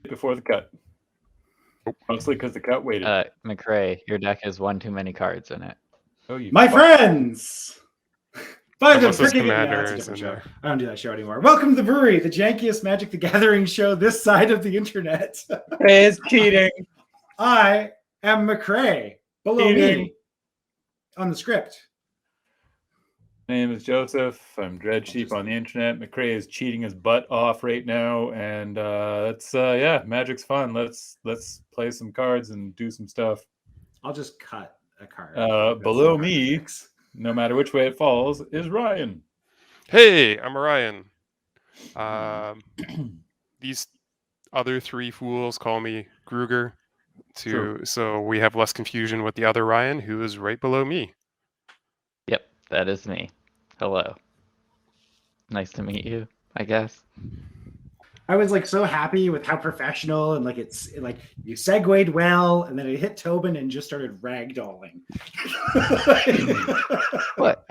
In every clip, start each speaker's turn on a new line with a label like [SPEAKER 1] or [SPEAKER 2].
[SPEAKER 1] Before the cut. Mostly because the cut waited.
[SPEAKER 2] McRae, your deck has one too many cards in it.
[SPEAKER 1] Oh, you
[SPEAKER 3] My friends!
[SPEAKER 4] Unless there's Commander
[SPEAKER 3] That's a different
[SPEAKER 4] in
[SPEAKER 3] show.
[SPEAKER 4] there.
[SPEAKER 3] I don't do that show anymore. Welcome to the Brewery, the jankiest Magic the Gathering show this side of the internet.
[SPEAKER 1] It's cheating.
[SPEAKER 3] I am McRae. Below me on the script.
[SPEAKER 1] My name is Joseph. I'm Dread Sheep on the internet. McRae is cheating his butt off right now, and that's Magic's fun. Let's play some cards and do some stuff.
[SPEAKER 3] I'll just cut a card.
[SPEAKER 1] Below me, no matter which way it falls, is Ryan.
[SPEAKER 4] Hey, I'm Ryan. These other three fools call me Gruger, so we have less confusion with the other Ryan, who is right below me.
[SPEAKER 2] Yep, that is me. Hello. Nice to meet you, I guess.
[SPEAKER 3] I was like so happy with how professional and it's like you segued well, and then it hit Tobin and just started ragdolling.
[SPEAKER 2] What?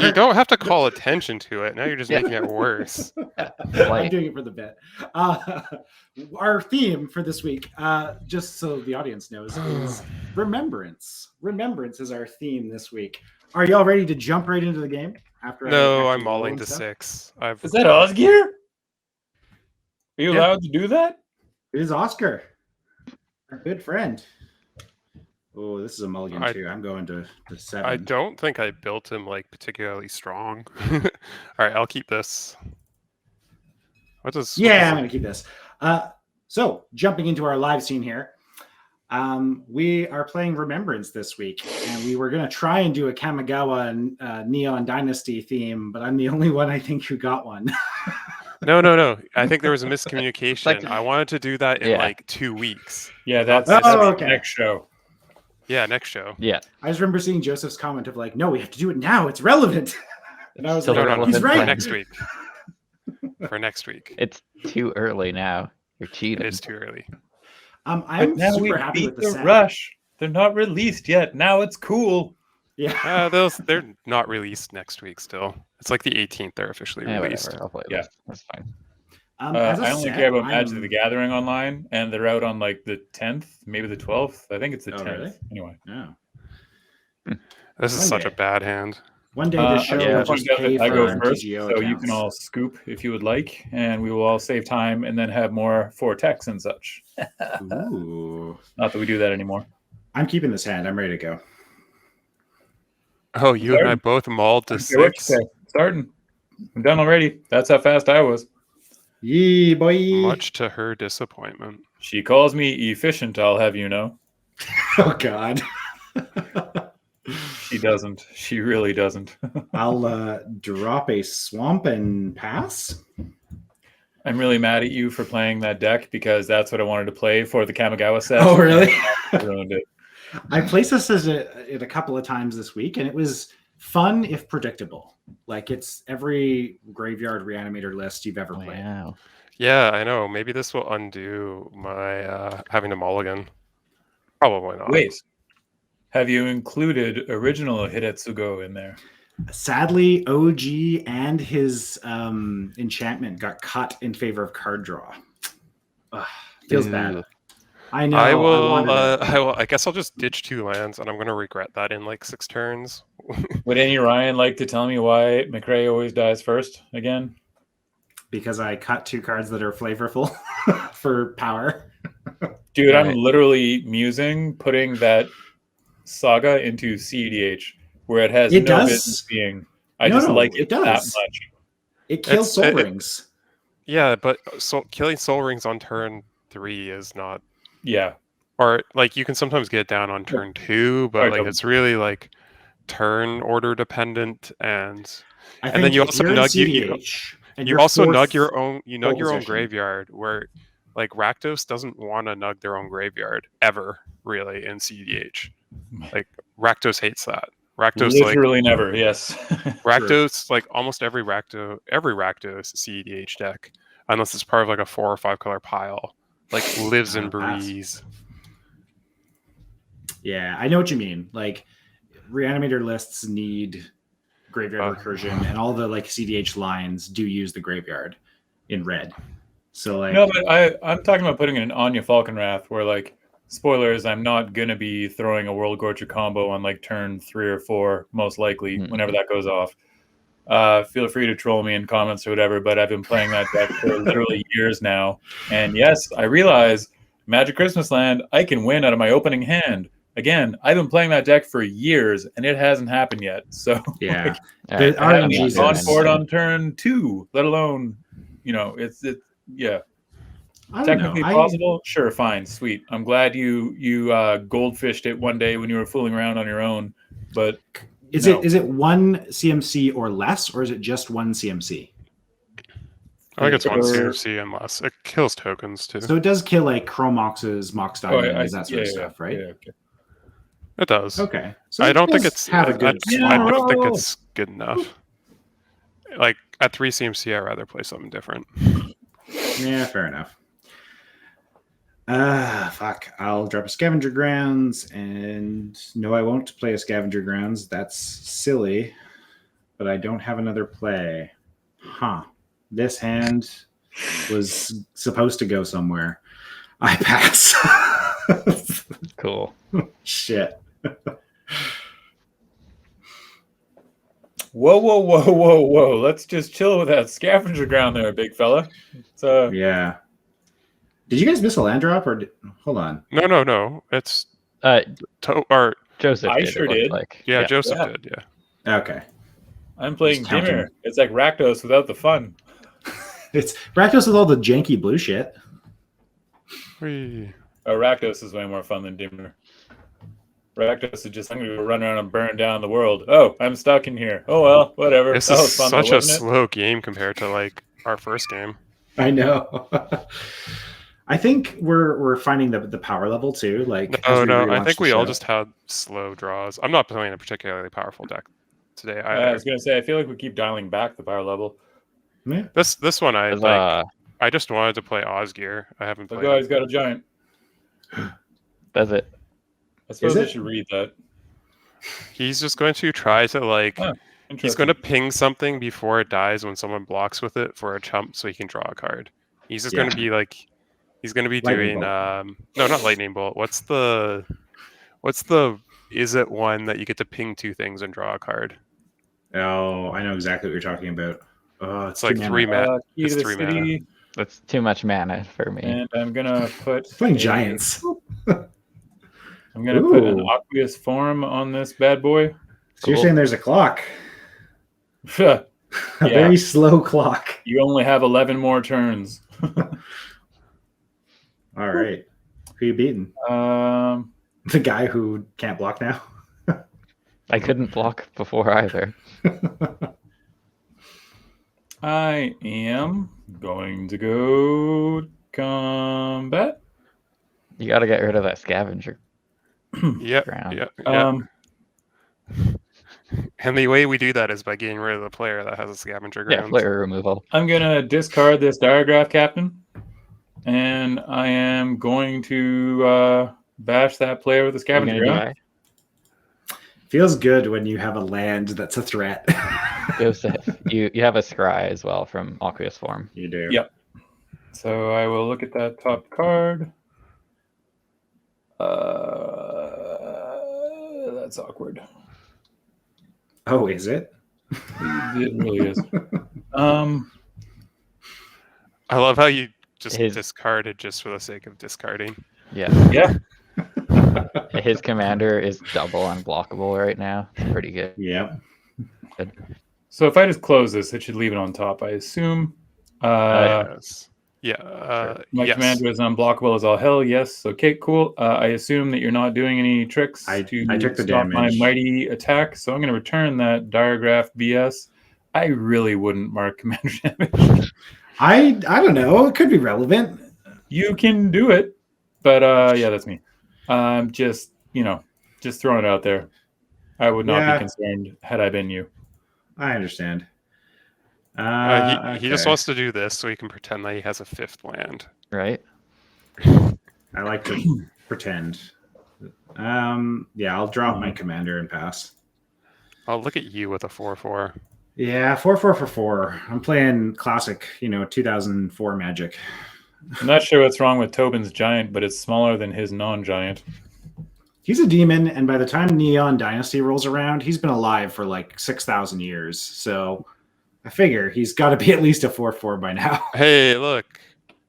[SPEAKER 4] You don't have to call attention to it. Now you're just making it worse.
[SPEAKER 3] I'm doing it for the bit. Our theme for this week, just so the audience knows, is Remembrance. Remembrance is our theme this week. Are y'all ready to jump right into the game?
[SPEAKER 4] No, I'm mauling to 6.
[SPEAKER 1] Is that Osgir? Are you allowed to do that?
[SPEAKER 3] It is Oscar, our good friend. Oh, this is a mulligan too. I'm going to 7.
[SPEAKER 4] I don't think I built him particularly strong. All right, I'll keep this. I'm going to
[SPEAKER 3] keep this. So jumping into our live scene here, we are playing Remembrance this week, and we were going to try and do a Kamigawa Neon Dynasty theme, but I'm the only one I think who got one.
[SPEAKER 4] No. I think there was a miscommunication. I wanted to do that in 2 weeks.
[SPEAKER 1] Yeah, that's
[SPEAKER 3] okay.
[SPEAKER 1] Next show.
[SPEAKER 4] Yeah, next show.
[SPEAKER 2] Yeah.
[SPEAKER 3] I just remember seeing Joseph's comment of no, we have to do it now. It's relevant. And I was he's right.
[SPEAKER 4] For next week. For next week.
[SPEAKER 2] It's too early now. You're cheating.
[SPEAKER 4] It's too early.
[SPEAKER 3] I'm super happy with the set.
[SPEAKER 1] Rush. They're not released yet. Now it's cool.
[SPEAKER 3] Yeah.
[SPEAKER 4] They're not released next week still. It's the 18th they're officially released.
[SPEAKER 2] Whatever. I'll play this. That's fine.
[SPEAKER 1] I only care about Magic the Gathering online, and they're out on the 10th, maybe the 12th. I think it's the 10th.
[SPEAKER 3] Really?
[SPEAKER 1] Anyway.
[SPEAKER 3] Yeah.
[SPEAKER 4] This is such a bad hand.
[SPEAKER 3] One day the show will just pay
[SPEAKER 1] I
[SPEAKER 3] for
[SPEAKER 1] go
[SPEAKER 3] our
[SPEAKER 1] first,
[SPEAKER 3] MTG
[SPEAKER 1] so
[SPEAKER 3] accounts.
[SPEAKER 1] you can all scoop if you would like, and we will all save time and then have more for techs and such.
[SPEAKER 3] Ooh.
[SPEAKER 1] Not that we do that anymore.
[SPEAKER 3] I'm keeping this hand. I'm ready to go.
[SPEAKER 4] Oh, you and I both mauled to 6.
[SPEAKER 1] Starting. I'm done already. That's how fast I was.
[SPEAKER 3] Yee, boy.
[SPEAKER 4] Much to her disappointment.
[SPEAKER 1] She calls me efficient, I'll have you know.
[SPEAKER 3] Oh, God.
[SPEAKER 1] She doesn't. She really doesn't.
[SPEAKER 3] I'll drop a swamp and pass.
[SPEAKER 1] I'm really mad at you for playing that deck because that's what I wanted to play for the Kamigawa set.
[SPEAKER 3] Oh, really?
[SPEAKER 1] I ruined it.
[SPEAKER 3] I played this a couple of times this week, and it was fun if predictable. It's every graveyard reanimator list you've ever played.
[SPEAKER 2] Wow.
[SPEAKER 4] Yeah, I know. Maybe this will undo my having to mulligan. Probably not.
[SPEAKER 1] Wait. Have you included original Hidetsugu in there?
[SPEAKER 3] Sadly, OG and his enchantment got cut in favor of card draw. Feels bad. I know.
[SPEAKER 4] I guess I'll just ditch 2 lands, and I'm going to regret that in 6 turns.
[SPEAKER 1] Would any Ryan like to tell me why McRae always dies first again?
[SPEAKER 3] Because I cut 2 cards that are flavorful for power.
[SPEAKER 1] Dude, I'm literally musing putting that Saga into CEDH where it has business being. I like it that much.
[SPEAKER 3] It kills Soul Rings.
[SPEAKER 4] Yeah, but killing Soul Rings on turn 3 is not.
[SPEAKER 1] Yeah.
[SPEAKER 4] Or you can sometimes get down on turn 2, but it's really turn order dependent, and then you also nug your own graveyard, where Rakdos doesn't want to nug their own graveyard ever really in CEDH. Rakdos hates that. Rakdos
[SPEAKER 1] literally never. Yes.
[SPEAKER 4] Rakdos almost every Rakdos CEDH deck, unless it's part of a 4 or 5 color pile, lives and breathes.
[SPEAKER 3] Yeah, I know what you mean. Reanimator lists need graveyard recursion, and all the CDH lines do use the graveyard in red. So like,
[SPEAKER 1] no, but I'm talking about putting in an Anya Falconwrath where like spoilers, I'm not gonna be throwing a World Gorger combo on like turn 3 or 4, most likely, whenever that goes off. Feel free to troll me in comments or whatever, but I've been playing that deck for literally years now. And yes, I realize Magic Christmas Land, I can win out of my opening hand. Again, I've been playing that deck for years, and it hasn't happened yet. So
[SPEAKER 3] yeah,
[SPEAKER 2] Alright,
[SPEAKER 3] the
[SPEAKER 1] I haven't
[SPEAKER 3] RNG
[SPEAKER 1] gone
[SPEAKER 3] is.
[SPEAKER 1] for it on turn 2, let alone, yeah.
[SPEAKER 3] I don't
[SPEAKER 1] Technically
[SPEAKER 3] know.
[SPEAKER 1] possible, sure, fine, sweet. I'm glad you goldfished it one day when you were fooling around on your own, but
[SPEAKER 3] Is it one CMC or less, or is it just one CMC?
[SPEAKER 4] I think it's one CMC and less. It kills tokens too.
[SPEAKER 3] So it does kill like Chromoxes, Mox Diamonds, that sort of stuff, right?
[SPEAKER 1] Yeah, okay.
[SPEAKER 4] It does.
[SPEAKER 3] Okay. So
[SPEAKER 4] I don't think it's.
[SPEAKER 3] have a good.
[SPEAKER 4] I don't think it's good enough. Like at 3 CMC, I'd rather play something different.
[SPEAKER 3] Yeah, fair enough. Fuck. I'll drop a Scavenger Grounds, and no, I won't play a Scavenger Grounds. That's silly, but I don't have another play. Huh. This hand was supposed to go somewhere. I pass.
[SPEAKER 2] Cool.
[SPEAKER 3] Shit.
[SPEAKER 1] Whoa. Let's just chill with that Scavenger Ground there, big fella. So
[SPEAKER 3] Yeah. Did you guys miss a land drop, or hold on?
[SPEAKER 4] No. It's
[SPEAKER 2] Joseph.
[SPEAKER 1] I
[SPEAKER 2] did,
[SPEAKER 1] sure
[SPEAKER 2] it looked
[SPEAKER 1] did.
[SPEAKER 2] Like.
[SPEAKER 4] yeah, Joseph did. Yeah.
[SPEAKER 3] Okay.
[SPEAKER 1] I'm playing
[SPEAKER 3] Just counting.
[SPEAKER 1] Dimmer. It's like Rakdos without the fun.
[SPEAKER 3] It's Rakdos with all the janky blue shit.
[SPEAKER 4] Whee.
[SPEAKER 1] Rakdos is way more fun than Dimmer. Rakdos is just, I'm going to go run around and burn down the world. Oh, I'm stuck in here. Oh, well, whatever.
[SPEAKER 4] This
[SPEAKER 1] That
[SPEAKER 4] is
[SPEAKER 1] was fun,
[SPEAKER 4] such
[SPEAKER 1] though,
[SPEAKER 4] a
[SPEAKER 1] wasn't it?
[SPEAKER 4] slow game compared to like our first game.
[SPEAKER 3] I know. I think we're finding the power level too. Like
[SPEAKER 4] No. I think we all just had slow draws. I'm not playing a particularly powerful deck today.
[SPEAKER 1] I was going to say, I feel like we keep dialing back the power level.
[SPEAKER 3] Yeah.
[SPEAKER 4] This one I just wanted to play Osgir. I haven't
[SPEAKER 1] The
[SPEAKER 4] played.
[SPEAKER 1] guy's got a giant.
[SPEAKER 2] Does it?
[SPEAKER 1] I suppose
[SPEAKER 3] Is
[SPEAKER 1] I
[SPEAKER 3] it?
[SPEAKER 1] should read that.
[SPEAKER 4] He's just going to try to like. He's
[SPEAKER 1] Interesting.
[SPEAKER 4] going to ping something before it dies when someone blocks with it for a chump, so he can draw a card. He's just going to be like. He's going to be
[SPEAKER 3] Lightning
[SPEAKER 4] doing.
[SPEAKER 3] bolt.
[SPEAKER 4] No, not lightning bolt. What's the? Is it one that you get to ping 2 things and draw a card?
[SPEAKER 3] Oh, I know exactly what you're talking about. Oh,
[SPEAKER 4] It's like 3 mana.
[SPEAKER 1] Key
[SPEAKER 4] It's
[SPEAKER 1] to the
[SPEAKER 4] 3
[SPEAKER 1] city,
[SPEAKER 4] mana.
[SPEAKER 2] That's too much mana for me.
[SPEAKER 1] and I'm gonna put
[SPEAKER 3] playing giants.
[SPEAKER 1] I'm gonna put an aqueous form on this bad boy.
[SPEAKER 3] So you're saying there's a clock,
[SPEAKER 1] Yeah.
[SPEAKER 3] a very slow clock.
[SPEAKER 1] You only have 11 more turns.
[SPEAKER 3] All right, who you beating? The guy who can't block now.
[SPEAKER 2] I couldn't block before either.
[SPEAKER 1] I am going to go combat.
[SPEAKER 2] You got to get rid of that scavenger.
[SPEAKER 4] Yeah. And the way we do that is by getting rid of the player that has a scavenger ground.
[SPEAKER 2] Yeah, player removal.
[SPEAKER 1] I'm gonna discard this Diagraph Captain, and I am going to bash that player with the scavenger ground.
[SPEAKER 3] Feels good when you have a land that's a threat.
[SPEAKER 2] Joseph, you have a scry as well from Aqueous Form.
[SPEAKER 3] You do.
[SPEAKER 1] Yep. So I will look at that top card. That's awkward.
[SPEAKER 3] Oh, is it?
[SPEAKER 1] It really is.
[SPEAKER 4] I love how you just discarded just for the sake of discarding.
[SPEAKER 2] Yeah.
[SPEAKER 1] Yeah.
[SPEAKER 2] His commander is double unblockable right now. It's pretty good.
[SPEAKER 3] Yeah.
[SPEAKER 2] Good.
[SPEAKER 1] So if I just close this, it should leave it on top, I assume.
[SPEAKER 4] Yes.
[SPEAKER 1] My commander is unblockable as all hell. Yes. Okay, cool. I assume that you're not doing any tricks
[SPEAKER 3] I
[SPEAKER 1] to
[SPEAKER 3] took the
[SPEAKER 1] stop my
[SPEAKER 3] damage.
[SPEAKER 1] mighty attack. So I'm going to return that Diagraph BS. I really wouldn't mark commander damage.
[SPEAKER 3] I don't know. It could be relevant.
[SPEAKER 1] You can do it, but yeah, that's me. Just throwing it out there. I would not be concerned had I been you.
[SPEAKER 3] I understand.
[SPEAKER 4] He just wants to do this so he can pretend that he has a 5th land.
[SPEAKER 2] Right?
[SPEAKER 3] I like to pretend. Yeah, I'll drop my commander and pass.
[SPEAKER 4] I'll look at you with a 4/4.
[SPEAKER 3] Yeah, 4/4 for 4. I'm playing classic, 2004 Magic.
[SPEAKER 1] I'm not sure what's wrong with Tobin's giant, but it's smaller than his non-giant.
[SPEAKER 3] He's a demon, and by the time Neon Dynasty rolls around, he's been alive for like 6,000 years. So I figure he's got to be at least a 4/4 by now.
[SPEAKER 4] Hey, look.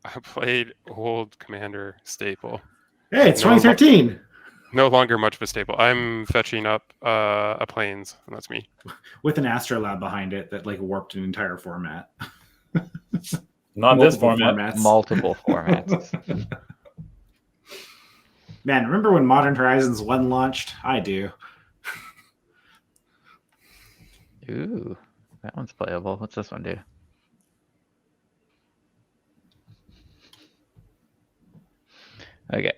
[SPEAKER 4] I played old Commander staple.
[SPEAKER 3] Hey, it's 2013.
[SPEAKER 4] No longer much of a staple. I'm fetching up a Plains, and that's me.
[SPEAKER 3] With an Astrolab behind it that like warped an entire format.
[SPEAKER 1] Not this format.
[SPEAKER 2] Multiple formats.
[SPEAKER 3] Man, remember when Modern Horizons 1 launched? I do.
[SPEAKER 2] Ooh, that one's playable. What's this one do? Okay,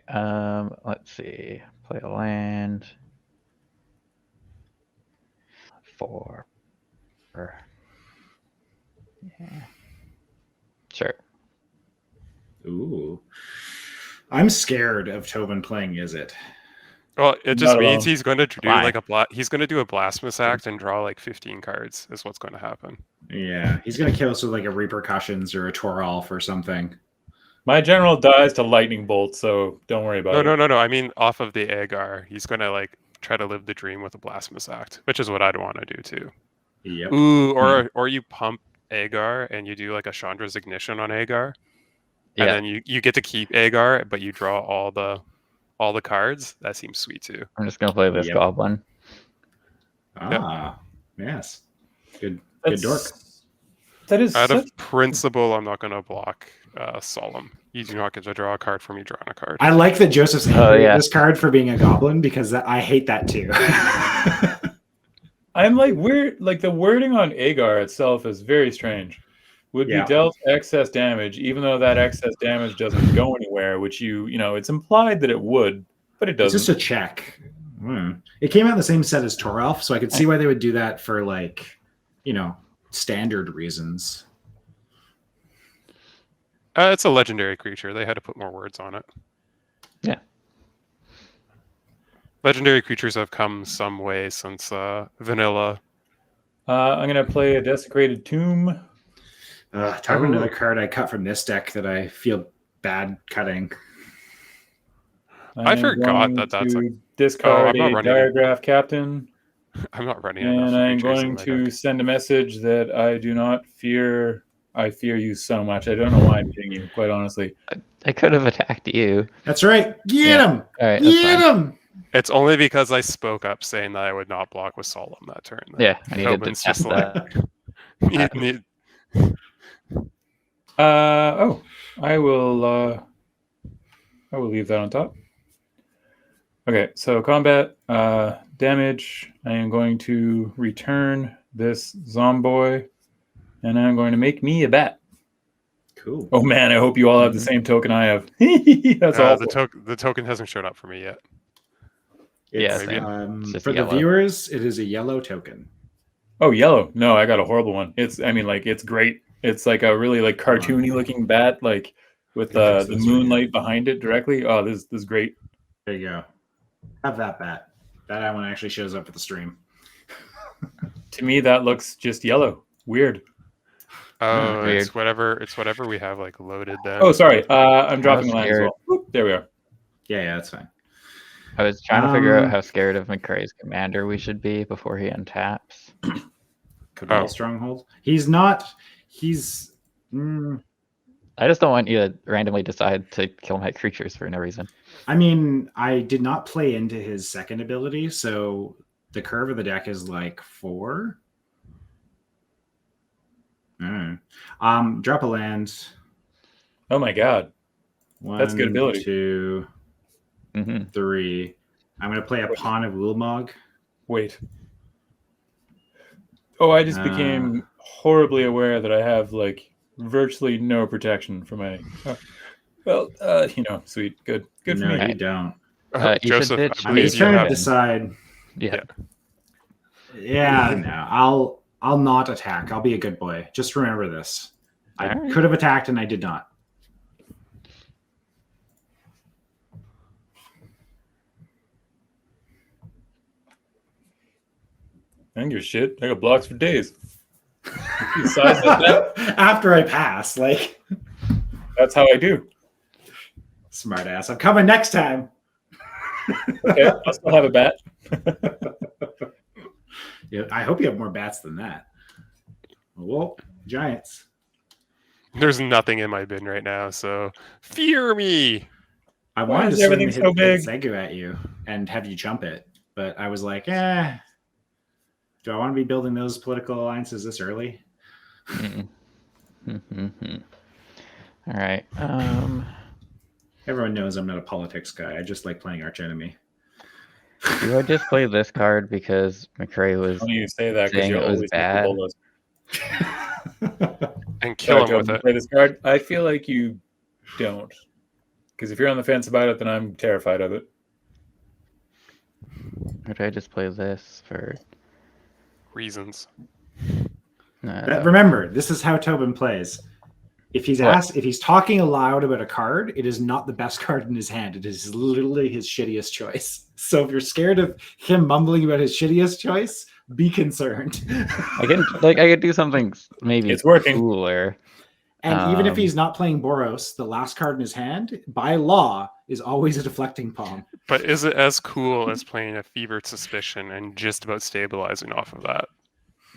[SPEAKER 2] let's see. Play a land. 4. Yeah. Sure.
[SPEAKER 3] Ooh. I'm scared of Tobin playing Is It.
[SPEAKER 4] Well, it just
[SPEAKER 1] Not
[SPEAKER 4] means
[SPEAKER 1] alone.
[SPEAKER 4] he's going to do
[SPEAKER 2] Why?
[SPEAKER 4] like he's going to do a Blasphemous Act and draw like 15 cards is what's going to happen.
[SPEAKER 3] Yeah, he's going to kill us with like a Repercussions or a Toralf or something.
[SPEAKER 1] My general dies to lightning bolt, so don't worry about it.
[SPEAKER 4] No. I mean, off of the Aegar, he's going to like try to live the dream with a Blasphemous Act, which is what I'd want to do too.
[SPEAKER 3] Yep.
[SPEAKER 4] Ooh, or you pump Aegar and you do like a Chandra's Ignition on Aegar, and then you get to keep Aegar, but you draw all the cards. That seems sweet too.
[SPEAKER 2] I'm just gonna play this goblin.
[SPEAKER 3] Yes. Good
[SPEAKER 1] That's-
[SPEAKER 3] dork.
[SPEAKER 1] That is
[SPEAKER 4] Out of
[SPEAKER 1] such-
[SPEAKER 4] principle, I'm not going to block Solemn. You do not get to draw a card from me drawing a card.
[SPEAKER 3] I like that Joseph's angry at this card for being a goblin because I hate that too.
[SPEAKER 1] I'm like weird. Like the wording on Aegar itself is very strange. Would be dealt excess damage, even though that excess damage doesn't go anywhere. Which it's implied that it would, but it doesn't.
[SPEAKER 3] It's just a check. It came out in the same set as Toralf, so I could see why they would do that for like, standard reasons.
[SPEAKER 4] It's a legendary creature. They had to put more words on it.
[SPEAKER 2] Yeah.
[SPEAKER 4] Legendary creatures have come some way since vanilla.
[SPEAKER 1] I'm gonna play a Desecrated Tomb.
[SPEAKER 3] Talk about another card I cut from this deck that I feel bad cutting.
[SPEAKER 4] I forgot that's like
[SPEAKER 1] discard a Diregraph Captain.
[SPEAKER 4] I'm not running.
[SPEAKER 1] And I'm going to send a message that I do not fear. I fear you so much. I don't know why I'm hitting you, quite honestly.
[SPEAKER 2] I could have attacked you.
[SPEAKER 3] That's right. Get him!
[SPEAKER 2] All right,
[SPEAKER 3] get him!
[SPEAKER 4] It's only because I spoke up saying that I would not block with Solemn that turn.
[SPEAKER 2] Yeah, I needed to
[SPEAKER 4] just like.
[SPEAKER 1] I will leave that on top. Okay, so combat damage. I am going to return this Zomboy, and I'm going to make me a bat.
[SPEAKER 3] Cool.
[SPEAKER 1] Oh man, I hope you all have the same token I have. That's awful.
[SPEAKER 4] The token hasn't showed up for me yet.
[SPEAKER 3] For the viewers, it is a yellow token.
[SPEAKER 1] Oh, yellow. No, I got a horrible one. It's great. It's like a really like cartoony looking bat, like with the moonlight behind it directly. Oh, this is great.
[SPEAKER 3] There you go. Have that bat. That one actually shows up at the stream.
[SPEAKER 1] To me, that looks just yellow. Weird.
[SPEAKER 4] Oh, weird. It's whatever we have like loaded then.
[SPEAKER 1] Oh, sorry. I'm dropping the line as well. Oop, there we are.
[SPEAKER 3] Yeah, that's fine.
[SPEAKER 2] I was trying to figure out how scared of McCrae's commander we should be before he untaps.
[SPEAKER 3] Cabal Stronghold. He's not. He's.
[SPEAKER 2] I just don't want you to randomly decide to kill my creatures for no reason.
[SPEAKER 3] I mean, I did not play into his second ability, so the curve of the deck is like 4. Drop a land.
[SPEAKER 1] Oh my god.
[SPEAKER 3] 1,
[SPEAKER 1] that's good ability.
[SPEAKER 3] 2, 3. I'm going to play a Pawn of Ulmog.
[SPEAKER 1] Wait. Oh, I just became horribly aware that I have like virtually no protection for my. Sweet, good for me.
[SPEAKER 3] No, you don't.
[SPEAKER 4] Joseph,
[SPEAKER 3] I'm just trying to decide.
[SPEAKER 2] Yeah.
[SPEAKER 3] No, I'll not attack. I'll be a good boy. Just remember this. I could have attacked and I did not.
[SPEAKER 1] I don't give a shit. I got blocks for days. Besides that,
[SPEAKER 3] After I pass, like
[SPEAKER 1] that's how I do.
[SPEAKER 3] smart ass. I'm coming next time.
[SPEAKER 1] Okay, I'll still have a bat.
[SPEAKER 3] Yeah, I hope you have more bats than that. Well, Giants.
[SPEAKER 4] There's nothing in my bin right now, so fear me.
[SPEAKER 3] I
[SPEAKER 1] Why
[SPEAKER 3] wanted to
[SPEAKER 1] is
[SPEAKER 3] swing
[SPEAKER 1] everything so big?
[SPEAKER 3] Hidetsugu at you and have you jump it, but I was like, do I want to be building those political alliances this early?
[SPEAKER 2] All right.
[SPEAKER 3] Everyone knows I'm not a politics guy. I just like playing arch enemy.
[SPEAKER 2] Do I just play this card because McCray was
[SPEAKER 1] Funny you say that because
[SPEAKER 2] saying
[SPEAKER 1] you
[SPEAKER 2] it was
[SPEAKER 1] always make the
[SPEAKER 2] bad?
[SPEAKER 1] bolos.
[SPEAKER 4] And kill him
[SPEAKER 1] Joe,
[SPEAKER 4] with
[SPEAKER 1] you
[SPEAKER 4] it.
[SPEAKER 1] play this card. I feel like you don't, because if you're on the fence about it, then I'm terrified of it.
[SPEAKER 2] Or do I just play this for
[SPEAKER 4] Reasons.
[SPEAKER 3] Remember, this is how Tobin plays. If he's if he's talking aloud about a card, it is not the best card in his hand. It is literally his shittiest choice. So if you're scared of him mumbling about his shittiest choice, be concerned.
[SPEAKER 2] I could do something maybe
[SPEAKER 1] It's working.
[SPEAKER 2] cooler.
[SPEAKER 3] And even if he's not playing Boros, the last card in his hand, by law, is always a deflecting palm.
[SPEAKER 4] But is it as cool as playing a Fevered Suspicion and just about stabilizing off of that?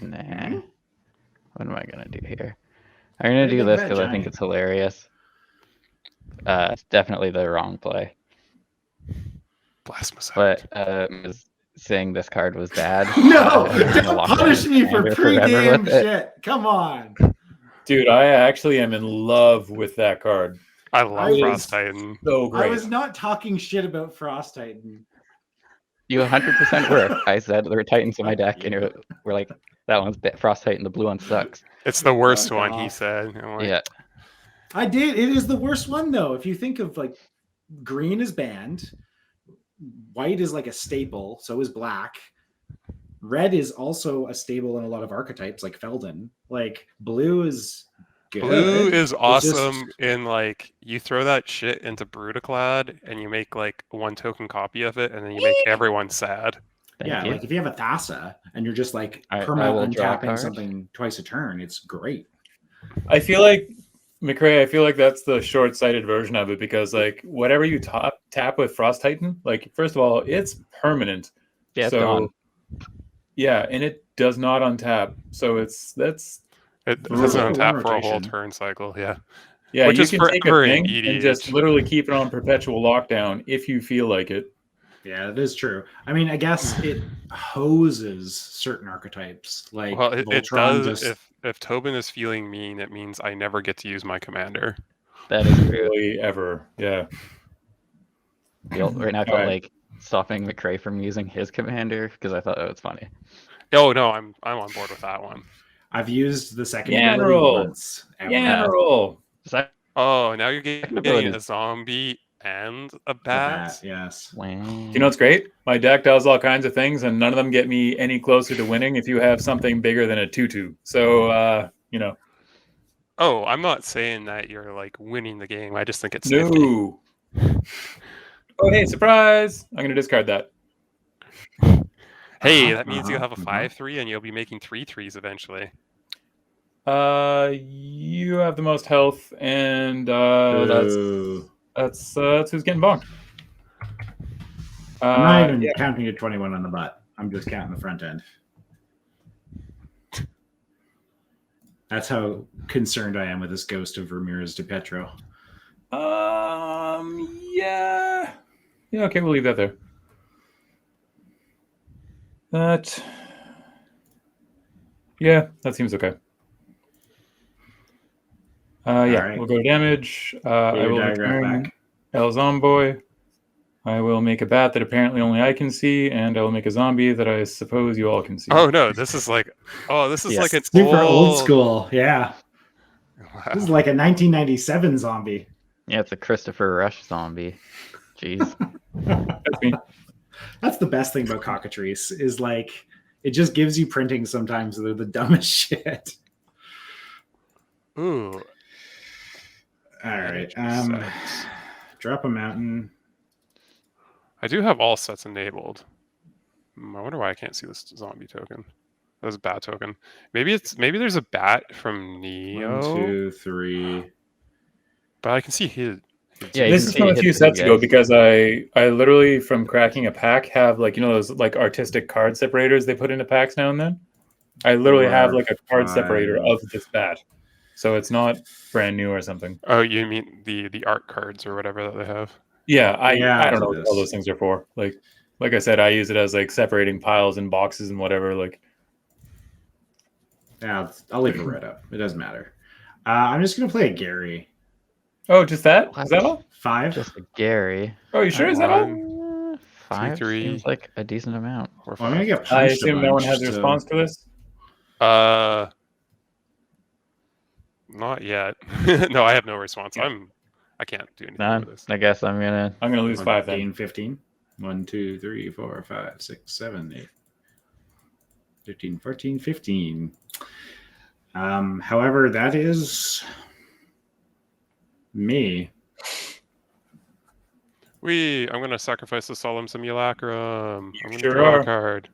[SPEAKER 2] Nah. What am I gonna do here? I'm gonna do this because I think it's hilarious. It's definitely the wrong play.
[SPEAKER 4] Blasphemous.
[SPEAKER 2] But saying this card was bad.
[SPEAKER 3] No, don't punish me for pre-game shit. Come on.
[SPEAKER 1] Dude, I actually am in love with that card.
[SPEAKER 4] I love Frost Titan.
[SPEAKER 1] So great.
[SPEAKER 3] I was not talking shit about Frost Titan.
[SPEAKER 2] You 100% were. I said there were Titans in my deck, and we're like, that one's Frost Titan, the blue one sucks.
[SPEAKER 4] It's the worst one, he said.
[SPEAKER 2] Yeah.
[SPEAKER 3] I did. It is the worst one, though. If you think of like green is banned, white is like a staple, so is black. Red is also a staple in a lot of archetypes, like Felden. Like blue is good.
[SPEAKER 4] Blue is awesome in like you throw that shit into Brutaclad and you make like one token copy of it, and then you make everyone sad.
[SPEAKER 3] Thank you. Like if you have a Thassa and you're just like permanent untapping something twice a turn, it's great.
[SPEAKER 1] I feel like McCray, I feel like that's the short-sighted version of it, because like whatever you tap with Frost Titan, like first of all, it's permanent.
[SPEAKER 2] Yeah, it's gone.
[SPEAKER 1] Yeah, and it does not untap. So it
[SPEAKER 4] doesn't untap for a whole turn cycle. Yeah.
[SPEAKER 1] Yeah,
[SPEAKER 4] which
[SPEAKER 1] you
[SPEAKER 4] is
[SPEAKER 1] can take a thing and just literally keep it on perpetual lockdown if you feel like it.
[SPEAKER 3] Yeah, that is true. I mean, I guess it hoses certain archetypes. Like,
[SPEAKER 4] well, it does. If Tobin is feeling mean, it means I never get to use my commander.
[SPEAKER 2] That is
[SPEAKER 1] really ever. Yeah.
[SPEAKER 2] Right now, I felt like stopping McCray from using his commander because I thought that was funny.
[SPEAKER 4] Oh no, I'm on board with that one.
[SPEAKER 3] I've used the second
[SPEAKER 1] once.
[SPEAKER 4] Oh, now you're getting a zombie and a bat.
[SPEAKER 3] Yes.
[SPEAKER 1] You know what's great? My deck does all kinds of things, and none of them get me any closer to winning if you have something bigger than a 2/2. So, you know.
[SPEAKER 4] Oh, I'm not saying that you're like winning the game. I just think it's
[SPEAKER 1] no. Oh, hey, surprise! I'm gonna discard that.
[SPEAKER 4] Hey, that means you'll have a 5/3, and you'll be making 3/3s eventually.
[SPEAKER 1] You have the most health, and that's who's getting bonked.
[SPEAKER 3] I'm not even counting your 21 on the butt. I'm just counting the front end. That's how concerned I am with this ghost of Ramirez de Petro.
[SPEAKER 1] Yeah. Yeah, okay, we'll leave that there. Yeah, that seems okay. Yeah, we'll go to damage. I will return El Zomboy. I will make a bat that apparently only I can see, and I will make a zombie that I suppose you all can see.
[SPEAKER 4] Oh no, this is like like an
[SPEAKER 3] super old school. Yeah. Wow. This is like a 1997 zombie.
[SPEAKER 2] Yeah, it's a Christopher Rush zombie. Jeez.
[SPEAKER 1] That's me.
[SPEAKER 3] That's the best thing about cockatrice is like it just gives you printing sometimes. They're the dumbest shit.
[SPEAKER 4] Ooh.
[SPEAKER 3] All right. Drop a mountain.
[SPEAKER 4] I do have all sets enabled. I wonder why I can't see this zombie token. That was a bat token. Maybe there's a bat from Neo.
[SPEAKER 3] 1, 2, 3.
[SPEAKER 4] But I can see his.
[SPEAKER 2] Yeah, you
[SPEAKER 1] This
[SPEAKER 2] can
[SPEAKER 1] is
[SPEAKER 2] see
[SPEAKER 1] from a
[SPEAKER 2] it
[SPEAKER 1] few
[SPEAKER 2] hits the
[SPEAKER 1] sets ago
[SPEAKER 2] guys.
[SPEAKER 1] because I literally from cracking a pack have like those like artistic card separators they put into packs now and then. I literally have like a card
[SPEAKER 3] 5.
[SPEAKER 1] separator of this bat, so it's not brand new or something.
[SPEAKER 4] Oh, you mean the art cards or whatever that they have?
[SPEAKER 1] Yeah, I don't know
[SPEAKER 3] it
[SPEAKER 1] what all
[SPEAKER 3] is.
[SPEAKER 1] those things are for. Like I said, I use it as like separating piles and boxes and whatever. Like,
[SPEAKER 3] Yeah, I'll leave it right up. It doesn't matter. I'm just gonna play a Gary.
[SPEAKER 1] oh, just that? Is that all?
[SPEAKER 3] 5.
[SPEAKER 2] Just a Gary.
[SPEAKER 1] Oh, you sure? Is that all?
[SPEAKER 2] 5
[SPEAKER 4] 3.
[SPEAKER 2] seems like a decent amount.
[SPEAKER 4] Or
[SPEAKER 3] Well, I'm gonna get
[SPEAKER 1] I
[SPEAKER 3] punched a
[SPEAKER 1] assume no one
[SPEAKER 3] bunch,
[SPEAKER 1] has a
[SPEAKER 3] so-
[SPEAKER 1] response to this.
[SPEAKER 4] Not yet. No, I have no response. I can't do anything
[SPEAKER 2] None.
[SPEAKER 4] with this.
[SPEAKER 2] I guess I'm gonna.
[SPEAKER 1] I'm gonna lose 5 then.
[SPEAKER 3] 14, 15. 1, 2, 3, 4, 5, 6, 7, 8. 13, 14, 15. However, that is me.
[SPEAKER 4] I'm gonna sacrifice the Solemn Simulacrum. I'm gonna
[SPEAKER 1] sure
[SPEAKER 4] draw
[SPEAKER 1] are.
[SPEAKER 4] a card.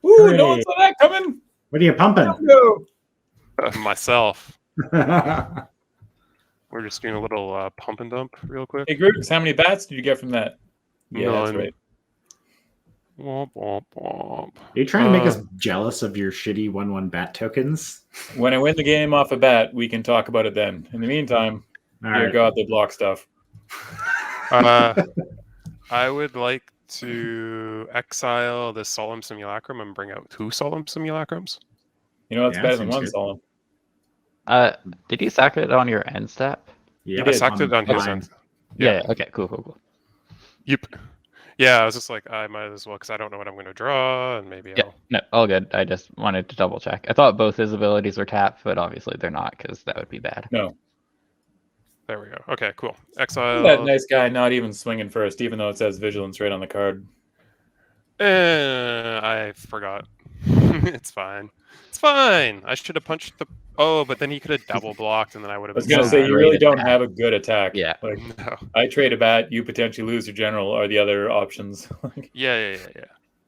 [SPEAKER 1] Ooh,
[SPEAKER 3] Hooray.
[SPEAKER 1] no one saw that coming.
[SPEAKER 3] What are you pumping?
[SPEAKER 1] No.
[SPEAKER 4] Myself.
[SPEAKER 3] That's
[SPEAKER 4] We're just doing a little pump and dump real quick.
[SPEAKER 1] Hey, Grooks, how many bats did you get from that? Yeah, that's
[SPEAKER 4] None.
[SPEAKER 1] right.
[SPEAKER 4] Womp, womp, womp.
[SPEAKER 3] Are you trying to make us jealous of your shitty 1/1 bat tokens?
[SPEAKER 1] When I win the game off a bat, we can talk about it then. In the meantime,
[SPEAKER 3] All
[SPEAKER 1] dear
[SPEAKER 3] right.
[SPEAKER 1] God, they block stuff.
[SPEAKER 4] I would like to exile this Solemn Simulacrum and bring out 2 Solemn Simulacrums.
[SPEAKER 1] You know, it's
[SPEAKER 3] Yeah,
[SPEAKER 1] better than
[SPEAKER 3] seems
[SPEAKER 1] one
[SPEAKER 3] good.
[SPEAKER 1] solemn.
[SPEAKER 2] Did you sack it on your end step?
[SPEAKER 3] Yeah,
[SPEAKER 1] did.
[SPEAKER 4] I sacked it on his
[SPEAKER 3] mine.
[SPEAKER 4] end.
[SPEAKER 2] Yeah. Okay. Cool.
[SPEAKER 4] Yep. Yeah, I was just like, I might as well, because I don't know what I'm going to draw, and maybe
[SPEAKER 2] Yeah. No, all good. I just wanted to double check. I thought both his abilities were tapped, but obviously they're not because that would be bad.
[SPEAKER 1] No.
[SPEAKER 4] There we go. Okay, cool.
[SPEAKER 1] Look at
[SPEAKER 4] Exile.
[SPEAKER 1] that nice guy not even swinging first, even though it says vigilance right on the card.
[SPEAKER 4] I forgot. It's fine. It's fine. I should have punched the. Oh, but then he could have double blocked, and then I would
[SPEAKER 1] I
[SPEAKER 4] have.
[SPEAKER 1] was
[SPEAKER 4] been
[SPEAKER 1] gonna
[SPEAKER 2] So
[SPEAKER 1] say
[SPEAKER 4] sad.
[SPEAKER 1] you
[SPEAKER 2] great
[SPEAKER 1] really don't
[SPEAKER 2] attack.
[SPEAKER 1] have a good attack.
[SPEAKER 2] Yeah.
[SPEAKER 1] Like
[SPEAKER 4] No.
[SPEAKER 1] I trade a bat, you potentially lose your general, are the other options.
[SPEAKER 4] Yeah.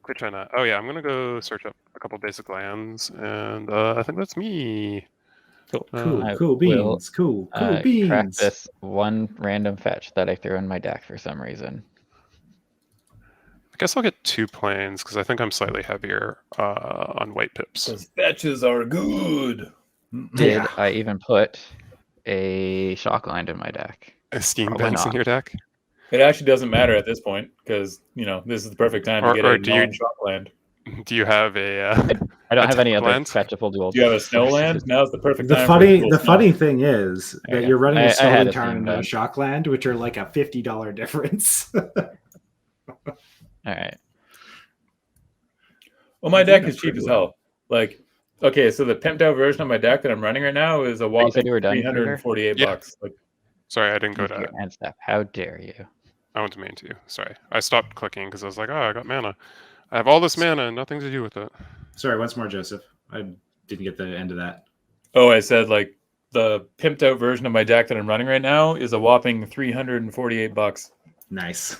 [SPEAKER 4] Quit trying that. Oh yeah, I'm gonna go search up a couple basic lands, and I think that's me.
[SPEAKER 2] Cool.
[SPEAKER 3] Cool,
[SPEAKER 2] I
[SPEAKER 3] cool
[SPEAKER 2] will,
[SPEAKER 3] beans. Cool
[SPEAKER 2] Crack
[SPEAKER 3] beans.
[SPEAKER 2] this one random fetch that I threw in my deck for some reason.
[SPEAKER 4] I guess I'll get 2 planes because I think I'm slightly heavier on white pips.
[SPEAKER 1] Those fetches are good.
[SPEAKER 2] Did
[SPEAKER 3] Yeah.
[SPEAKER 2] I even put a shockland in my deck?
[SPEAKER 4] Steam
[SPEAKER 2] Probably
[SPEAKER 4] banks in
[SPEAKER 2] not.
[SPEAKER 4] your deck.
[SPEAKER 1] It actually doesn't matter at this point because this is the perfect time to
[SPEAKER 4] Or-
[SPEAKER 1] get
[SPEAKER 4] or
[SPEAKER 1] a
[SPEAKER 4] do you-
[SPEAKER 1] non-shock land.
[SPEAKER 4] Do you have a?
[SPEAKER 2] I don't have any other
[SPEAKER 4] Land?
[SPEAKER 2] fetchable dual.
[SPEAKER 1] Do you have a snow land? Now's the perfect
[SPEAKER 3] The
[SPEAKER 1] time.
[SPEAKER 3] funny,
[SPEAKER 1] for a
[SPEAKER 3] the
[SPEAKER 1] cool
[SPEAKER 3] funny thing is that
[SPEAKER 2] Okay.
[SPEAKER 3] you're running
[SPEAKER 2] I
[SPEAKER 3] a
[SPEAKER 2] had
[SPEAKER 3] Stolen
[SPEAKER 2] a
[SPEAKER 3] Tarn
[SPEAKER 2] steam
[SPEAKER 3] and a
[SPEAKER 2] done.
[SPEAKER 3] Shockland, which are like a $50 difference.
[SPEAKER 2] All right.
[SPEAKER 1] Well, my
[SPEAKER 3] I think
[SPEAKER 1] deck
[SPEAKER 3] that's
[SPEAKER 1] is cheap
[SPEAKER 3] pretty
[SPEAKER 1] as
[SPEAKER 3] well.
[SPEAKER 1] hell. Like, okay, so the pimped out version of my deck that I'm running right now is a
[SPEAKER 2] you
[SPEAKER 1] whopping
[SPEAKER 2] said you were done,
[SPEAKER 1] 348
[SPEAKER 4] Yeah.
[SPEAKER 1] bucks. Like,
[SPEAKER 4] Sorry, I didn't go to.
[SPEAKER 2] Your end step. How dare you?
[SPEAKER 4] I went to main 2. Sorry, I stopped clicking because I was like, oh, I got mana. I have all this mana and nothing to do with it.
[SPEAKER 3] Sorry, once more, Joseph. I didn't get the end of that.
[SPEAKER 1] oh, I said like the pimped out version of my deck that I'm running right now is a whopping 348 bucks.
[SPEAKER 3] Nice.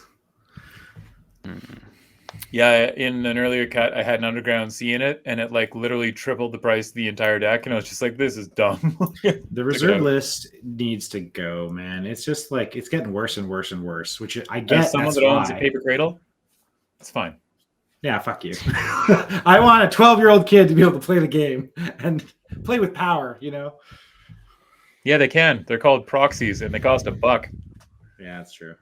[SPEAKER 1] Yeah, in an earlier cut, I had an Underground Sea in it, and it like literally tripled the price of the entire deck, and I was just like, "This is dumb."
[SPEAKER 3] The reserve list needs to go, man. It's just like it's getting worse and worse and worse. Which I
[SPEAKER 1] As
[SPEAKER 3] get.
[SPEAKER 1] someone
[SPEAKER 3] That's
[SPEAKER 1] that owns a
[SPEAKER 3] why.
[SPEAKER 1] paper cradle, it's fine.
[SPEAKER 3] Yeah, fuck you. I want a 12-year-old kid to be able to play the game and play with power.
[SPEAKER 1] Yeah, they can. They're called proxies, and they cost $1.
[SPEAKER 3] Yeah, that's true.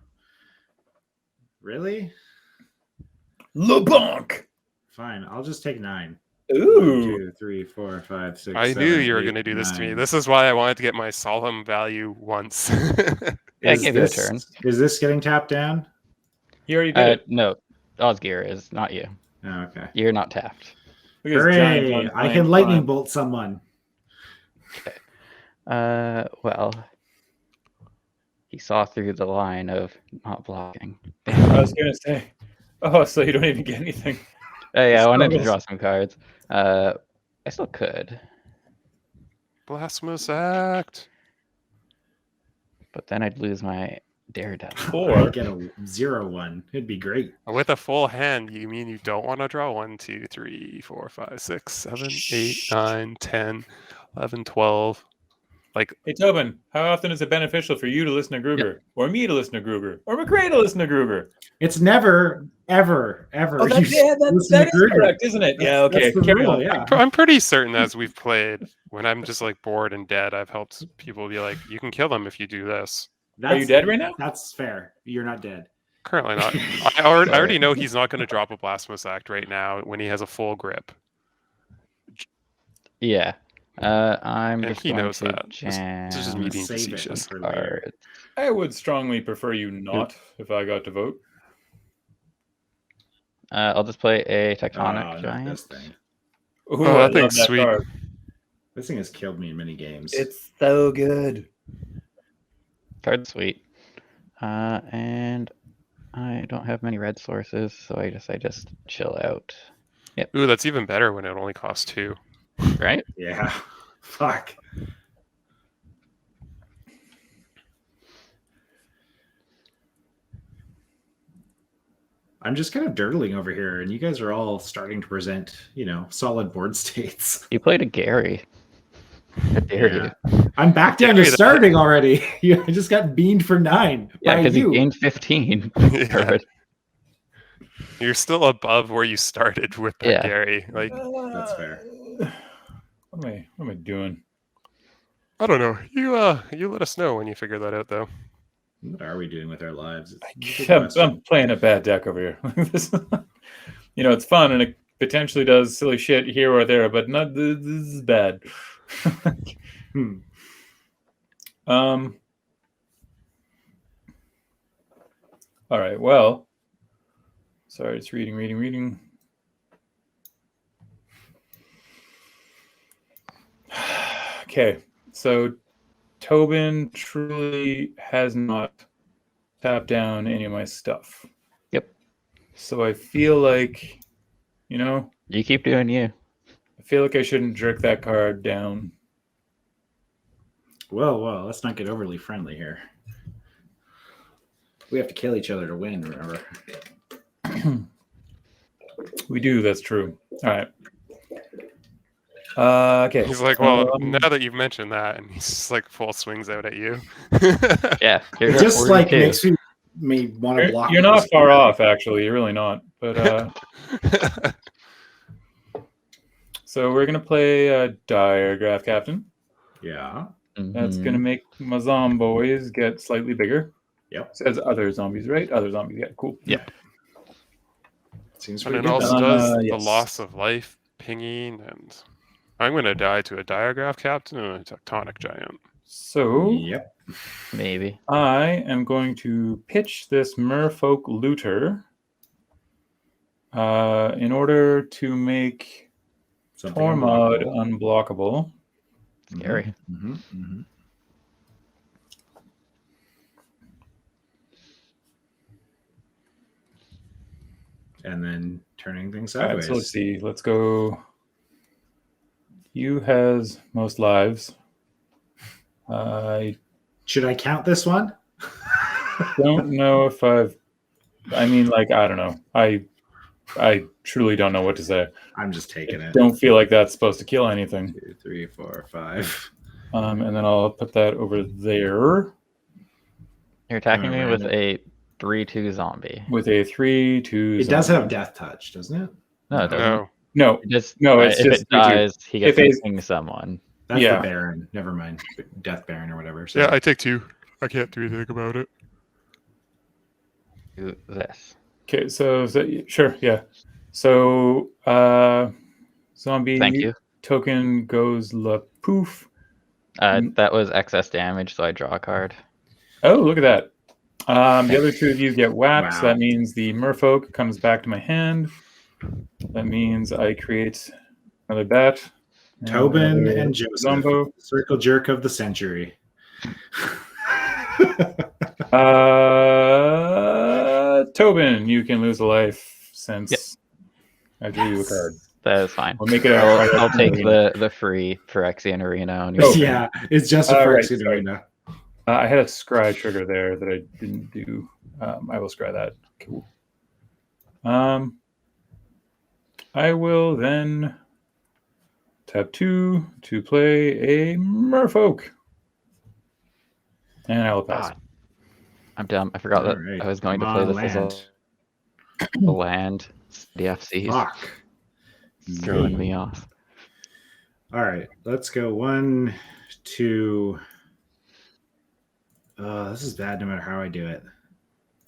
[SPEAKER 3] Really?
[SPEAKER 1] LeBlanc.
[SPEAKER 3] Fine. I'll just take 9.
[SPEAKER 1] Ooh.
[SPEAKER 3] 1, 2, 3, 4, 5, 6.
[SPEAKER 4] I
[SPEAKER 3] 7,
[SPEAKER 4] knew you were
[SPEAKER 3] 8,
[SPEAKER 4] going to do this to me.
[SPEAKER 3] 9.
[SPEAKER 4] This is why I wanted to get my solemn value once.
[SPEAKER 2] Yeah, I
[SPEAKER 3] Is
[SPEAKER 2] gave you a
[SPEAKER 3] this-
[SPEAKER 2] turn.
[SPEAKER 3] Is this getting tapped down?
[SPEAKER 1] He already did it.
[SPEAKER 2] No, Osgir is not you.
[SPEAKER 3] Oh, okay.
[SPEAKER 2] You're not tapped.
[SPEAKER 1] Look at this giant
[SPEAKER 3] Hooray!
[SPEAKER 1] on
[SPEAKER 3] I can
[SPEAKER 1] flying
[SPEAKER 3] lightning
[SPEAKER 1] fun.
[SPEAKER 3] bolt someone.
[SPEAKER 2] Well, he saw through the line of not blocking.
[SPEAKER 1] I was gonna say. Oh, so you don't even get anything.
[SPEAKER 2] Oh yeah, I wanted to
[SPEAKER 1] Struggles.
[SPEAKER 2] draw some cards. I still could,
[SPEAKER 4] Blasphemous act.
[SPEAKER 2] but then I'd lose my Daredevil.
[SPEAKER 1] Or
[SPEAKER 3] get a 0-1. It'd be great.
[SPEAKER 4] With a full hand, you mean you don't want to draw 1, 2, 3, 4, 5, 6, 7, 8, 9, 10, 11, 12. Like,
[SPEAKER 1] hey Tobin, how often is it beneficial for you to listen to Gruger, or me to listen to Gruger, or McCray to listen to Gruger?
[SPEAKER 3] It's never, ever.
[SPEAKER 1] Oh, that is correct, isn't it? Yeah, okay.
[SPEAKER 3] That's the rule, yeah.
[SPEAKER 4] I'm pretty certain as we've played, when I'm just like bored and dead, I've helped people be like, you can kill them if you do this.
[SPEAKER 1] Are you dead right now?
[SPEAKER 3] That's fair. You're not dead.
[SPEAKER 4] Currently not. I already know he's not going to drop a Blasphemous Act right now when he has a full grip.
[SPEAKER 2] Yeah. I'm
[SPEAKER 4] And
[SPEAKER 2] just
[SPEAKER 4] he
[SPEAKER 2] going
[SPEAKER 4] knows
[SPEAKER 2] to
[SPEAKER 4] that. This is just me being
[SPEAKER 3] Save it
[SPEAKER 4] facetious.
[SPEAKER 3] for later.
[SPEAKER 2] cards.
[SPEAKER 1] I would strongly prefer you not if I got to vote.
[SPEAKER 2] I'll just play a
[SPEAKER 3] Oh,
[SPEAKER 2] Tectonic
[SPEAKER 3] not
[SPEAKER 2] Giant.
[SPEAKER 3] this thing.
[SPEAKER 1] Ooh,
[SPEAKER 4] Oh,
[SPEAKER 1] I
[SPEAKER 4] that
[SPEAKER 1] love
[SPEAKER 4] thing's sweet.
[SPEAKER 1] card.
[SPEAKER 3] This thing has killed me in many games.
[SPEAKER 1] It's so good.
[SPEAKER 2] Card sweet. And I don't have many red sources, so I just chill out.
[SPEAKER 4] Ooh, that's even better when it only costs 2.
[SPEAKER 2] Right?
[SPEAKER 3] Yeah. Fuck. I'm just kind of dirtling over here, and you guys are all starting to present, solid board states.
[SPEAKER 2] You played a Gary. How dare you?
[SPEAKER 3] I'm back down to starting already. I just got beaned for 9.
[SPEAKER 2] Yeah,
[SPEAKER 3] by
[SPEAKER 2] because
[SPEAKER 3] you.
[SPEAKER 2] you gained 15.
[SPEAKER 4] Yeah. You're still above where you started with that,
[SPEAKER 2] Yeah.
[SPEAKER 4] Gary. Like,
[SPEAKER 3] That's fair.
[SPEAKER 1] What am I doing?
[SPEAKER 4] I don't know. You let us know when you figure that out, though.
[SPEAKER 3] What are we doing with our lives?
[SPEAKER 1] I'm playing a bad deck over here. It's fun and it potentially does silly shit here or there, but not this is bad. All right. Well, sorry, it's reading. Okay, so Tobin truly has not tapped down any of my stuff.
[SPEAKER 2] Yep.
[SPEAKER 1] So I feel like,
[SPEAKER 2] You keep doing you.
[SPEAKER 1] I feel like I shouldn't jerk that card down.
[SPEAKER 3] Well, let's not get overly friendly here. We have to kill each other to win, remember?
[SPEAKER 1] We do, that's true. All right. Okay.
[SPEAKER 4] He's like, well, now that you've mentioned that, and he's just like full swings out at you.
[SPEAKER 2] Yeah.
[SPEAKER 3] It just makes me want to block.
[SPEAKER 1] You're not far off, actually. You're really not. But so we're gonna play a Diagraph Captain.
[SPEAKER 3] Yeah.
[SPEAKER 1] That's gonna make my zomboys get slightly bigger.
[SPEAKER 3] Yep.
[SPEAKER 1] Says other zombies, right? Other zombies. Yeah, cool.
[SPEAKER 2] Yeah.
[SPEAKER 3] Seems
[SPEAKER 4] And
[SPEAKER 3] pretty
[SPEAKER 4] it
[SPEAKER 3] good.
[SPEAKER 4] also does the
[SPEAKER 1] yes.
[SPEAKER 4] loss of life pinging, and I'm going to die to a Diagraph Captain and a Tectonic Giant.
[SPEAKER 1] So
[SPEAKER 3] Yep.
[SPEAKER 2] Maybe.
[SPEAKER 1] I am going to pitch this Merfolk Looter in order to make
[SPEAKER 3] Something
[SPEAKER 1] Tormod
[SPEAKER 3] unblockable.
[SPEAKER 1] unblockable.
[SPEAKER 2] Scary.
[SPEAKER 3] Mm-hmm. And then turning things
[SPEAKER 1] All right,
[SPEAKER 3] sideways.
[SPEAKER 1] so let's see. Let's go. You has most lives. I
[SPEAKER 3] Should I count this one?
[SPEAKER 1] don't know if I don't know. I truly don't know what to say.
[SPEAKER 3] I'm just taking it.
[SPEAKER 1] Don't feel like that's supposed to kill anything.
[SPEAKER 3] 2, 3, 4, 5.
[SPEAKER 1] And then I'll put that over there.
[SPEAKER 2] You're attacking me with a 3/2 zombie.
[SPEAKER 1] With a 3/2.
[SPEAKER 3] It does have death touch, doesn't it?
[SPEAKER 2] No, it doesn't.
[SPEAKER 1] No.
[SPEAKER 2] It just,
[SPEAKER 1] No, it's
[SPEAKER 2] if
[SPEAKER 1] just
[SPEAKER 2] it dies, he gets
[SPEAKER 1] If
[SPEAKER 2] to
[SPEAKER 1] it-
[SPEAKER 2] ping someone.
[SPEAKER 3] That's
[SPEAKER 1] Yeah.
[SPEAKER 3] the Baron. Never mind. Death Baron or whatever. So.
[SPEAKER 4] Yeah, I take 2. I can't do anything about it.
[SPEAKER 2] Do this.
[SPEAKER 1] Okay, so sure, yeah. So zombie
[SPEAKER 2] Thank you.
[SPEAKER 1] token goes la poof.
[SPEAKER 2] That was excess damage, so I draw a card.
[SPEAKER 1] Oh, look at that. The other two of you get whacked. So
[SPEAKER 3] Wow.
[SPEAKER 1] that means the Merfolk comes back to my hand. That means I create another bat.
[SPEAKER 3] Tobin
[SPEAKER 1] another
[SPEAKER 3] and Joseph.
[SPEAKER 1] Zombo.
[SPEAKER 3] Circle jerk of the century.
[SPEAKER 1] Tobin, you can lose a life since I drew you a card.
[SPEAKER 2] That is fine.
[SPEAKER 1] I'll make it
[SPEAKER 2] I'll take the free Phyrexian Arena on your
[SPEAKER 1] Oh.
[SPEAKER 3] Yeah, it's just a
[SPEAKER 1] Right,
[SPEAKER 3] Phyrexian
[SPEAKER 1] sorry.
[SPEAKER 3] arena.
[SPEAKER 1] I had a scry trigger there that I didn't do. I will scry that. Cool. I will then tap 2 to play a Merfolk. And I will pass.
[SPEAKER 2] God. I'm dumb. I forgot that I was going to play this as a land. The FCs.
[SPEAKER 3] Fuck.
[SPEAKER 2] Throwing me off.
[SPEAKER 3] All right, let's go 1, 2. This is bad no matter how I do it.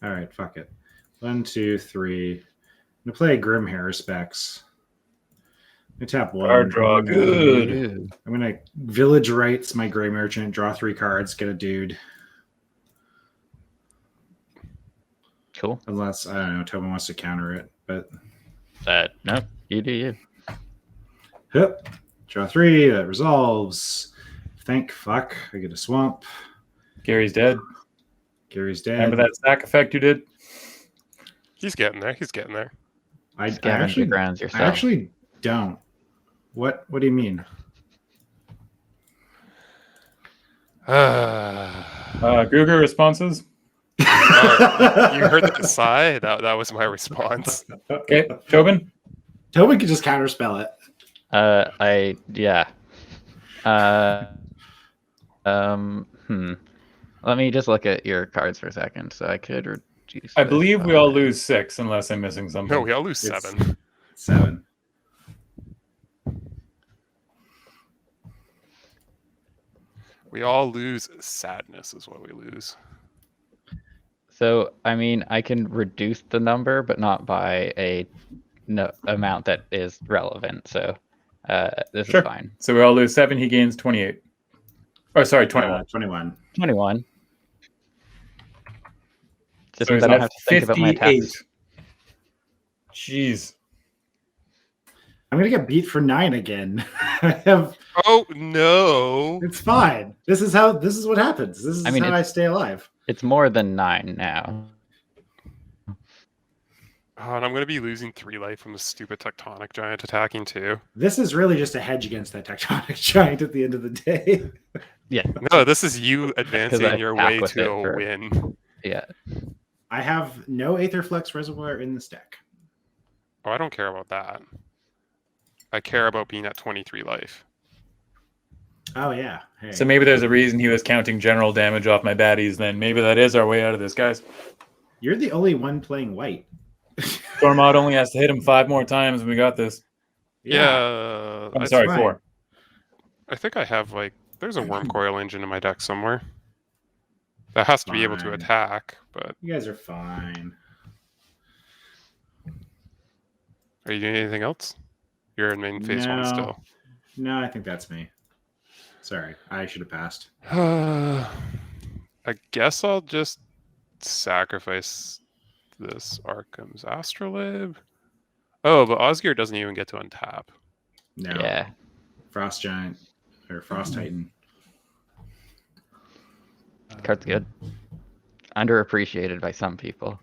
[SPEAKER 3] All right, fuck it. 1, 2, 3. I'm gonna play Grimhair Specs. I'm gonna tap 1.
[SPEAKER 1] Card draw, good.
[SPEAKER 3] I'm gonna Village Rights my Gray Merchant, draw 3 cards, get a dude.
[SPEAKER 2] Cool.
[SPEAKER 3] Unless, I don't know, Tobin wants to counter it, but...
[SPEAKER 2] No, you do you.
[SPEAKER 3] Yep. Draw 3, that resolves. Thank fuck, I get a swamp.
[SPEAKER 1] Gary's dead.
[SPEAKER 3] Gary's dead.
[SPEAKER 1] Remember that sack effect you did?
[SPEAKER 4] He's getting there. He's getting there.
[SPEAKER 3] I
[SPEAKER 2] Scavenge grounds yourself.
[SPEAKER 3] I actually don't. What do you mean?
[SPEAKER 1] Gruger responses?
[SPEAKER 4] You heard that sigh? That was my response.
[SPEAKER 1] Okay, Tobin?
[SPEAKER 3] Tobin could just counterspell it.
[SPEAKER 2] Yeah. Let me just look at your cards for a second, so I could reduce.
[SPEAKER 1] I believe we all lose 6, unless I'm missing something.
[SPEAKER 4] No, we all lose 7.
[SPEAKER 3] 7.
[SPEAKER 4] We all lose sadness, is what we lose.
[SPEAKER 2] So, I mean, I can reduce the number, but not by a amount that is relevant. So, this is fine.
[SPEAKER 1] So we all lose 7. He gains 28. Oh, sorry, 21.
[SPEAKER 3] 21.
[SPEAKER 2] 21. Just
[SPEAKER 1] So
[SPEAKER 2] means I don't have to think about my
[SPEAKER 1] 58.
[SPEAKER 2] taxes.
[SPEAKER 1] Jeez.
[SPEAKER 3] I'm gonna get beat for 9 again. I have.
[SPEAKER 4] Oh no!
[SPEAKER 3] It's fine. This is what happens. This is how I stay alive.
[SPEAKER 2] It's more than 9 now.
[SPEAKER 4] Oh, and I'm going to be losing 3 life from the stupid tectonic giant attacking too.
[SPEAKER 3] This is really just a hedge against that tectonic giant at the end of the day.
[SPEAKER 2] Yeah.
[SPEAKER 4] No, this is you advancing your way to a win.
[SPEAKER 2] Yeah.
[SPEAKER 3] I have no Aetherflux Reservoir in this deck.
[SPEAKER 4] Oh, I don't care about that. I care about being at 23 life.
[SPEAKER 3] Oh, yeah. Hey.
[SPEAKER 1] So maybe there's a reason he was counting general damage off my baddies then. Maybe that is our way out of this, guys.
[SPEAKER 3] You're the only one playing white.
[SPEAKER 1] Stormod only has to hit him 5 more times and we got this.
[SPEAKER 4] Yeah.
[SPEAKER 1] I'm sorry,
[SPEAKER 3] fine.
[SPEAKER 1] 4.
[SPEAKER 4] I think I have, there's a Worm Coil engine in my deck somewhere. That has to be able to
[SPEAKER 3] Fine.
[SPEAKER 4] attack, but...
[SPEAKER 3] You guys are fine.
[SPEAKER 4] Are you doing anything else? You're in main phase 1 still.
[SPEAKER 3] No, I think that's me. Sorry, I should have passed.
[SPEAKER 4] I guess I'll just sacrifice this Arkham's Astrolabe. Oh, but Osgir doesn't even get to untap.
[SPEAKER 3] No.
[SPEAKER 2] Yeah.
[SPEAKER 3] Frost Giant or Frost Titan.
[SPEAKER 2] Card's good. Underappreciated by some people.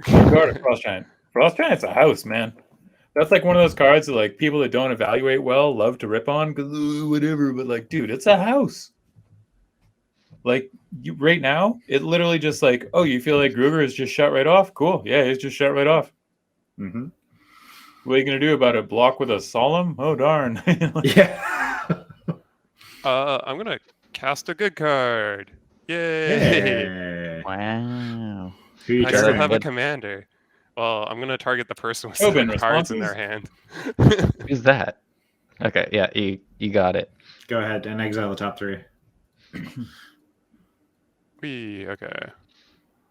[SPEAKER 1] Guard of Frost Giant. Frost Giant's a house, man. That's like one of those cards that people that don't evaluate well love to rip on because whatever, but dude, it's a house. Right now, it literally just oh, you feel like Gruger is just shut right off? Cool. Yeah, he's just shut right off.
[SPEAKER 3] Mm-hmm.
[SPEAKER 1] What are you going to do about it? Block with a Solemn? Oh, darn.
[SPEAKER 3] Yeah.
[SPEAKER 4] I'm going to cast a good card. Yay.
[SPEAKER 2] Wow.
[SPEAKER 4] I still have a commander. Well, I'm going to target the person with 7 cards in their hand.
[SPEAKER 2] Who's that? Okay, yeah, you got it.
[SPEAKER 3] Go ahead and exile the top 3.
[SPEAKER 4] Okay.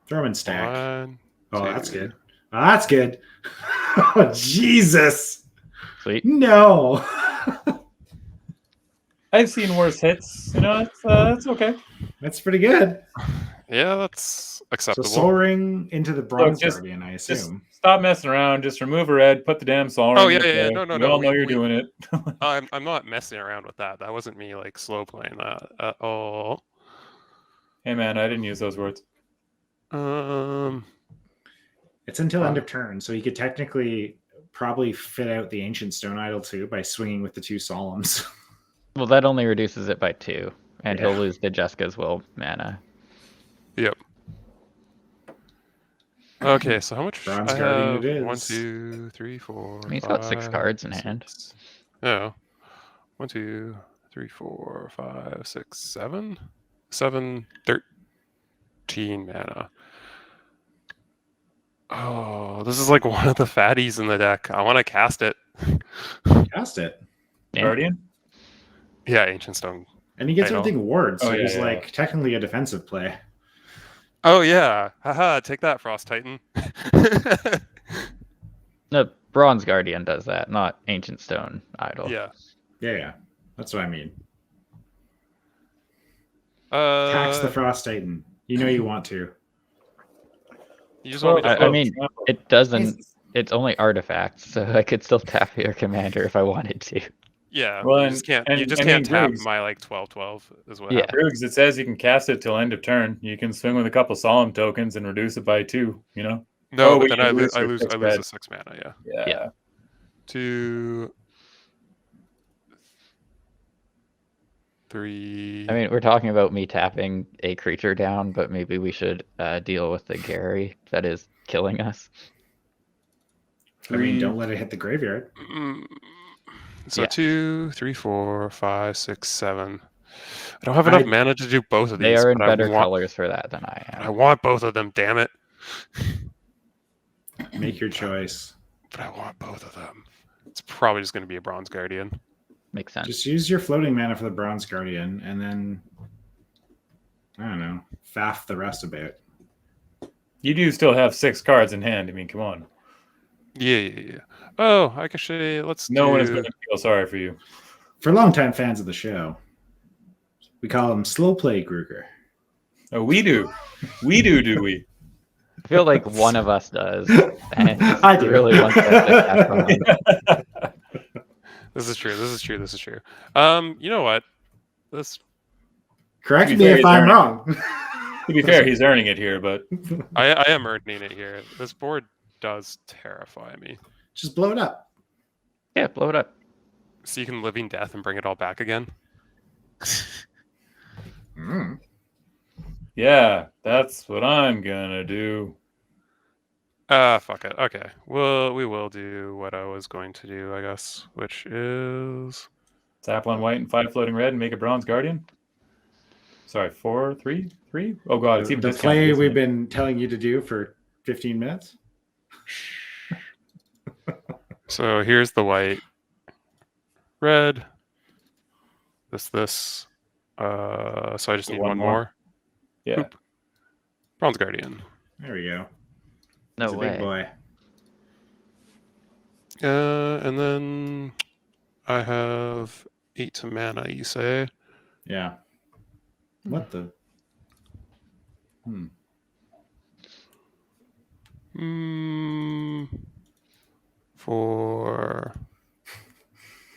[SPEAKER 3] Throw them in stack.
[SPEAKER 4] 1,
[SPEAKER 3] oh,
[SPEAKER 4] 2.
[SPEAKER 3] that's good. Oh, that's good. Oh, Jesus.
[SPEAKER 2] Sweet.
[SPEAKER 3] No.
[SPEAKER 1] I've seen worse hits. That's okay.
[SPEAKER 3] That's pretty good.
[SPEAKER 4] Yeah, that's acceptable.
[SPEAKER 3] So Soul Ring into the Bronze
[SPEAKER 1] just-
[SPEAKER 3] Guardian, I
[SPEAKER 1] Just
[SPEAKER 3] assume.
[SPEAKER 1] stop messing around. Just remove a red. Put the damn Sol
[SPEAKER 4] Oh,
[SPEAKER 1] Ring.
[SPEAKER 4] yeah. No.
[SPEAKER 1] We all know you're
[SPEAKER 4] we-
[SPEAKER 1] doing it.
[SPEAKER 4] I'm not messing around with that. That wasn't me slow playing that at all.
[SPEAKER 1] Hey, man, I didn't use those words.
[SPEAKER 3] It's until end of turn, so you could technically probably fit out the Ancient Stone Idol too by swinging with the 2 Solemns.
[SPEAKER 2] Well, that only reduces it by 2. And he'll lose to Jessica's will mana.
[SPEAKER 4] Yep. Okay, so how much?
[SPEAKER 3] Bronze
[SPEAKER 4] I
[SPEAKER 3] Guardian
[SPEAKER 4] have
[SPEAKER 3] it is.
[SPEAKER 4] 1, 2, 3, 4.
[SPEAKER 2] I mean, he's
[SPEAKER 4] 5,
[SPEAKER 2] got 6 cards in
[SPEAKER 4] 6.
[SPEAKER 2] hand.
[SPEAKER 4] Oh. 1, 2, 3, 4, 5, 6, 7. 7, 13 mana. Oh, this is like one of the fatties in the deck. I want to cast it.
[SPEAKER 3] Cast it.
[SPEAKER 2] Yeah.
[SPEAKER 1] Guardian?
[SPEAKER 4] Yeah, Ancient Stone.
[SPEAKER 3] And he gets
[SPEAKER 4] Idol.
[SPEAKER 3] everything ward, so
[SPEAKER 1] Oh, yeah,
[SPEAKER 3] he's
[SPEAKER 1] yeah.
[SPEAKER 3] like technically a defensive play.
[SPEAKER 4] Oh yeah, haha! Take that, Frost Titan.
[SPEAKER 2] No, Bronze Guardian does that, not Ancient Stone Idol.
[SPEAKER 4] Yeah.
[SPEAKER 3] Yeah. That's what I mean. Tax the Frost Titan. You know you want to.
[SPEAKER 4] You just want me to
[SPEAKER 2] I mean, it doesn't. It's only artifacts, so I could still tap your commander if I wanted to.
[SPEAKER 4] Yeah,
[SPEAKER 1] Well,
[SPEAKER 4] you just can't. You just
[SPEAKER 1] I mean,
[SPEAKER 4] can't tap
[SPEAKER 1] Griggs.
[SPEAKER 4] my like 12/12 is what
[SPEAKER 2] Yeah.
[SPEAKER 4] happened.
[SPEAKER 1] Bruggs, it says you can cast it till end of turn. You can swing with a couple solemn tokens and reduce it by 2. You know.
[SPEAKER 4] No,
[SPEAKER 1] Oh,
[SPEAKER 4] but
[SPEAKER 1] but
[SPEAKER 4] then
[SPEAKER 1] you
[SPEAKER 4] I
[SPEAKER 1] lose
[SPEAKER 4] lose
[SPEAKER 1] your
[SPEAKER 4] the
[SPEAKER 1] six
[SPEAKER 4] 6 mana. Yeah.
[SPEAKER 1] Yeah.
[SPEAKER 4] 2, 3.
[SPEAKER 2] I mean, we're talking about me tapping a creature down, but maybe we should deal with the Gary that is killing us.
[SPEAKER 3] I mean, don't let it hit the graveyard.
[SPEAKER 4] So
[SPEAKER 2] Yeah.
[SPEAKER 4] 2, 3, 4, 5, 6, 7. I don't have
[SPEAKER 3] I-
[SPEAKER 4] enough mana to do both of these.
[SPEAKER 2] They are in
[SPEAKER 4] but
[SPEAKER 2] better
[SPEAKER 4] I want,
[SPEAKER 2] colors for that than I
[SPEAKER 4] I
[SPEAKER 2] am.
[SPEAKER 4] want both of them. Damn it!
[SPEAKER 3] Make your choice.
[SPEAKER 4] But I want both of them. It's probably just going to be a Bronze Guardian.
[SPEAKER 2] Makes sense.
[SPEAKER 3] Just use your floating mana for the Bronze Guardian, and then I don't know, faff the rest a bit.
[SPEAKER 1] You do still have 6 cards in hand. I mean, come on.
[SPEAKER 4] Yeah. Oh, actually, let's.
[SPEAKER 1] No one is
[SPEAKER 4] do...
[SPEAKER 1] going to feel sorry for you.
[SPEAKER 3] For longtime fans of the show, we call him Slow Play Kruger.
[SPEAKER 1] Oh, we do. We do we?
[SPEAKER 2] I feel like one of us does. And
[SPEAKER 3] I do.
[SPEAKER 2] really wants that to happen.
[SPEAKER 4] This is true. You know what? This
[SPEAKER 3] Correct
[SPEAKER 1] To be
[SPEAKER 3] me
[SPEAKER 1] fair,
[SPEAKER 3] if
[SPEAKER 1] he's
[SPEAKER 3] I'm
[SPEAKER 1] earning-
[SPEAKER 3] wrong.
[SPEAKER 1] To be fair, he's earning it here, but
[SPEAKER 4] I am earning it here. This board does terrify me.
[SPEAKER 3] Just blow it up.
[SPEAKER 2] Yeah, blow it up.
[SPEAKER 4] So you can Living Death and bring it all back again.
[SPEAKER 1] yeah, that's what I'm gonna do.
[SPEAKER 4] Fuck it. Okay. Well, we will do what I was going to do, I guess, which is
[SPEAKER 1] Tap 1 white and 5 floating red and make a Bronze Guardian. Sorry, 4, 3, 3. Oh god, it's even
[SPEAKER 3] The
[SPEAKER 1] discounted,
[SPEAKER 3] play
[SPEAKER 1] isn't
[SPEAKER 3] we've
[SPEAKER 1] it?
[SPEAKER 3] been telling you to do for 15 minutes.
[SPEAKER 4] so. Here's the white, red. This. So I just need one more.
[SPEAKER 1] Yeah.
[SPEAKER 4] Boop. Bronze Guardian.
[SPEAKER 3] There we go.
[SPEAKER 2] No
[SPEAKER 3] It's a
[SPEAKER 2] way.
[SPEAKER 3] big boy.
[SPEAKER 4] And then I have 8 mana. You say?
[SPEAKER 3] Yeah. What the?
[SPEAKER 4] For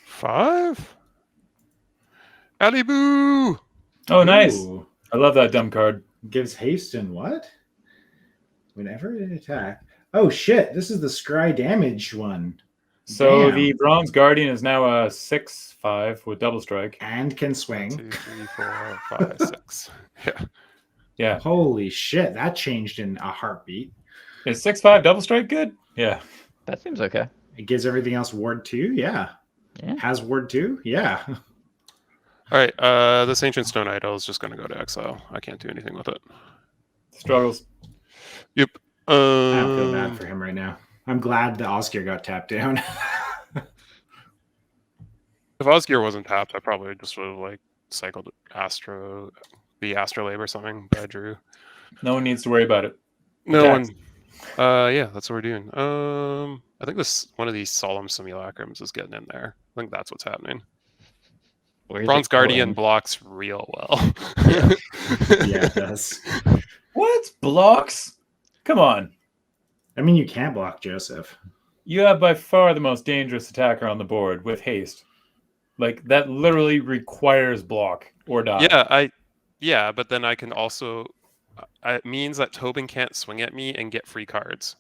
[SPEAKER 4] 5? Aliboo!
[SPEAKER 1] Oh, nice.
[SPEAKER 3] Ooh.
[SPEAKER 1] I love that dumb card.
[SPEAKER 3] Gives haste and what? Whenever it attack. Oh shit! This is the scry damage one.
[SPEAKER 1] So
[SPEAKER 3] Damn.
[SPEAKER 1] the Bronze Guardian is now a 6/5 with double strike.
[SPEAKER 3] And can
[SPEAKER 4] 1,
[SPEAKER 3] swing.
[SPEAKER 4] 2, 3, 4, 5, 6. Yeah.
[SPEAKER 1] Yeah.
[SPEAKER 3] Holy shit! That changed in a heartbeat.
[SPEAKER 1] Is 6/5 double strike good? Yeah.
[SPEAKER 2] That seems okay.
[SPEAKER 3] It gives everything else ward 2. Yeah.
[SPEAKER 2] Yeah.
[SPEAKER 3] Has ward 2. Yeah.
[SPEAKER 4] All right. This Ancient Stone Idol is just going to go to exile. I can't do anything with it.
[SPEAKER 1] Struggles.
[SPEAKER 4] Yep.
[SPEAKER 3] I don't feel bad for him right now. I'm glad the Osgir got tapped down.
[SPEAKER 4] If Osgir wasn't tapped, I probably just would have like cycled the Astrolabe or something. But I drew.
[SPEAKER 1] No one needs to worry about it.
[SPEAKER 4] No
[SPEAKER 1] Attacks.
[SPEAKER 4] one. Yeah, that's what we're doing. I think one of these Solemn Simulacrums is getting in there. I think that's what's happening.
[SPEAKER 2] Where's
[SPEAKER 4] Bronze
[SPEAKER 2] it
[SPEAKER 4] Guardian
[SPEAKER 2] going?
[SPEAKER 4] blocks real well.
[SPEAKER 3] Yeah, it does.
[SPEAKER 1] What? Blocks? Come on.
[SPEAKER 3] I mean, you can't block Joseph.
[SPEAKER 1] You have by far the most dangerous attacker on the board with haste. Like, that literally requires block or die.
[SPEAKER 4] Yeah, but then I can also. It means that Tobin can't swing at me and get free cards.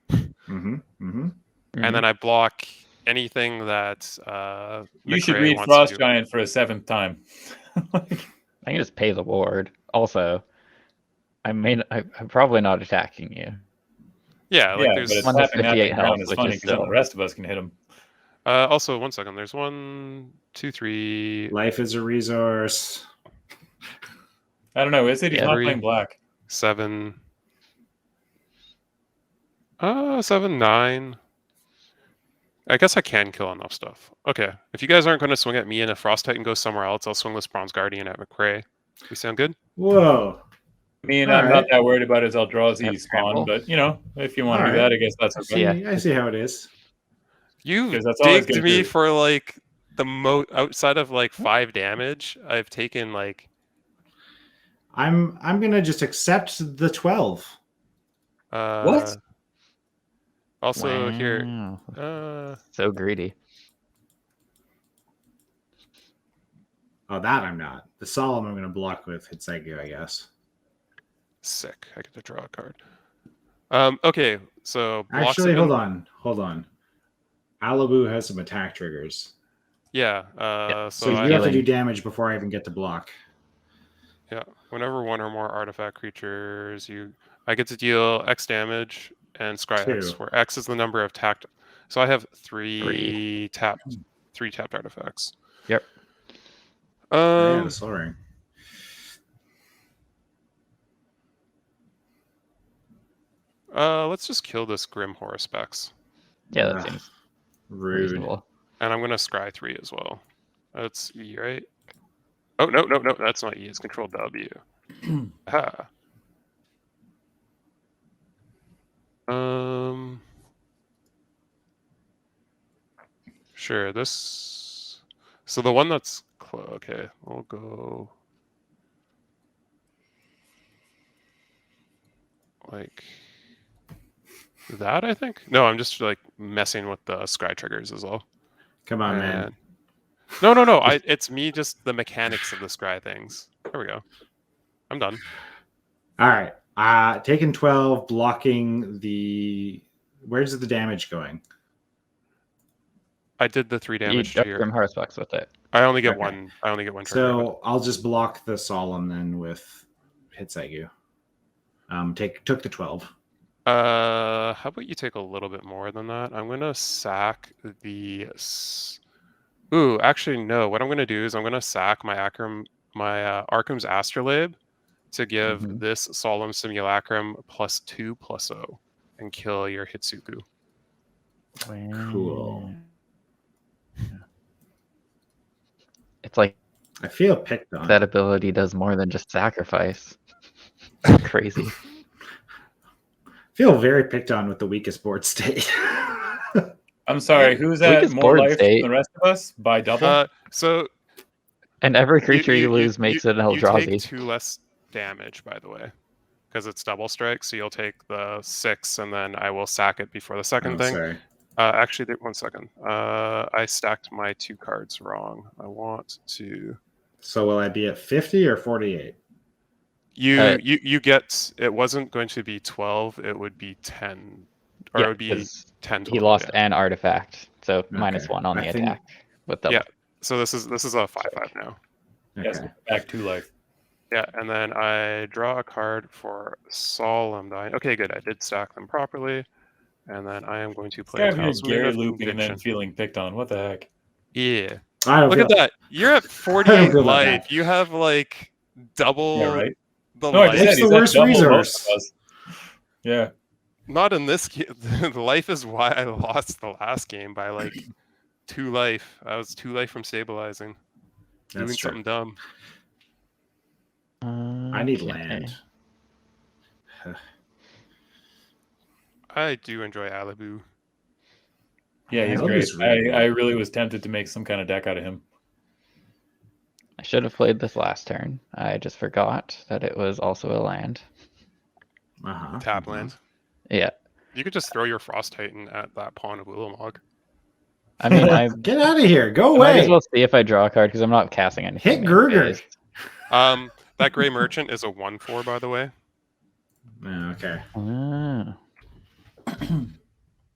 [SPEAKER 3] Mm-hmm. Mm-hmm.
[SPEAKER 4] And then I block anything that
[SPEAKER 1] You should
[SPEAKER 4] McRae
[SPEAKER 1] read
[SPEAKER 4] wants
[SPEAKER 1] Frost
[SPEAKER 4] to do.
[SPEAKER 1] Giant for a 7th time.
[SPEAKER 2] I can just pay the ward. Also, I'm probably not attacking you.
[SPEAKER 4] Yeah, like
[SPEAKER 1] Yeah,
[SPEAKER 4] there's
[SPEAKER 1] but it's
[SPEAKER 2] One to
[SPEAKER 1] tapping that
[SPEAKER 2] 58
[SPEAKER 1] thing down
[SPEAKER 2] health,
[SPEAKER 1] is
[SPEAKER 2] which
[SPEAKER 1] funny
[SPEAKER 2] is
[SPEAKER 1] because then the
[SPEAKER 2] still.
[SPEAKER 1] rest of us can hit him.
[SPEAKER 4] Also, 1 second. There's 1, 2, 3.
[SPEAKER 3] Life is a resource.
[SPEAKER 1] I don't know. Is it? He's
[SPEAKER 2] Yeah.
[SPEAKER 1] not
[SPEAKER 4] 3,
[SPEAKER 1] playing black.
[SPEAKER 4] 7. 7, 9. I guess I can kill enough stuff. Okay, if you guys aren't going to swing at me and if Frost Titan goes somewhere else, I'll swing this Bronze Guardian at McCrae. We sound good?
[SPEAKER 3] Whoa.
[SPEAKER 1] I mean,
[SPEAKER 3] All
[SPEAKER 1] I'm
[SPEAKER 3] right.
[SPEAKER 1] not that worried about his Eldrazi
[SPEAKER 2] Have
[SPEAKER 1] spawn,
[SPEAKER 2] trample?
[SPEAKER 1] but if you want
[SPEAKER 3] All
[SPEAKER 1] to do
[SPEAKER 3] right.
[SPEAKER 1] that, I guess that's okay.
[SPEAKER 3] I see how it is.
[SPEAKER 4] You
[SPEAKER 1] 'Cause that's all he's
[SPEAKER 4] digged
[SPEAKER 1] gonna
[SPEAKER 4] me
[SPEAKER 1] do.
[SPEAKER 4] for like the outside of like 5 damage. I've taken like.
[SPEAKER 3] I'm gonna just accept the 12.
[SPEAKER 1] What?
[SPEAKER 4] Also here.
[SPEAKER 2] Wow. So greedy.
[SPEAKER 3] Oh, that I'm not. The Solemn I'm gonna block with Hidetsugu, I guess.
[SPEAKER 4] Sick. I get to draw a card. Okay, so blocks
[SPEAKER 3] Actually,
[SPEAKER 4] have
[SPEAKER 3] hold on. Alabu has some attack triggers.
[SPEAKER 4] Yeah.
[SPEAKER 2] Yeah,
[SPEAKER 3] So
[SPEAKER 4] So
[SPEAKER 3] you have to do damage before I even get to block.
[SPEAKER 4] Yeah. Whenever 1 or more artifact creatures, I get to deal X damage and scry X,
[SPEAKER 3] 2.
[SPEAKER 4] where X is the number of tapped. So I have 3 tapped artifacts.
[SPEAKER 2] Yep.
[SPEAKER 3] Yeah, the Soul Ring.
[SPEAKER 4] Let's just kill this Grim Horospex.
[SPEAKER 2] Yeah, that seems
[SPEAKER 3] rude.
[SPEAKER 2] reasonable.
[SPEAKER 4] And I'm gonna scry 3 as well. That's E, right? Oh no, that's not E, it's Control W. Aha. Sure, this. So the one that's okay, we'll go like that, I think. No, I'm just like messing with the scry triggers as well.
[SPEAKER 3] Come on, man.
[SPEAKER 4] No. It's me, just the mechanics of the scry things. There we go. I'm done.
[SPEAKER 3] All right. Taking 12, blocking the. Where's the damage going?
[SPEAKER 4] I did the 3 damage to your.
[SPEAKER 2] Grim Horospex with it.
[SPEAKER 4] I only get
[SPEAKER 3] Okay.
[SPEAKER 4] one. I only get one trigger.
[SPEAKER 3] So I'll just block the Solemn then with Hidetsugu. Took the 12.
[SPEAKER 4] How about you take a little bit more than that? I'm gonna sack the. Ooh, actually no. What I'm gonna do is I'm gonna sack my Arkham's Astrolabe to give this Solemn Simulacrum +2/+0 and kill your Hidetsugu.
[SPEAKER 3] Cool.
[SPEAKER 2] It's like
[SPEAKER 3] I feel picked on.
[SPEAKER 2] that ability does more than just sacrifice. Crazy.
[SPEAKER 3] Feel very picked on with the weakest board state.
[SPEAKER 1] I'm sorry, who's at
[SPEAKER 2] Weakest
[SPEAKER 1] more
[SPEAKER 2] board
[SPEAKER 1] life
[SPEAKER 2] state.
[SPEAKER 1] than the rest of us by double?
[SPEAKER 4] So
[SPEAKER 2] And every creature you lose makes it an
[SPEAKER 4] You take
[SPEAKER 2] Eldrazi.
[SPEAKER 4] 2 less damage, by the way, because it's double strike. So you'll take the 6, and then I will sack it before the second thing.
[SPEAKER 3] Sorry.
[SPEAKER 4] Actually, 1 second. I stacked my 2 cards wrong. I want to.
[SPEAKER 3] So will I be at 50 or 48?
[SPEAKER 4] You get. It wasn't going to be 12. It would be 10, or it would be 10.
[SPEAKER 2] He lost an artifact, so -1 on the attack with double.
[SPEAKER 4] Yeah. So this is a 5/5 now.
[SPEAKER 3] Okay.
[SPEAKER 1] Yes, back 2 life.
[SPEAKER 4] Yeah, and then I draw a card for Solemn Dying. Okay, good. I did stack them properly. And then I am going to play
[SPEAKER 1] Gary looping and then feeling picked on. What the heck?
[SPEAKER 4] Yeah. Look at that. You're at 48 life. You have like double the life.
[SPEAKER 3] It's the worst resource.
[SPEAKER 1] Yeah.
[SPEAKER 4] Not in this game. The life is why I lost the last game by like 2 life. I was 2 life from stabilizing.
[SPEAKER 3] That's
[SPEAKER 4] doing
[SPEAKER 3] true.
[SPEAKER 4] something dumb.
[SPEAKER 3] I need land.
[SPEAKER 4] I do enjoy Alabu.
[SPEAKER 1] Yeah, he's great. I really was tempted to make some kind of deck out of him.
[SPEAKER 2] I should have played this last turn. I just forgot that it was also a land.
[SPEAKER 4] Tap land.
[SPEAKER 2] Yeah.
[SPEAKER 4] You could just throw your Frost Titan at that pawn of Willowmog.
[SPEAKER 2] I mean,
[SPEAKER 3] get out of here. Go
[SPEAKER 2] I
[SPEAKER 3] away.
[SPEAKER 2] might as well see if I draw a card because I'm not casting anything.
[SPEAKER 3] Hit Gerger.
[SPEAKER 4] That Gray Merchant is a 1/4, by the way.
[SPEAKER 3] Okay.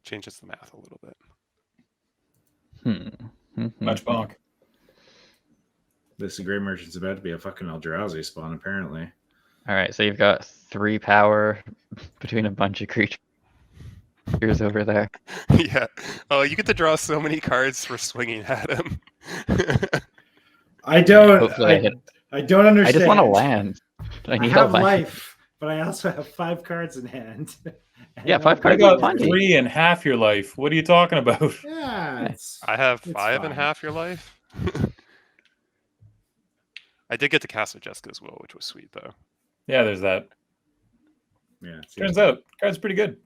[SPEAKER 4] Changes the math a little bit.
[SPEAKER 1] Much bonk.
[SPEAKER 3] This Grey Merchant's about to be a fucking Eldrazi spawn, apparently.
[SPEAKER 2] All right, so you've got 3 power between a bunch of creatures over there.
[SPEAKER 4] Yeah. Oh, you get to draw so many cards for swinging at him.
[SPEAKER 3] I don't.
[SPEAKER 2] Hopefully I hit.
[SPEAKER 3] I don't understand.
[SPEAKER 2] I just want to land. I need
[SPEAKER 3] have
[SPEAKER 2] a land.
[SPEAKER 3] life, but I also have 5 cards in hand.
[SPEAKER 2] Yeah, 5
[SPEAKER 1] I
[SPEAKER 2] cards
[SPEAKER 1] got
[SPEAKER 2] is plenty.
[SPEAKER 1] 3 and half your life. What are you talking about?
[SPEAKER 3] Yeah,
[SPEAKER 4] I have
[SPEAKER 3] it's
[SPEAKER 4] 5 and
[SPEAKER 3] fine.
[SPEAKER 4] half your life. I did get to cast a Jessica's Will, which was sweet though.
[SPEAKER 1] Yeah, there's that.
[SPEAKER 3] Yeah, it seems
[SPEAKER 1] Turns
[SPEAKER 3] good.
[SPEAKER 1] out, card's pretty good.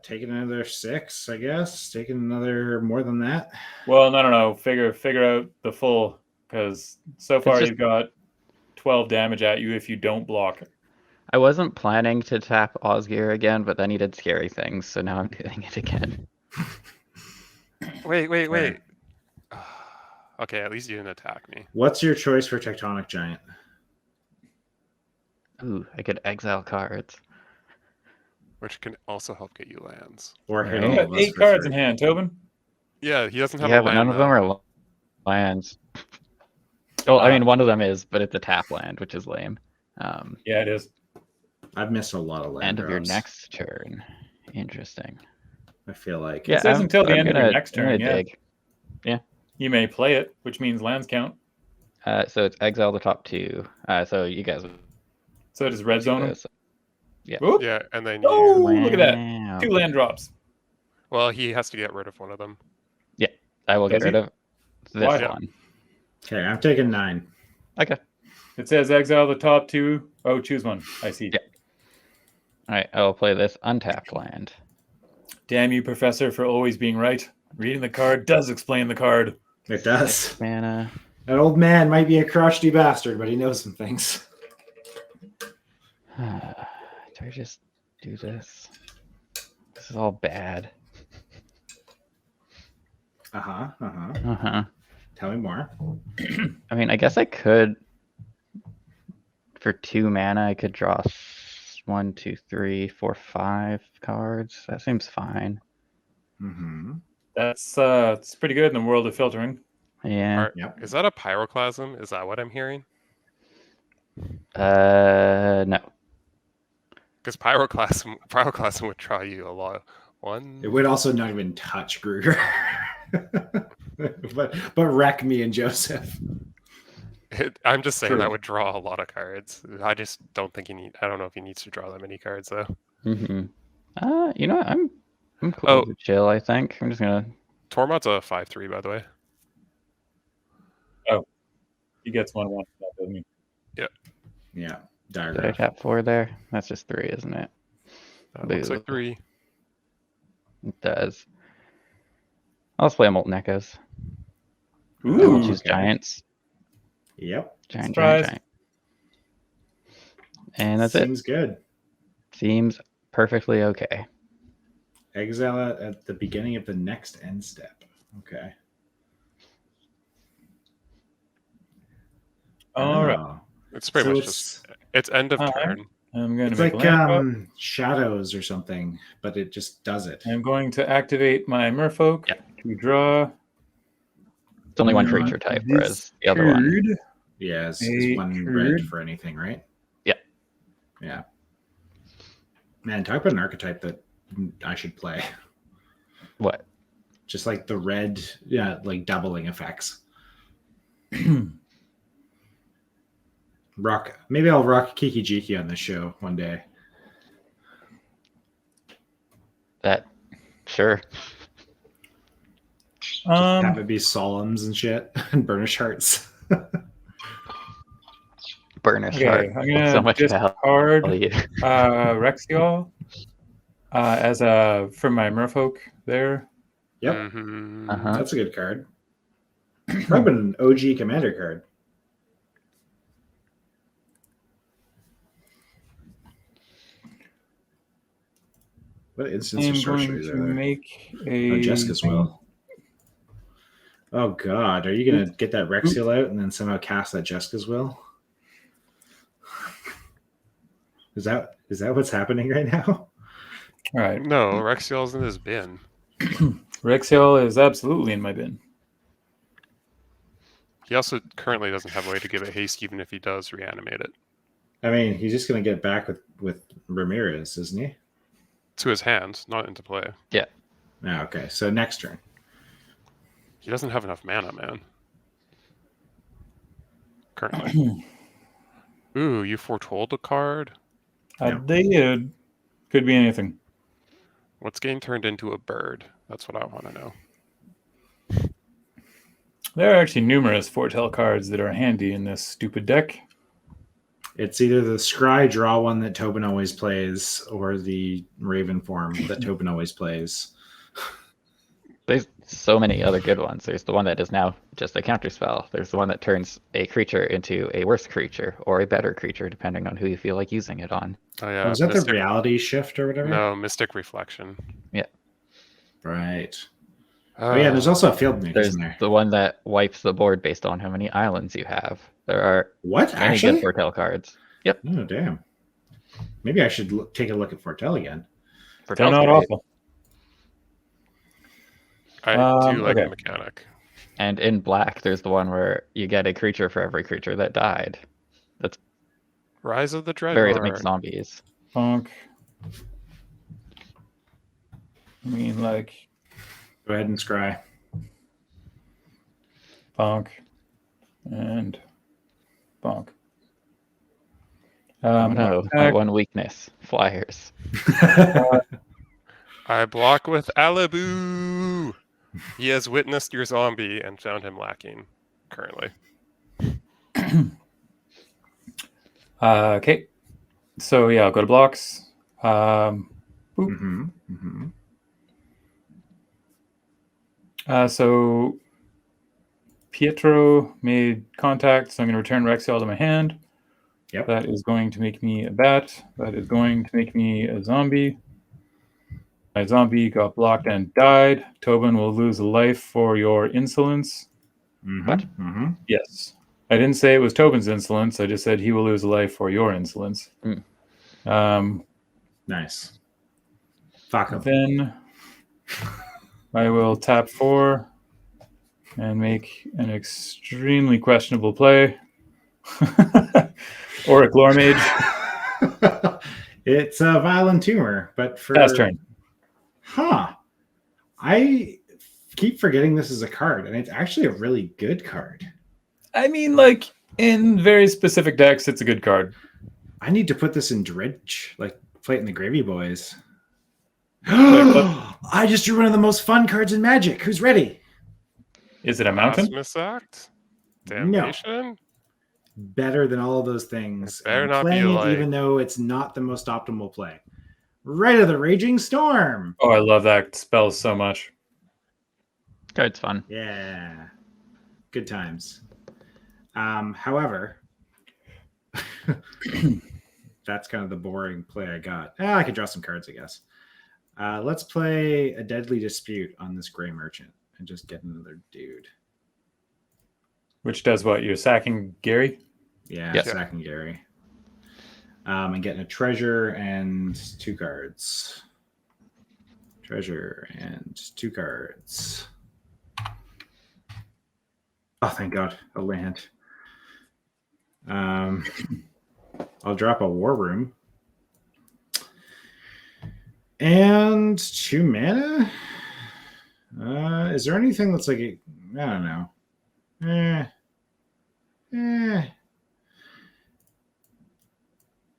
[SPEAKER 3] Taking another 6, I guess. Taking another more than that.
[SPEAKER 1] Well, no. Figure out the full, because so far
[SPEAKER 2] just-
[SPEAKER 1] you've got 12 damage at you if you don't block.
[SPEAKER 2] I wasn't planning to tap Osgir again, but then he did scary things, so now I'm doing it again.
[SPEAKER 4] Wait. Okay, at least you didn't attack me.
[SPEAKER 3] What's your choice for Tectonic Giant?
[SPEAKER 2] Ooh, I could exile cards.
[SPEAKER 4] Which can also help get you lands.
[SPEAKER 3] Or hit
[SPEAKER 2] Right.
[SPEAKER 3] all
[SPEAKER 1] You
[SPEAKER 3] of
[SPEAKER 1] got
[SPEAKER 3] us
[SPEAKER 1] 8
[SPEAKER 3] for
[SPEAKER 1] cards
[SPEAKER 3] 3?
[SPEAKER 1] in hand, Tobin.
[SPEAKER 4] Yeah, he doesn't have
[SPEAKER 2] Yeah,
[SPEAKER 4] a
[SPEAKER 2] but
[SPEAKER 4] land.
[SPEAKER 2] none of them
[SPEAKER 4] though.
[SPEAKER 2] are lands. Well, I mean, one of them is, but it's a tap land, which is lame.
[SPEAKER 1] Yeah, it is.
[SPEAKER 3] I've missed a lot of land
[SPEAKER 2] End of your
[SPEAKER 3] drops.
[SPEAKER 2] next turn. Interesting.
[SPEAKER 3] I feel like.
[SPEAKER 2] Yeah,
[SPEAKER 1] says until the
[SPEAKER 2] I'm
[SPEAKER 1] end of your next
[SPEAKER 2] I'm gonna
[SPEAKER 1] turn, yeah.
[SPEAKER 2] dig.
[SPEAKER 1] You may play it, which means lands count.
[SPEAKER 2] So it's exile the top 2. So you guys.
[SPEAKER 1] So does red zone them.
[SPEAKER 2] those.
[SPEAKER 1] Oop.
[SPEAKER 4] Yeah, and then
[SPEAKER 1] Oh,
[SPEAKER 4] you.
[SPEAKER 1] look at that.
[SPEAKER 2] Wow.
[SPEAKER 1] 2 land drops.
[SPEAKER 4] Well, he has to get rid of one of them.
[SPEAKER 2] I will get
[SPEAKER 1] Does
[SPEAKER 2] rid
[SPEAKER 1] he?
[SPEAKER 2] of this
[SPEAKER 1] Why?
[SPEAKER 2] one.
[SPEAKER 3] Okay, I'm taking 9.
[SPEAKER 2] Okay.
[SPEAKER 1] It says exile the top 2. Oh, choose one. I see.
[SPEAKER 2] Yeah. All right, I will play this untapped land.
[SPEAKER 1] Damn you, Professor, for always being right. Reading the card does explain the card.
[SPEAKER 3] It does.
[SPEAKER 2] Mana.
[SPEAKER 3] That old man might be a crotchety bastard, but he knows some things.
[SPEAKER 2] Do I just do this? This is all bad.
[SPEAKER 3] Uh-huh. Tell me more.
[SPEAKER 2] I mean, I guess I could. For 2 mana, I could draw 1, 2, 3, 4, 5 cards. That seems fine.
[SPEAKER 3] Mm-hmm.
[SPEAKER 1] That's it's pretty good in the world of filtering.
[SPEAKER 2] Yeah.
[SPEAKER 3] Yep.
[SPEAKER 4] Is that a pyroclasm? Is that what I'm hearing?
[SPEAKER 2] No.
[SPEAKER 4] Because pyroclasm would draw you a lot.
[SPEAKER 3] It would also not even touch Gruger. but wreck me and Joseph.
[SPEAKER 4] I'm just saying
[SPEAKER 1] True.
[SPEAKER 4] that would draw a lot of cards. I just don't think I don't know if he needs to draw that many cards though.
[SPEAKER 2] Mm-hmm. You know what? I'm cool to chill, I think. I'm just gonna.
[SPEAKER 4] Tormod's a 5/3, by the way.
[SPEAKER 1] He gets 1/1, doesn't he?
[SPEAKER 3] Yeah.
[SPEAKER 2] Did I
[SPEAKER 3] Diagram.
[SPEAKER 2] tap 4 there? That's just 3, isn't it?
[SPEAKER 4] That looks
[SPEAKER 2] Boo.
[SPEAKER 4] like 3.
[SPEAKER 2] It does. I'll just play a Molten Echoes. And
[SPEAKER 1] Ooh,
[SPEAKER 2] we'll choose
[SPEAKER 3] okay.
[SPEAKER 2] Giants.
[SPEAKER 3] Yep.
[SPEAKER 1] Surprise.
[SPEAKER 2] And that's
[SPEAKER 3] Seems good.
[SPEAKER 2] Seems perfectly okay.
[SPEAKER 3] Exile it at the beginning of the next end step. Okay.
[SPEAKER 1] all right.
[SPEAKER 3] Oh.
[SPEAKER 4] It's pretty
[SPEAKER 3] So
[SPEAKER 4] much just it's end of turn.
[SPEAKER 1] I'm going
[SPEAKER 3] It's
[SPEAKER 1] to make
[SPEAKER 3] like
[SPEAKER 1] a land drop.
[SPEAKER 3] shadows or something, but it just does it.
[SPEAKER 1] I'm going to activate my Merfolk to draw.
[SPEAKER 2] It's only one
[SPEAKER 3] Yeah.
[SPEAKER 2] creature type, whereas the other one.
[SPEAKER 1] Card.
[SPEAKER 3] Yeah, it's
[SPEAKER 1] A
[SPEAKER 3] one
[SPEAKER 1] card.
[SPEAKER 3] red for anything, right?
[SPEAKER 2] Yeah.
[SPEAKER 3] Yeah. Man, talk about an archetype that I should play.
[SPEAKER 2] What?
[SPEAKER 3] Just like the red, like doubling effects. Maybe I'll rock Kiki Jiki on this show one day.
[SPEAKER 2] Sure.
[SPEAKER 3] Just have it be solemns and shit and burnish hearts.
[SPEAKER 2] Burnish
[SPEAKER 1] Okay,
[SPEAKER 2] heart.
[SPEAKER 1] I'm gonna
[SPEAKER 2] So much
[SPEAKER 1] discard
[SPEAKER 2] value.
[SPEAKER 1] Rexiol as a for my Merfolk there.
[SPEAKER 3] Yep,
[SPEAKER 4] Mhm.
[SPEAKER 2] Uh-huh.
[SPEAKER 3] that's a good card. Probably an OG commander card. What instance or
[SPEAKER 1] I'm going
[SPEAKER 3] sorceries
[SPEAKER 1] to
[SPEAKER 3] are there?
[SPEAKER 1] make a.
[SPEAKER 3] Oh, Jessica's Will. Oh God, are you gonna get that Rexiel out and then somehow cast that Jessica's Will? Is that what's happening right now?
[SPEAKER 1] All right,
[SPEAKER 4] No, Rexiol's in his bin.
[SPEAKER 1] Rexiol is absolutely in my bin.
[SPEAKER 4] He also currently doesn't have a way to give it haste, even if he does reanimate it.
[SPEAKER 3] I mean, he's just going to get back with Ramirez, isn't he?
[SPEAKER 4] To his hand, not into play.
[SPEAKER 2] Yeah.
[SPEAKER 3] Oh, okay, so next turn.
[SPEAKER 4] He doesn't have enough mana, man. Currently. Ooh, you foretold a card?
[SPEAKER 1] They could be anything.
[SPEAKER 4] What's getting turned into a bird? That's what I want to know.
[SPEAKER 1] There are actually numerous foretell cards that are handy in this stupid deck.
[SPEAKER 3] It's either the Scry draw one that Tobin always plays, or the Raven form that Tobin always plays.
[SPEAKER 2] There's so many other good ones. There's the one that is now just a counterspell. There's the one that turns a creature into a worse creature or a better creature, depending on who you feel like using it on.
[SPEAKER 4] Oh yeah.
[SPEAKER 3] Was that the reality shift or whatever?
[SPEAKER 4] No, Mystic Reflection.
[SPEAKER 2] Yeah.
[SPEAKER 3] Right. Oh yeah, there's also a field nuke,
[SPEAKER 2] There's
[SPEAKER 3] isn't there?
[SPEAKER 2] the one that wipes the board based on how many islands you have. There are
[SPEAKER 3] What?
[SPEAKER 2] many
[SPEAKER 3] Actually?
[SPEAKER 2] good foretell cards. Yep.
[SPEAKER 3] Oh damn. Maybe I should take a look at Foretell again.
[SPEAKER 1] They're
[SPEAKER 2] Foretell's
[SPEAKER 1] not
[SPEAKER 2] great.
[SPEAKER 1] awful.
[SPEAKER 4] I do like
[SPEAKER 1] okay.
[SPEAKER 4] the mechanic.
[SPEAKER 2] And in black, there's the one where you get a creature for every creature that died. That's
[SPEAKER 4] Rise of the
[SPEAKER 2] very
[SPEAKER 4] Dreadnought.
[SPEAKER 2] like zombies.
[SPEAKER 1] Bonk. I mean, like,
[SPEAKER 3] Go ahead and scry.
[SPEAKER 1] bonk and bonk.
[SPEAKER 2] Oh no, my one weakness. Flyers.
[SPEAKER 4] I block with Alibu. He has witnessed your zombie and found him lacking currently.
[SPEAKER 1] Okay. So yeah, I'll go to blocks. Boop.
[SPEAKER 3] Mm-hmm. Mm-hmm.
[SPEAKER 1] So Pietro made contact, so I'm going to return Rexiel to my hand.
[SPEAKER 3] Yep.
[SPEAKER 1] That is going to make me a bat. That is going to make me a zombie. My zombie got blocked and died. Tobin will lose a life for your insolence.
[SPEAKER 3] Mm-hmm.
[SPEAKER 2] What?
[SPEAKER 3] Mm-hmm.
[SPEAKER 1] Yes. I didn't say it was Tobin's insolence. I just said he will lose a life for your insolence.
[SPEAKER 3] Nice. Fuck him.
[SPEAKER 1] Then I will tap 4 and make an extremely questionable play. Or a Glore Mage.
[SPEAKER 3] It's a Violent Tumor, but for...
[SPEAKER 1] Last turn.
[SPEAKER 3] Huh. I keep forgetting this is a card, and it's actually a really good card.
[SPEAKER 1] I mean, like, in very specific decks, it's a good card.
[SPEAKER 3] I need to put this in Dredge, like play it in the Gravy Boys.
[SPEAKER 1] What?
[SPEAKER 3] I just drew one of the most fun cards in Magic. Who's ready?
[SPEAKER 1] Is it a mountain?
[SPEAKER 4] Blasphemous Act? Damnation?
[SPEAKER 3] Better than all of those things.
[SPEAKER 4] It better
[SPEAKER 3] I'm
[SPEAKER 4] not be
[SPEAKER 3] playing it
[SPEAKER 4] like-
[SPEAKER 3] even though it's not the most optimal play. Right of the Raging Storm.
[SPEAKER 1] Oh, I love that spell so much.
[SPEAKER 2] Card's fun.
[SPEAKER 3] Yeah. Good times. However, that's kind of the boring play I got. I could draw some cards, I guess. Let's play a Deadly Dispute on this Gray Merchant and just get another dude.
[SPEAKER 1] Which does what? You're sacking Gary?
[SPEAKER 3] Yeah,
[SPEAKER 2] Yep.
[SPEAKER 3] sacking Gary. And getting a treasure and 2 cards. Treasure and 2 cards. Oh, thank God. A land. I'll drop a War Room. And 2 mana? Is there anything that's like I don't know.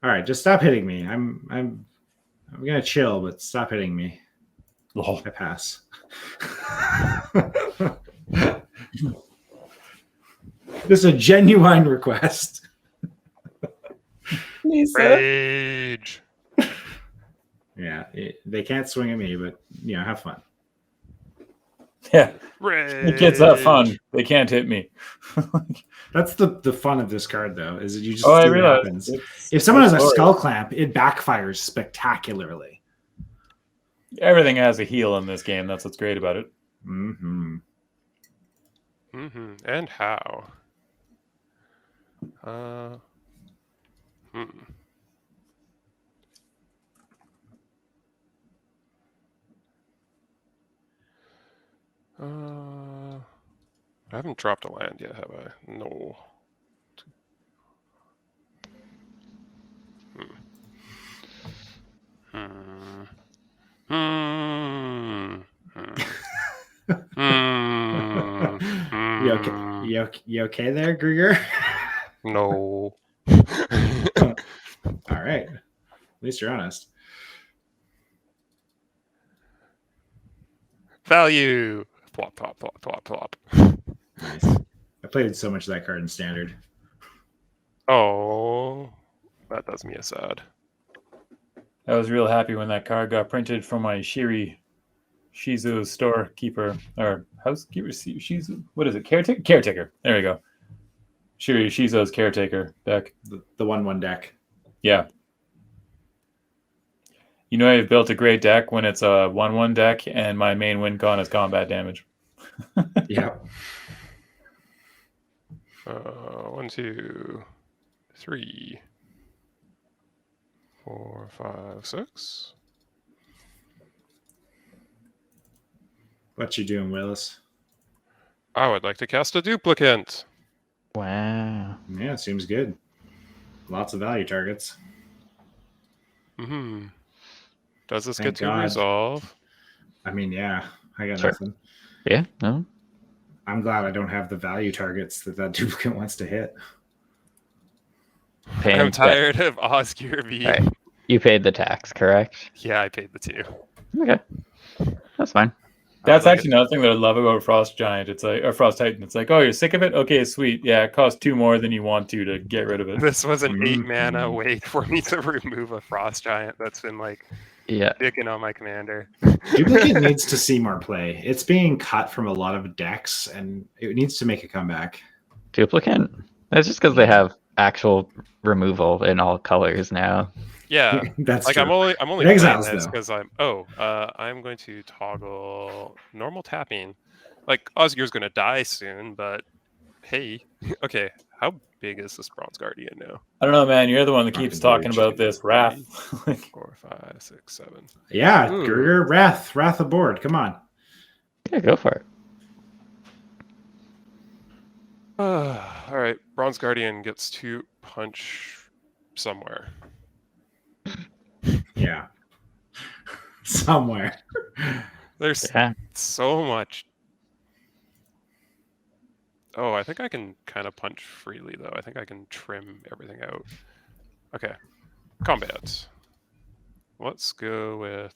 [SPEAKER 3] All right, just stop hitting me. I'm gonna chill, but stop hitting me.
[SPEAKER 1] Lol.
[SPEAKER 3] I pass. This is a genuine request.
[SPEAKER 4] Rage.
[SPEAKER 3] Yeah, they can't swing at me, but have fun.
[SPEAKER 1] Yeah.
[SPEAKER 4] Rage.
[SPEAKER 1] The kids have fun. They can't hit me.
[SPEAKER 3] That's the fun of this card, though, is that you just
[SPEAKER 1] Oh, I
[SPEAKER 3] see what
[SPEAKER 1] realize.
[SPEAKER 3] happens. If someone has a
[SPEAKER 1] story.
[SPEAKER 3] skull clamp, it backfires spectacularly.
[SPEAKER 1] Everything has a heal in this game. That's what's great about it.
[SPEAKER 3] Mm-hmm.
[SPEAKER 4] Mm-hmm. And how? I haven't dropped a land yet, have I? No.
[SPEAKER 3] You okay there, Grieger?
[SPEAKER 4] No.
[SPEAKER 3] All right. At least you're honest.
[SPEAKER 4] Value. Plop, plop, plop, plop, plop.
[SPEAKER 3] Nice. I played so much of that card in Standard.
[SPEAKER 4] Oh, that does me a sad.
[SPEAKER 1] I was real happy when that card got printed from my Shizu storekeeper or housekeeper. Shizu, what is it? Caretaker. Caretaker. There we go. Shiri Shizu's caretaker deck.
[SPEAKER 3] The 1/1 deck.
[SPEAKER 1] Yeah. You know, I've built a great deck when it's a 1/1 deck and my main win con is combat damage.
[SPEAKER 3] Yeah.
[SPEAKER 4] 1, 2, 3, 4, 5, 6.
[SPEAKER 3] What you doing, Willis?
[SPEAKER 4] I would like to cast a duplicate.
[SPEAKER 2] Wow.
[SPEAKER 3] Yeah, seems good. Lots of value targets.
[SPEAKER 4] Mm-hmm. Does this
[SPEAKER 3] Thank
[SPEAKER 4] get to
[SPEAKER 3] God.
[SPEAKER 4] resolve?
[SPEAKER 3] I mean, yeah, I got
[SPEAKER 2] Sure.
[SPEAKER 3] nothing.
[SPEAKER 2] Yeah, no.
[SPEAKER 3] I'm glad I don't have the value targets that duplicate wants to hit.
[SPEAKER 4] I'm tired of Osgir being...
[SPEAKER 2] Right. You paid the tax, correct?
[SPEAKER 4] Yeah, I paid the 2.
[SPEAKER 2] Okay. That's fine.
[SPEAKER 1] That's actually another thing that I love about Frost Giant. It's like, or Frost Titan. It's like, oh, you're sick of it? Okay, sweet. Yeah, it costs 2 more than you want to get rid of it.
[SPEAKER 4] This was an 8 mana wait for me to remove a Frost Giant that's been like dicking on my commander.
[SPEAKER 3] Duplicate needs to see more play. It's being cut from a lot of decks, and it needs to make a comeback.
[SPEAKER 2] Duplicate? That's just because they have actual removal in all colors now.
[SPEAKER 4] Yeah,
[SPEAKER 3] that's
[SPEAKER 4] like
[SPEAKER 3] true.
[SPEAKER 4] I'm only playing this because I'm going to toggle normal tapping. Like Osgir's gonna die soon, but hey, okay, how big is this Bronze Guardian now?
[SPEAKER 1] I don't know, man. You're the one that keeps talking about this Wrath.
[SPEAKER 4] 4, 5, 6, 7.
[SPEAKER 3] Yeah, Grieger, Wrath aboard. Come on.
[SPEAKER 2] Yeah, go for it.
[SPEAKER 4] All right, Bronze Guardian gets to punch somewhere.
[SPEAKER 3] Yeah. Somewhere.
[SPEAKER 4] There's so much. Oh, I think I can kind of punch freely, though. I think I can trim everything out. Okay. Combat. Let's go with...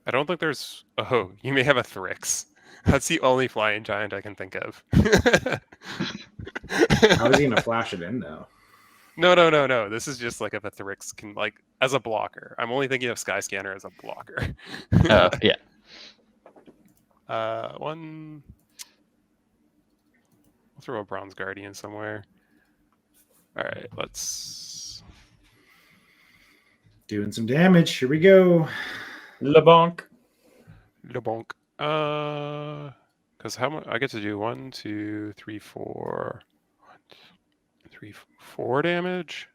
[SPEAKER 4] I don't think there's... Oh, you may have a Thrix. That's the only flying giant I can think of.
[SPEAKER 3] How is he going to flash it in, though?
[SPEAKER 4] No. This is just like if a Thrix can, like, as a blocker. I'm only thinking of Skyscanner as a blocker.
[SPEAKER 2] Oh, yeah.
[SPEAKER 4] One... I'll throw a Bronze Guardian somewhere. All right, let's...
[SPEAKER 3] Doing some damage. Here we go.
[SPEAKER 1] LeBonk.
[SPEAKER 4] LeBonk. Because how much... I get to do 1, 2, 3, 4... 4 damage?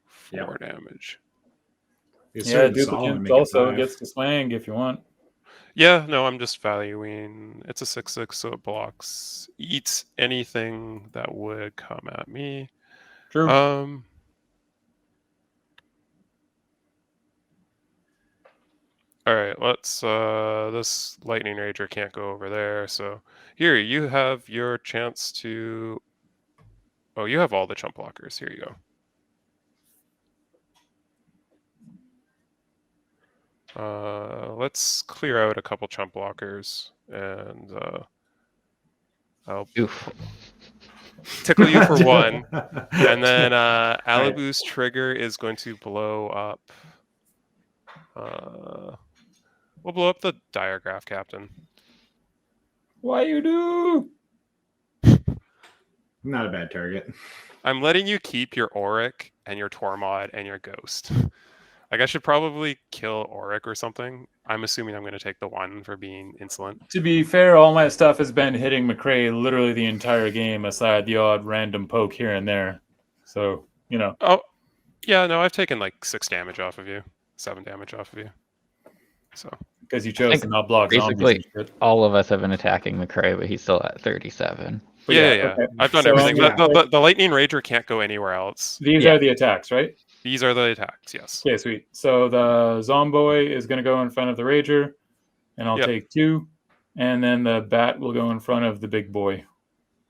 [SPEAKER 4] 4 damage.
[SPEAKER 1] Yeah, Duplicate also gets to swing if you want.
[SPEAKER 4] Yeah, no, I'm just valuing. It's a 6/6, so it blocks, eats anything that would come at me.
[SPEAKER 1] True.
[SPEAKER 4] All right, let's. This Lightning Rager can't go over there, so here you have your chance to. Oh, you have all the chump blockers. Here you go. Let's clear out a couple chump blockers, and I'll tickle you for 1, and then Alibu's trigger is going to blow up. We'll blow up the Diagraph Captain.
[SPEAKER 1] Why you do?
[SPEAKER 3] Not a bad target.
[SPEAKER 4] I'm letting you keep your Auric and your Tormod and your Ghost. Like, I should probably kill Auric or something. I'm assuming I'm going to take the 1 for being insolent.
[SPEAKER 1] To be fair, all my stuff has been hitting McCray literally the entire game, aside the odd random poke here and there. So, you know.
[SPEAKER 4] Oh, yeah, no, I've taken like 6 damage off of you. 7 damage off of you. So
[SPEAKER 1] because you chose to not block zombies.
[SPEAKER 2] Basically,
[SPEAKER 1] and shit.
[SPEAKER 2] all of us have been attacking McCray, but he's still at 37.
[SPEAKER 1] But
[SPEAKER 4] yeah.
[SPEAKER 1] okay.
[SPEAKER 4] I've done
[SPEAKER 1] So,
[SPEAKER 4] everything.
[SPEAKER 3] yeah.
[SPEAKER 4] The Lightning Rager can't go anywhere else.
[SPEAKER 1] These are the attacks, right?
[SPEAKER 4] These are the attacks, yes.
[SPEAKER 1] Okay, sweet. So the Zomboy is going to go in front of the Rager, and I'll take 2. And then the Bat will go in front of the big boy.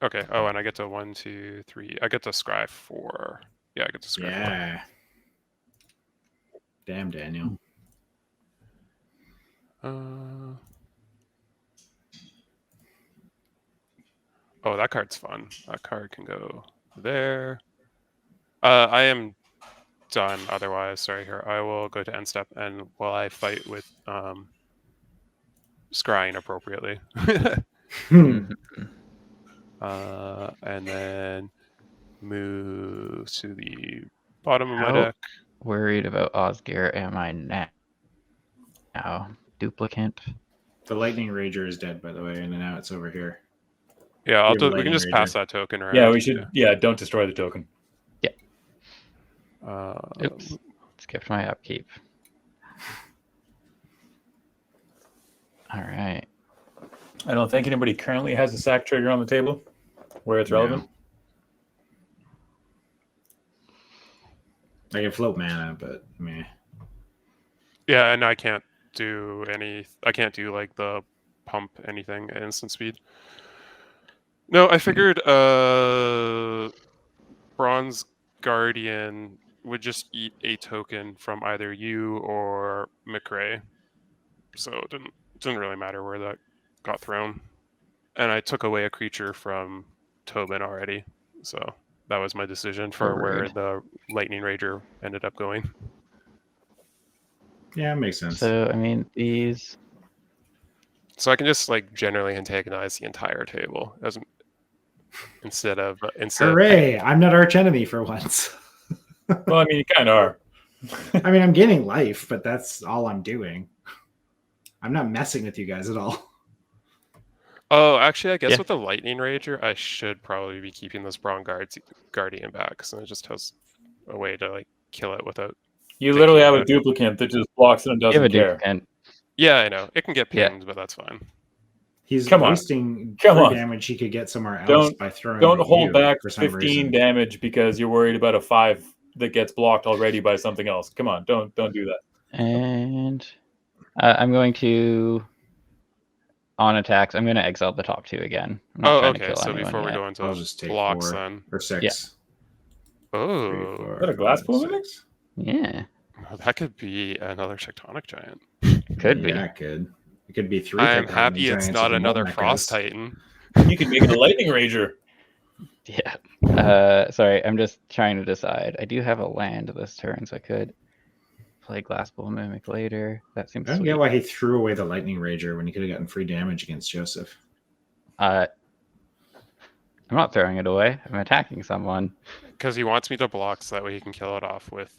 [SPEAKER 4] Okay. Oh, and I get to 1, 2, 3. I get to scry 4. Yeah, I get to scry 4.
[SPEAKER 3] Yeah. Damn, Daniel.
[SPEAKER 4] Oh, that card's fun. That card can go there. I am done otherwise. Sorry, here. I will go to end step, and while I fight with scrying appropriately. And then move to the bottom of my deck.
[SPEAKER 2] Worried about Osgir am I now? Duplicate.
[SPEAKER 3] The Lightning Rager is dead, by the way, and now it's over here.
[SPEAKER 4] Yeah, we can
[SPEAKER 3] Lightning
[SPEAKER 4] just
[SPEAKER 3] Rager.
[SPEAKER 4] pass that token around.
[SPEAKER 1] Yeah, we should. Yeah, don't destroy the token.
[SPEAKER 2] Oops. Skipped my upkeep. All right.
[SPEAKER 1] I don't think anybody currently has a sack trigger on the table where it's relevant.
[SPEAKER 3] I can float mana, but meh.
[SPEAKER 4] Yeah, and I can't do like the pump anything at instant speed. No, I figured Bronze Guardian would just eat a token from either you or McRae. So it didn't really matter where that got thrown. And I took away a creature from Tobin already. So that was my decision for where the Lightning Rager ended up going.
[SPEAKER 3] Yeah, it makes sense.
[SPEAKER 2] So, I mean, these...
[SPEAKER 4] So I can just like generally antagonize the entire table instead of
[SPEAKER 3] Hooray! I'm not arch enemy for once.
[SPEAKER 1] Well, I mean, you kind of are.
[SPEAKER 3] I mean, I'm gaining life, but that's all I'm doing. I'm not messing with you guys at all.
[SPEAKER 4] Oh, actually, I guess with the Lightning Rager, I should probably be keeping this Bronze Guardian back, so it just has a way to like kill it without.
[SPEAKER 1] You literally have a duplicate that just blocks it and doesn't care.
[SPEAKER 4] Yeah, I know. It can get pinged, but that's fine.
[SPEAKER 3] He's wasting damage he could get somewhere else by throwing.
[SPEAKER 1] Don't hold back
[SPEAKER 3] for some
[SPEAKER 1] 15
[SPEAKER 3] reason.
[SPEAKER 1] damage because you're worried about a 5 that gets blocked already by something else. Come on, don't do that.
[SPEAKER 2] And I'm going to, on attacks, I'm going to exile the top 2 again. I'm not trying to kill
[SPEAKER 4] So
[SPEAKER 2] anyone
[SPEAKER 4] before we
[SPEAKER 2] yet.
[SPEAKER 4] go into
[SPEAKER 3] I'll just take
[SPEAKER 4] blocks
[SPEAKER 3] 4
[SPEAKER 4] then.
[SPEAKER 3] or 6.
[SPEAKER 2] Yeah.
[SPEAKER 4] Oh,
[SPEAKER 3] 3, 4,
[SPEAKER 1] Is that a glass pool mix?
[SPEAKER 2] Yeah.
[SPEAKER 4] That could be another tectonic giant.
[SPEAKER 2] Could be.
[SPEAKER 3] Yeah, it could. It could be 3.
[SPEAKER 4] I am happy it's not another Frost Titan.
[SPEAKER 1] You could make it a Lightning Rager.
[SPEAKER 2] Yeah. Sorry, I'm just trying to decide. I do have a land this turn, so I could play Glassbowl Mimic later. That seems
[SPEAKER 3] I don't
[SPEAKER 2] sweet.
[SPEAKER 3] get why he threw away the Lightning Rager when he could have gotten free damage against Joseph.
[SPEAKER 2] I'm not throwing it away. I'm attacking someone.
[SPEAKER 4] Because he wants me to block so that way he can kill it off with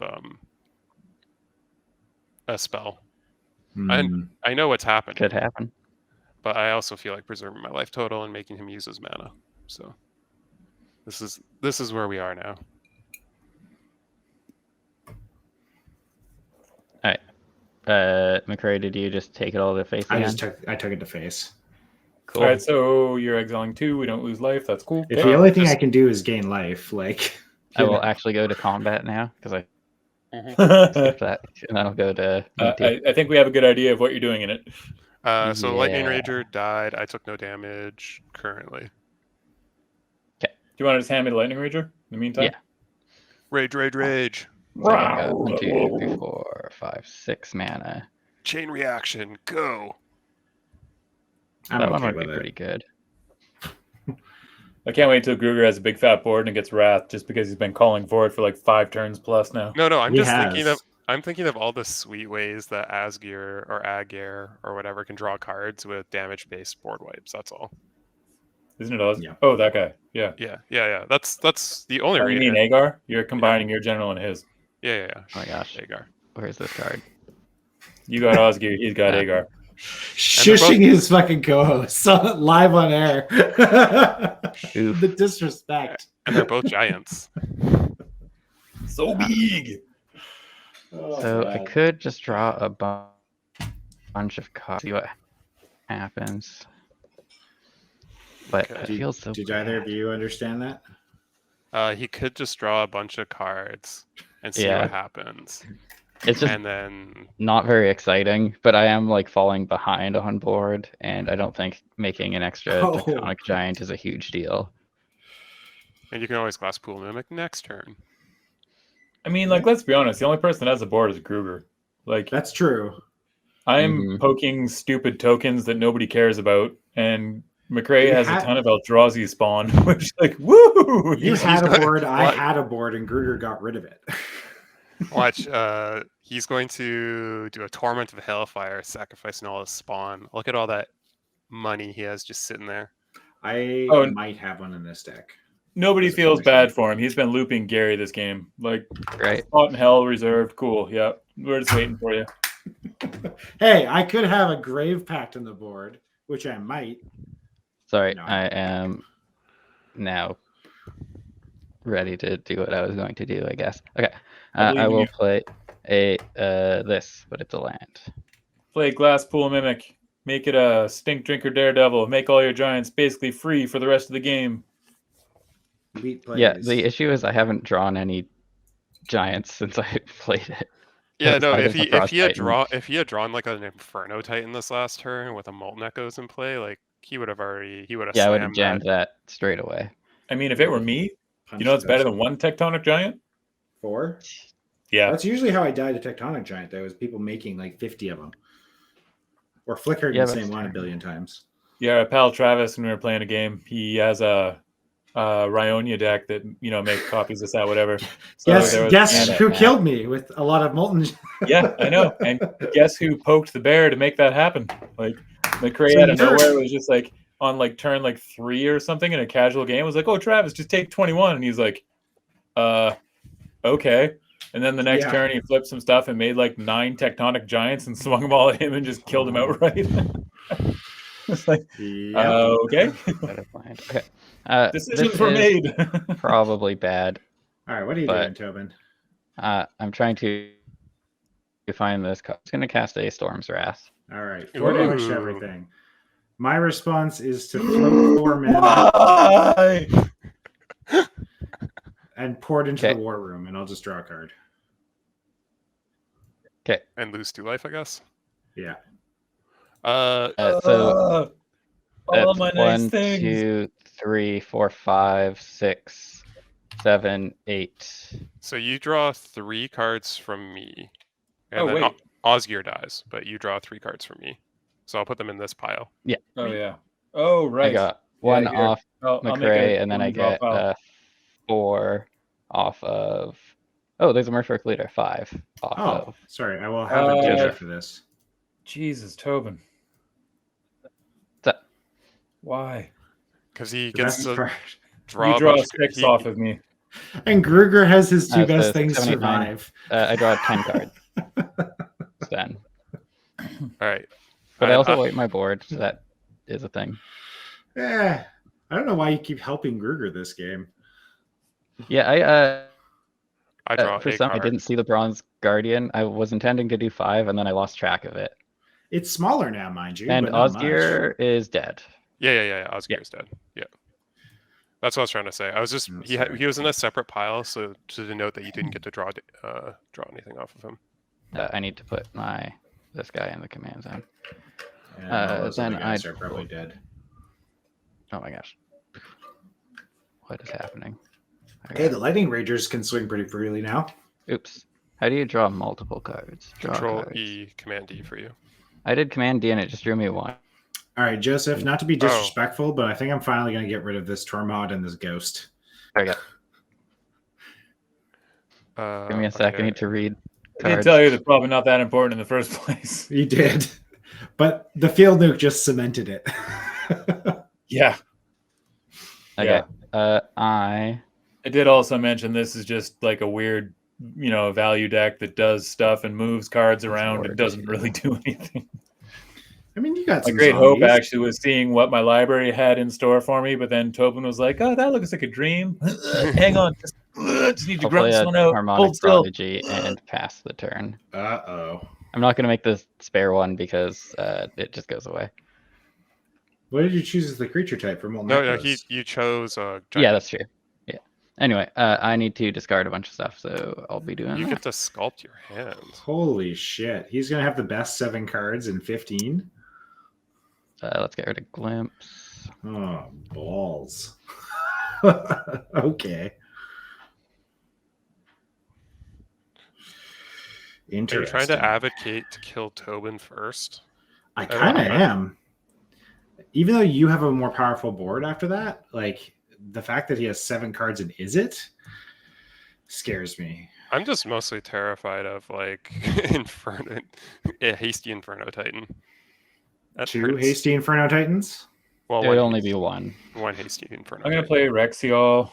[SPEAKER 4] a spell. I know what's happening.
[SPEAKER 2] Could happen.
[SPEAKER 4] But I also feel like preserving my life total and making him use his mana. So this is where we are now.
[SPEAKER 2] All right. McCray, did you just take it all to face again?
[SPEAKER 3] I took it to face.
[SPEAKER 2] Cool.
[SPEAKER 1] All right, so you're exiling 2. We don't lose life. That's cool.
[SPEAKER 3] If the only thing I can do is gain life, like
[SPEAKER 2] I will actually go to combat now because I skipped that, and then I'll go to.
[SPEAKER 1] I think we have a good idea of what you're doing in it.
[SPEAKER 4] So Lightning Rager died. I took no damage currently.
[SPEAKER 2] Okay.
[SPEAKER 1] Do you want to just hand me the Lightning Rager in the meantime?
[SPEAKER 2] Yeah.
[SPEAKER 4] Rage.
[SPEAKER 2] So I got 1, 2, 3, 4, 5, 6 mana.
[SPEAKER 4] Chain reaction, go.
[SPEAKER 2] That one would be pretty good.
[SPEAKER 1] I can't wait till Gruger has a big fat board and gets wrath just because he's been calling for it for like 5 turns plus now.
[SPEAKER 4] No, I'm thinking of all the sweet ways that Osgir or Aegar or whatever can draw cards with damage-based board wipes. That's all.
[SPEAKER 1] Isn't it Oz?
[SPEAKER 3] Yeah.
[SPEAKER 1] Oh, that guy. Yeah.
[SPEAKER 4] Yeah. That's the only reason.
[SPEAKER 1] You mean Aegar? You're combining your general and his.
[SPEAKER 4] Yeah.
[SPEAKER 2] Oh my gosh.
[SPEAKER 4] Aegar.
[SPEAKER 2] Where's this card?
[SPEAKER 1] You got Osgir. He's got Aegar.
[SPEAKER 3] Shushing his fucking co-host live on air. The disrespect.
[SPEAKER 4] And they're both giants.
[SPEAKER 1] So big.
[SPEAKER 2] So I could just draw a bunch of cards, see what happens. But it feels so
[SPEAKER 3] Did
[SPEAKER 2] bad.
[SPEAKER 3] either of you understand that?
[SPEAKER 4] He could just draw a bunch of cards and see what happens.
[SPEAKER 2] It's just
[SPEAKER 4] and then
[SPEAKER 2] not very exciting, but I am like falling behind on board, and I don't think making an extra Tectonic Giant is a huge deal.
[SPEAKER 4] And you can always Glass Pool Mimic next turn.
[SPEAKER 1] I mean, like, let's be honest. The only person that has a board is Gruger. Like,
[SPEAKER 3] that's true.
[SPEAKER 1] I'm poking stupid tokens that nobody cares about, and McRae has a ton of Eldrazi spawn, which, like, woo!
[SPEAKER 3] You had a board, I had a board, and Gruger got rid of it.
[SPEAKER 4] Watch, he's going to do a Torment of Hellfire, sacrificing all his spawn. Look at all that money he has just sitting there.
[SPEAKER 3] I might have one in this deck.
[SPEAKER 1] Nobody feels bad for him. He's been looping Gary this game. Like, spot in hell reserved. Cool. Yeah. We're just waiting for you.
[SPEAKER 3] Hey, I could have a Grave Pact on the board, which I might.
[SPEAKER 2] Sorry, no. I am now ready to do what I was going to do, I guess. Okay. I will play this, but it's a land.
[SPEAKER 1] Play Glass Pool Mimic. Make it a Stink Drinker Daredevil. Make all your giants basically free for the rest of the game.
[SPEAKER 2] Yeah, the issue is I haven't drawn any giants since I played it.
[SPEAKER 4] Yeah, no. If he had drawn like an Inferno Titan this last turn with a Molten Echoes in play, like he would have.
[SPEAKER 2] Yeah, I would have jammed that straight away.
[SPEAKER 1] I mean, if it were me, you know, it's better than one Tectonic Giant.
[SPEAKER 3] 4.
[SPEAKER 1] Yeah,
[SPEAKER 3] that's usually how I died a Tectonic Giant. Though, is people making like 50 of them, or flickering the same one a billion times.
[SPEAKER 1] Yeah, our pal Travis, when we were playing a game, he has a Rionia deck that, you know, make copies of that, whatever. So
[SPEAKER 3] guess who killed me with a lot of molten.
[SPEAKER 1] Yeah, I know. And guess who poked the bear to make that happen? Like, McRae out of nowhere was just like on like turn like 3 or something in a casual game. It was like, oh, Travis, just take 21, and he's like, okay. And then the next turn he flipped some stuff and made like 9 Tectonic Giants and swung them all at him and just killed him outright. It's like, okay.
[SPEAKER 2] Okay.
[SPEAKER 1] Decisions were made.
[SPEAKER 2] Probably bad.
[SPEAKER 3] All right, what are you doing, Tobin?
[SPEAKER 2] I'm trying to find this. I'm going to cast a Storm's Wrath.
[SPEAKER 3] All right, 4 damage to everything. My response is to float 4 mana and pour it into the War Room, and I'll just draw a card.
[SPEAKER 2] Okay.
[SPEAKER 4] And lose 2 life, I guess.
[SPEAKER 3] Yeah.
[SPEAKER 2] So
[SPEAKER 1] all my nice
[SPEAKER 2] 1,
[SPEAKER 1] things.
[SPEAKER 2] 2, 3, 4, 5, 6, 7, 8.
[SPEAKER 4] So you draw 3 cards from me, and then Osgir dies, but you draw 3 cards from me. So I'll put them in this pile.
[SPEAKER 2] Yeah.
[SPEAKER 1] Oh yeah. Oh right.
[SPEAKER 2] I got 1 off McRae, and then I get 4 off of. Oh, there's a Merfolk Leader. 5 off of.
[SPEAKER 3] Sorry, I will have a judge for this.
[SPEAKER 1] Jesus, Tobin. Why?
[SPEAKER 4] Because he gets to
[SPEAKER 1] draw 6 off of me.
[SPEAKER 3] And Gruger has his 2 best things survive.
[SPEAKER 2] I draw 10 cards. Then.
[SPEAKER 4] All right.
[SPEAKER 2] But I also wipe my board, so that is a thing.
[SPEAKER 3] Yeah. I don't know why you keep helping Gruger this game.
[SPEAKER 2] Yeah,
[SPEAKER 4] I draw
[SPEAKER 2] for some, I didn't see the Bronze Guardian. I was intending to do 5, and then I lost track of it.
[SPEAKER 3] It's smaller now, mind you.
[SPEAKER 2] And Osgir is dead.
[SPEAKER 4] Yeah. Osgir is dead. Yeah. That's what I was trying to say. I was just he was in a separate pile, so to denote that you didn't get to draw anything off of him.
[SPEAKER 2] I need to put this guy in the command zone.
[SPEAKER 3] Then I are probably dead.
[SPEAKER 2] Oh my gosh. What is happening?
[SPEAKER 3] Hey, the Lightning Ragers can swing pretty freely now.
[SPEAKER 2] Oops. How do you draw multiple cards?
[SPEAKER 4] Control E, Command D for you.
[SPEAKER 2] I did Command D and it just drew me 1.
[SPEAKER 3] All right, Joseph, not to be disrespectful, but I think I'm finally going to get rid of this Tormod and this Ghost.
[SPEAKER 2] Okay. Give me a sec. I need to read cards.
[SPEAKER 1] I did tell you they're probably not that important in the first place.
[SPEAKER 3] You did. But the field nuke just cemented it.
[SPEAKER 1] Yeah.
[SPEAKER 2] Okay. Yeah. I
[SPEAKER 1] did also mention this is just like a weird, value deck that does stuff and moves cards around and doesn't really do anything.
[SPEAKER 3] I mean, you got some
[SPEAKER 1] great hope actually was seeing what my library had in store for me, but then Tobin was like, "Oh, that looks like a dream." Hang on, just need to grunt this one out.
[SPEAKER 2] Harmonic Prodigy and pass the turn.
[SPEAKER 3] Uh-oh.
[SPEAKER 2] I'm not going to make the spare one because it just goes away.
[SPEAKER 3] What did you choose as the creature type for Molten Echoes?
[SPEAKER 4] You chose giant.
[SPEAKER 2] Yeah, that's true. Yeah. Anyway, I need to discard a bunch of stuff, so I'll be doing
[SPEAKER 4] You
[SPEAKER 2] that.
[SPEAKER 4] get to sculpt your hand.
[SPEAKER 3] Holy shit. He's going to have the best 7 cards in 15?
[SPEAKER 2] Let's get rid of Glimpse.
[SPEAKER 3] Oh, balls. Okay. Interesting.
[SPEAKER 4] Are you trying to advocate to kill Tobin first?
[SPEAKER 3] I kind of am. Even though you have a more powerful board after that, like the fact that he has 7 cards in Is It scares me.
[SPEAKER 4] I'm just mostly terrified of like Inferno, a hasty Inferno Titan. That
[SPEAKER 3] 2
[SPEAKER 4] hurts.
[SPEAKER 3] hasty Inferno Titans?
[SPEAKER 4] Well,
[SPEAKER 2] There would only be one.
[SPEAKER 4] One hasty Inferno.
[SPEAKER 1] I'm gonna
[SPEAKER 4] Titan.
[SPEAKER 1] play Rexiol.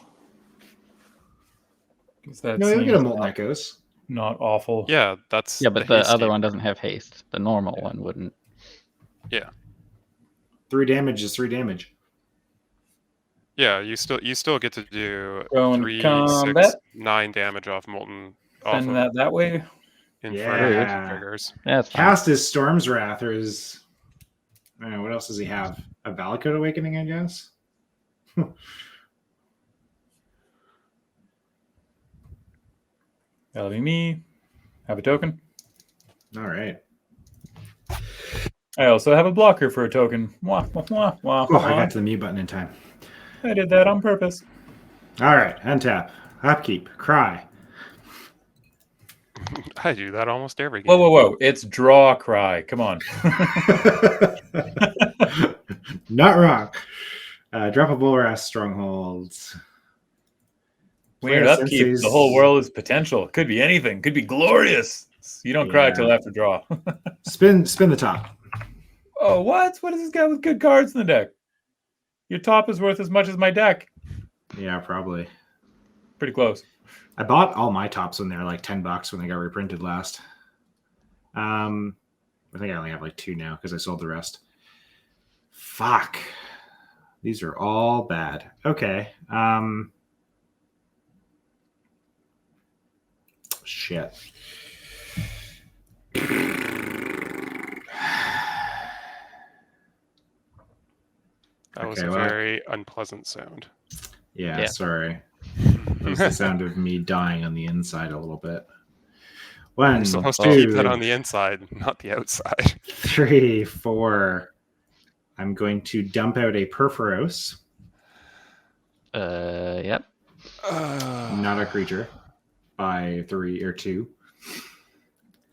[SPEAKER 3] No, you'll get a Molten Echoes.
[SPEAKER 1] Not awful.
[SPEAKER 4] Yeah, that's
[SPEAKER 2] But the other one doesn't have haste. The normal one wouldn't.
[SPEAKER 4] Yeah.
[SPEAKER 3] 3 damage is 3 damage.
[SPEAKER 4] Yeah, you still get to do
[SPEAKER 1] Going
[SPEAKER 4] 3,
[SPEAKER 1] combat.
[SPEAKER 4] 6, 9 damage off Molten. Off
[SPEAKER 1] Send
[SPEAKER 4] of
[SPEAKER 1] that way.
[SPEAKER 4] Inferno
[SPEAKER 3] Yeah.
[SPEAKER 4] triggers.
[SPEAKER 2] Yeah, that's fine.
[SPEAKER 3] Cast is Storm's Wrath, or is... I don't know, what else does he have? A Valakut Awakening, I guess?
[SPEAKER 1] That'll be me. Have a token.
[SPEAKER 3] All right.
[SPEAKER 1] I also have a blocker for a token. Wah, wah, wah, wah,
[SPEAKER 3] Oh, I
[SPEAKER 1] wah.
[SPEAKER 3] got to the mute button in time.
[SPEAKER 1] I did that on purpose.
[SPEAKER 3] All right, untap. Upkeep. Cry.
[SPEAKER 4] I do that almost every game.
[SPEAKER 1] Whoa, whoa, whoa. It's draw cry. Come on.
[SPEAKER 3] Not wrong. Drop a Bulras Strongholds.
[SPEAKER 1] Weird upkeep. The whole world is potential. Could be anything. Could be glorious. You don't cry till after draw.
[SPEAKER 3] Spin the top.
[SPEAKER 1] Oh, what? What is this guy with good cards in the deck? Your top is worth as much as my deck.
[SPEAKER 3] Yeah, probably.
[SPEAKER 1] Pretty close.
[SPEAKER 3] I bought all my tops when they were like $10 when they got reprinted last. I think I only have like 2 now because I sold the rest. Fuck. These are all bad. Okay. Shit.
[SPEAKER 4] That was a very unpleasant sound.
[SPEAKER 3] Yeah, sorry. That was the sound of me dying on the inside a little bit.
[SPEAKER 4] You're supposed to keep that on the inside, not the outside.
[SPEAKER 3] 3, 4. I'm going to dump out a Perforos.
[SPEAKER 2] Yep.
[SPEAKER 3] Not a creature. By 3 or 2.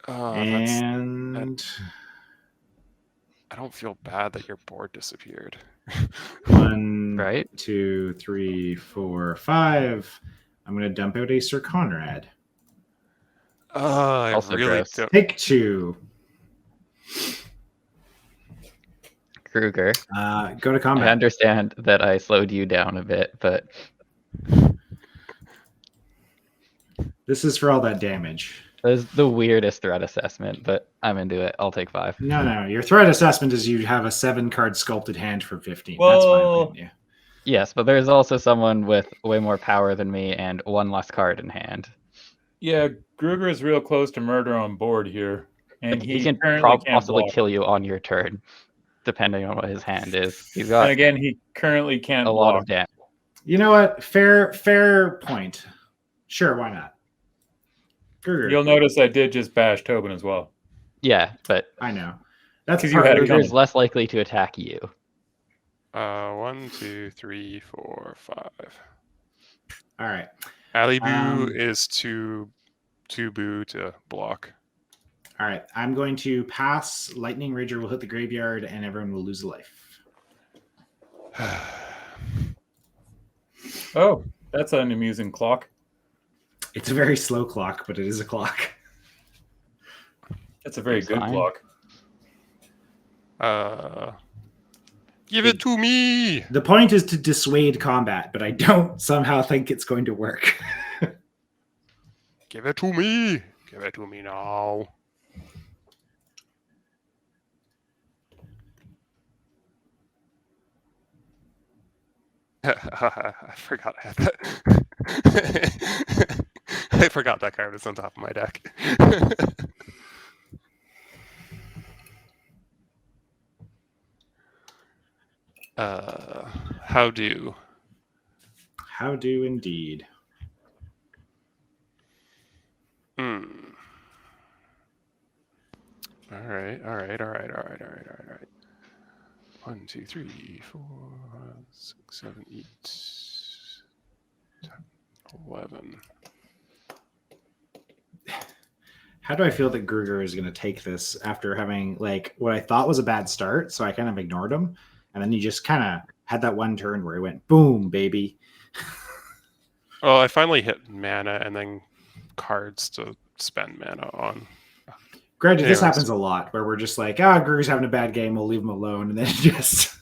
[SPEAKER 3] And
[SPEAKER 4] I don't feel bad that your board disappeared.
[SPEAKER 3] 1,
[SPEAKER 2] Right.
[SPEAKER 3] 2, 3, 4, 5. I'm going to dump out a Sir Conrad.
[SPEAKER 4] I
[SPEAKER 2] Also
[SPEAKER 4] really
[SPEAKER 2] gross.
[SPEAKER 4] don't.
[SPEAKER 3] Take 2.
[SPEAKER 2] Kruger.
[SPEAKER 3] Go to
[SPEAKER 2] I
[SPEAKER 3] combat.
[SPEAKER 2] understand that I slowed you down a bit, but
[SPEAKER 3] This is for all that damage.
[SPEAKER 2] that was the weirdest threat assessment, but I'm into it. I'll take 5.
[SPEAKER 3] No. Your threat assessment is you have a 7-card sculpted hand for 15.
[SPEAKER 1] Well,
[SPEAKER 3] That's fine. Yeah.
[SPEAKER 2] Yes, but there's also someone with way more power than me and 1 less card in hand.
[SPEAKER 1] Yeah, Gruger is real close to murder on board here. And
[SPEAKER 2] He can
[SPEAKER 1] currently can't
[SPEAKER 2] possibly
[SPEAKER 1] block.
[SPEAKER 2] kill you on your turn, depending on what his hand is. He's got
[SPEAKER 1] And again, he currently can't
[SPEAKER 2] a lot
[SPEAKER 1] block.
[SPEAKER 2] of damage.
[SPEAKER 3] You know what? Fair point. Sure, why not? Gruger.
[SPEAKER 1] You'll notice I did just bash Tobin as well.
[SPEAKER 2] Yeah, but
[SPEAKER 3] I know. That's
[SPEAKER 1] 'Cause you had it
[SPEAKER 2] Kruger's
[SPEAKER 1] coming.
[SPEAKER 2] less likely to attack you.
[SPEAKER 4] 1, 2, 3, 4, 5.
[SPEAKER 3] All right.
[SPEAKER 4] Alibu is too boo to block.
[SPEAKER 3] All right. I'm going to pass. Lightning Rager will hit the graveyard, and everyone will lose a life.
[SPEAKER 1] Oh, that's an amusing clock.
[SPEAKER 3] It's a very slow clock, but it is a clock.
[SPEAKER 1] That's a very
[SPEAKER 2] It's
[SPEAKER 1] good
[SPEAKER 2] fine.
[SPEAKER 1] clock.
[SPEAKER 4] Give it to me.
[SPEAKER 3] The point is to dissuade combat, but I don't somehow think it's going to work.
[SPEAKER 4] Give it to me. Give it to me now. I forgot I had that. I forgot that card was on top of my deck. How do?
[SPEAKER 3] How do indeed.
[SPEAKER 4] All right. 1, 2, 3, 4, 5, 6, 7, 8, 10, 11.
[SPEAKER 3] How do I feel that Gruger is going to take this after having like what I thought was a bad start? So I kind of ignored him. And then he just kind of had that one turn where he went, boom, baby.
[SPEAKER 4] Well, I finally hit mana and then cards to spend mana on.
[SPEAKER 3] Granted, this happens a lot where we're just like, Gruger's having a bad game. We'll leave him alone. And then just,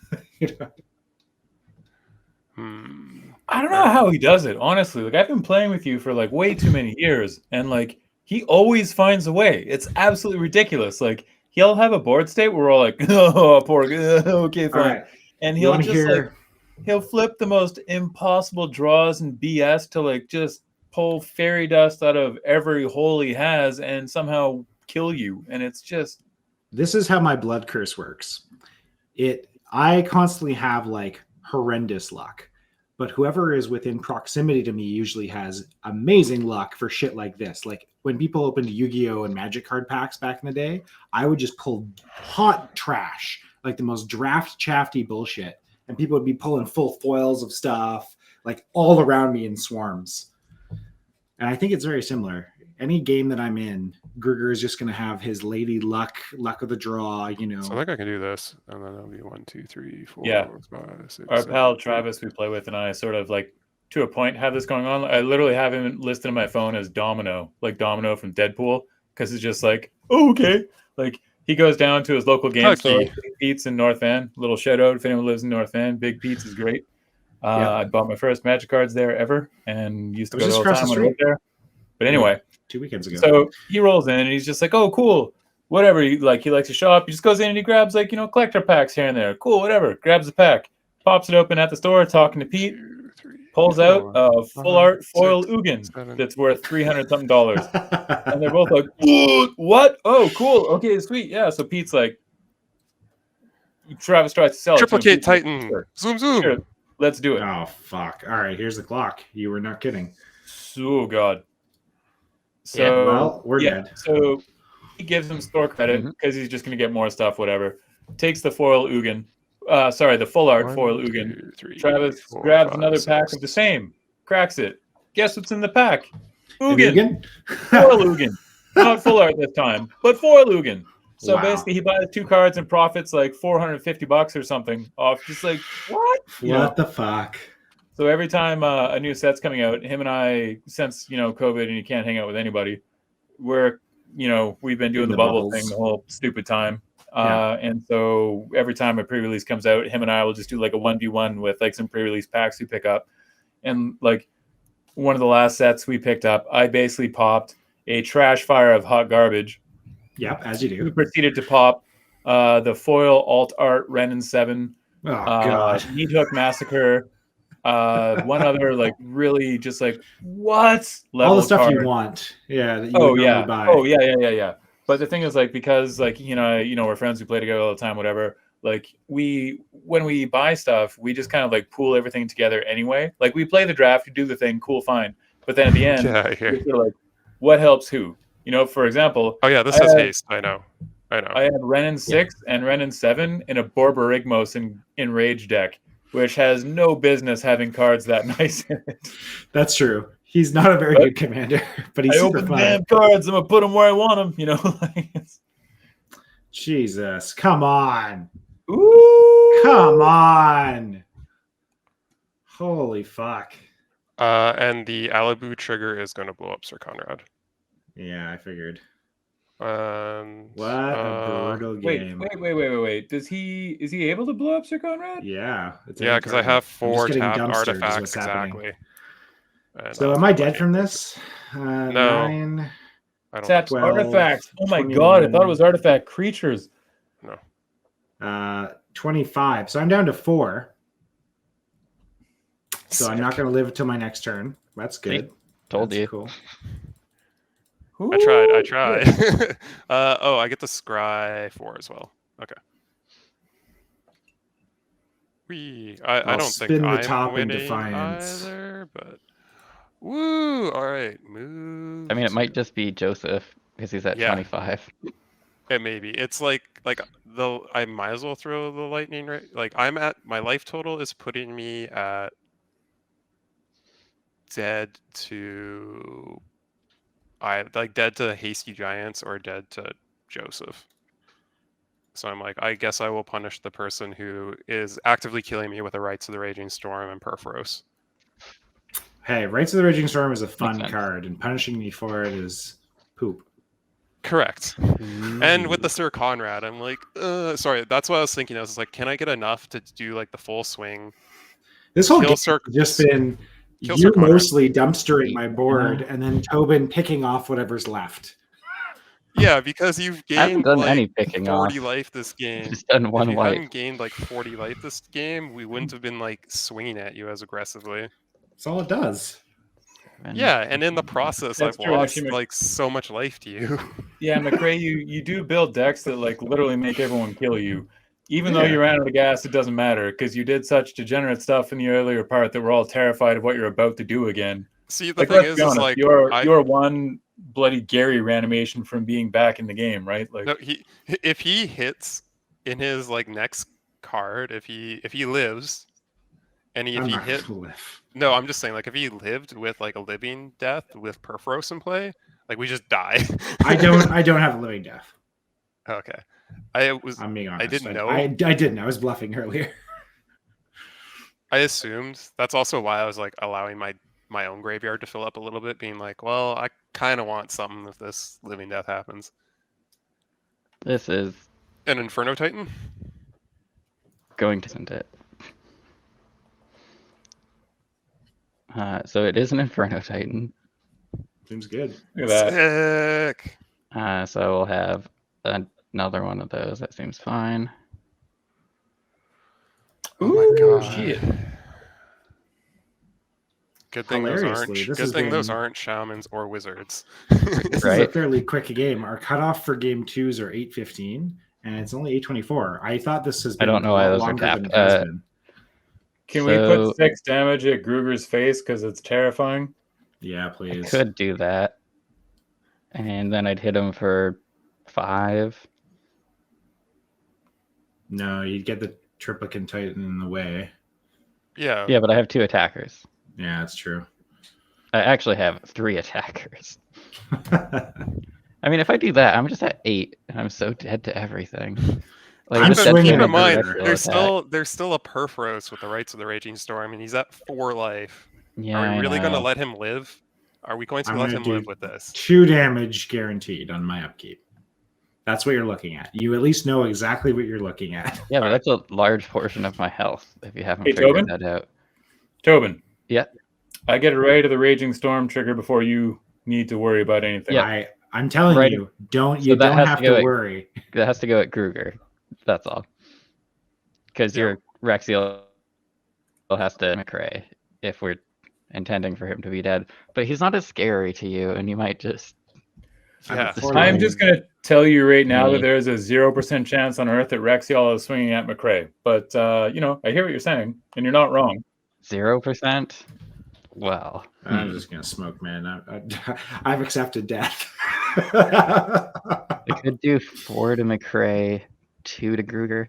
[SPEAKER 1] I don't know how he does it, honestly. Like, I've been playing with you for like way too many years, and like he always finds a way. It's absolutely ridiculous. Like, he'll have a board state where we're all like, oh, poor, okay, fine.
[SPEAKER 3] Right.
[SPEAKER 1] And he'll just like, he'll flip the most impossible draws and BS to like just pull fairy dust out of every hole he has and somehow kill you. And it's just,
[SPEAKER 3] this is how my blood curse works. I constantly have like horrendous luck, but whoever is within proximity to me usually has amazing luck for shit like this. Like when people opened Yu-Gi-Oh and Magic card packs back in the day, I would just pull hot trash, like the most draft chafty bullshit. And people would be pulling full foils of stuff like all around me in swarms. And I think it's very similar. Any game that I'm in, Gruger is just going to have his lady luck of the draw, you know.
[SPEAKER 4] So I think I can do this, and then it'll be 1, 2, 3, 4,
[SPEAKER 1] yeah.
[SPEAKER 4] 5, 6.
[SPEAKER 1] Our
[SPEAKER 4] 7,
[SPEAKER 1] pal
[SPEAKER 4] 8.
[SPEAKER 1] Travis, we play with, and I sort of like to a point have this going on. I literally have him listed on my phone as Domino, like Domino from Deadpool, because it's just like, oh, okay. Like he goes down to his local game store, Big Pete's in North Van. Little shout out if anyone lives in North Van. Big Pete's is great. I bought my first Magic cards there ever, and used to go all the time when I lived there. But anyway,
[SPEAKER 3] 2 weekends ago.
[SPEAKER 1] So he rolls in and he's just like, oh, cool. Whatever. He likes to shop. He just goes in and he grabs like, collector packs here and there. Cool, whatever. Grabs the pack, pops it open at the store, talking to Pete, pulls out a full art foil Ugin that's worth $300-something. And they're both like, what? Oh, cool. Okay, sweet. Yeah. So Pete's like, Travis tries to sell
[SPEAKER 4] Triplicate Titan.
[SPEAKER 1] Like, sure.
[SPEAKER 4] Zoom.
[SPEAKER 1] Sure. Let's do it.
[SPEAKER 3] Oh, fuck. All right, here's the clock. You were not kidding.
[SPEAKER 1] Oh, God. So,
[SPEAKER 3] well, we're dead.
[SPEAKER 1] So he gives him store credit because he's just going to get more stuff, whatever. Takes the foil Ugin. The full art foil Ugin. 3, Travis 4, grabs 5, another 6. Pack of the same. Cracks it. Guess what's in the pack? Ugin. Foil Ugin. Not full art this time, but foil Ugin. So basically he buys 2 cards and profits like $450 or something off. Just like, what?
[SPEAKER 3] What the fuck?
[SPEAKER 1] So every time a new set's coming out, him and I, since, COVID and you can't hang out with anybody, we've been doing the bubble thing the whole stupid time. And so every time a pre-release comes out, him and I will just do like a 1v1 with like some pre-release packs we pick up. And like one of the last sets we picked up, I basically popped a trash fire of hot garbage.
[SPEAKER 3] Yep, as you do.
[SPEAKER 1] We proceeded to pop the foil alt art Renin 7.
[SPEAKER 3] Oh, God.
[SPEAKER 1] Meat Hook Massacre. One other like really just like what level
[SPEAKER 3] all the stuff
[SPEAKER 1] card.
[SPEAKER 3] You want, that you
[SPEAKER 1] would
[SPEAKER 3] buy.
[SPEAKER 1] Yeah. But the thing is, like, because like we're friends, we play together all the time, whatever. Like when we buy stuff, we just kind of like pool everything together anyway. Like we play the draft, you do the thing, cool, fine. But then at the end, we're sort of like, what helps who? For example.
[SPEAKER 4] Oh yeah, this has haste. I know.
[SPEAKER 1] I had Renin 6 and Renin 7 in a Borborygmos in Rage deck, which has no business having cards that nice in it.
[SPEAKER 3] That's true. He's not a very good commander, but he's super fun.
[SPEAKER 1] Damn cards. I'm gonna put them where I want them.
[SPEAKER 3] Jesus, come on!
[SPEAKER 1] Ooh,
[SPEAKER 3] come on! Holy fuck!
[SPEAKER 4] And the Alibu trigger is going to blow up Sir Conrad.
[SPEAKER 3] Yeah, I figured.
[SPEAKER 4] What
[SPEAKER 3] a brutal game!
[SPEAKER 1] Wait. Is he able to blow up Sir Conrad?
[SPEAKER 3] Yeah.
[SPEAKER 4] Because I have 4 tapped artifacts exactly.
[SPEAKER 3] So am I dead from this?
[SPEAKER 4] No.
[SPEAKER 3] 9.
[SPEAKER 4] I don't
[SPEAKER 1] Tapped
[SPEAKER 3] 12,
[SPEAKER 1] artifacts. Oh my
[SPEAKER 3] 21.
[SPEAKER 1] God! I thought it was artifact creatures.
[SPEAKER 4] No.
[SPEAKER 3] 25. So I'm down to 4. So I'm not going to live until my next turn. That's good.
[SPEAKER 2] Told you.
[SPEAKER 3] Cool.
[SPEAKER 4] I tried. I get the scry 4 as well. Okay. I don't think
[SPEAKER 3] spin the
[SPEAKER 4] I'm
[SPEAKER 3] top in
[SPEAKER 4] winning
[SPEAKER 3] defiance.
[SPEAKER 4] either, but woo! All right, move.
[SPEAKER 2] I mean, it might just be Joseph because he's at 25.
[SPEAKER 4] It may be. It's like I might as well throw the lightning right. Like I'm at my life total is putting me at dead to dead to Hasty Giants or dead to Joseph. So I'm like, I guess I will punish the person who is actively killing me with a Rites of the Raging Storm and Perforos.
[SPEAKER 3] Hey, Rites of the Raging Storm is a fun card, and punishing me for it is poop.
[SPEAKER 4] Correct. And with the Sir Conrad, I'm like, sorry, that's what I was thinking. I was like, can I get enough to do like the full swing?
[SPEAKER 3] This whole game has just been you mostly dumpstering my board and then Tobin picking off whatever's left.
[SPEAKER 4] Yeah, because you've gained
[SPEAKER 2] any picking
[SPEAKER 4] 40
[SPEAKER 2] off.
[SPEAKER 4] life this game.
[SPEAKER 2] Just done one
[SPEAKER 4] if you
[SPEAKER 2] life.
[SPEAKER 4] hadn't gained like 40 life this game, we wouldn't have been like swinging at you as aggressively.
[SPEAKER 3] That's all it does.
[SPEAKER 4] Yeah, and in the process, I've lost like so much life to you.
[SPEAKER 1] Yeah, McRae, you do build decks that like literally make everyone kill you. Even though you ran out of gas, it doesn't matter because you did such degenerate stuff in the earlier part that we're all terrified of what you're about to do again.
[SPEAKER 4] See, the thing is like
[SPEAKER 1] you're one bloody Gary reanimation from being back in the game, right? Like,
[SPEAKER 4] no, if he hits in his like next card, if he lives, and if he hit, no, I'm just saying like if he lived with like a living death with Perforos in play, like we just die.
[SPEAKER 3] I don't have a living death.
[SPEAKER 4] Okay.
[SPEAKER 3] I'm being honest.
[SPEAKER 4] I didn't know.
[SPEAKER 3] I didn't. I was bluffing earlier.
[SPEAKER 4] I assumed. That's also why I was like allowing my own graveyard to fill up a little bit, being like, well, I kind of want something if this living death happens.
[SPEAKER 2] This is
[SPEAKER 4] an Inferno Titan.
[SPEAKER 2] Going to send it. So it is an Inferno Titan.
[SPEAKER 3] Seems good.
[SPEAKER 1] Look at that.
[SPEAKER 4] Sick.
[SPEAKER 2] So we'll have another one of those. That seems fine.
[SPEAKER 4] Oh my god!
[SPEAKER 1] Shit.
[SPEAKER 4] Good thing those aren't shamans or wizards.
[SPEAKER 3] This is a fairly quick game. Our cutoff for game 2s are 8:15, and it's only 8:24. I thought this has been
[SPEAKER 2] I don't know why those are tapped.
[SPEAKER 1] Can we put 6 damage at Gruger's face because it's terrifying?
[SPEAKER 3] Yeah, please.
[SPEAKER 2] I could do that, and then I'd hit him for 5.
[SPEAKER 3] No, you'd get the Triplicate Titan in the way.
[SPEAKER 4] Yeah.
[SPEAKER 2] Yeah, but I have 2 attackers.
[SPEAKER 3] Yeah, that's true.
[SPEAKER 2] I actually have 3 attackers. I mean, if I do that, I'm just at 8, and I'm so dead to everything. Like,
[SPEAKER 3] I'm swinging.
[SPEAKER 4] Keep in mind, there's still a Perforos with the Rites of the Raging Storm, and he's at 4 life.
[SPEAKER 2] Yeah,
[SPEAKER 4] are we really going to let him live? Are we going to let him live with this?
[SPEAKER 3] 2 damage guaranteed on my upkeep. That's what you're looking at. You at least know exactly what you're looking at.
[SPEAKER 2] Yeah, but that's a large portion of my health, if you haven't figured that out.
[SPEAKER 1] Tobin.
[SPEAKER 2] Yeah.
[SPEAKER 1] I get a Ray to the Raging Storm trigger before you need to worry about anything.
[SPEAKER 3] Yeah. I'm telling you, don't have to worry.
[SPEAKER 2] That has to go at Gruger. That's all. Because your Rexiel has to McRae if we're intending for him to be dead. But he's not as scary to you, and you might just...
[SPEAKER 4] Yeah.
[SPEAKER 1] I'm just going to tell you right now that there's a 0% chance on Earth that Rexiel is swinging at McRae. But, I hear what you're saying, and you're not wrong.
[SPEAKER 2] 0%? Well.
[SPEAKER 3] I'm just going to smoke, man. I've accepted death.
[SPEAKER 2] I could do 4 to McRae, 2 to Gruger.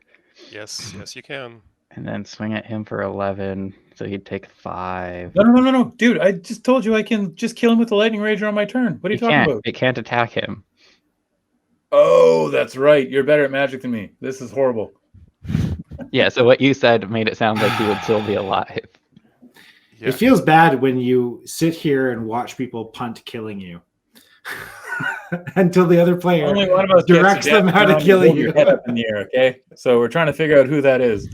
[SPEAKER 4] Yes, you can.
[SPEAKER 2] And then swing at him for 11, so he'd take 5.
[SPEAKER 1] No. Dude, I just told you I can just kill him with the Lightning Rager on my turn. What are you talking about?
[SPEAKER 2] It can't attack him.
[SPEAKER 1] Oh, that's right. You're better at Magic than me. This is horrible.
[SPEAKER 2] Yeah, so what you said made it sound like he would still be alive.
[SPEAKER 3] Yeah. It feels bad when you sit here and watch people punt killing you. Until the other player
[SPEAKER 1] only one of us
[SPEAKER 3] directs them how to kill you.
[SPEAKER 1] Head up in the air, okay? So we're trying to figure out who that is.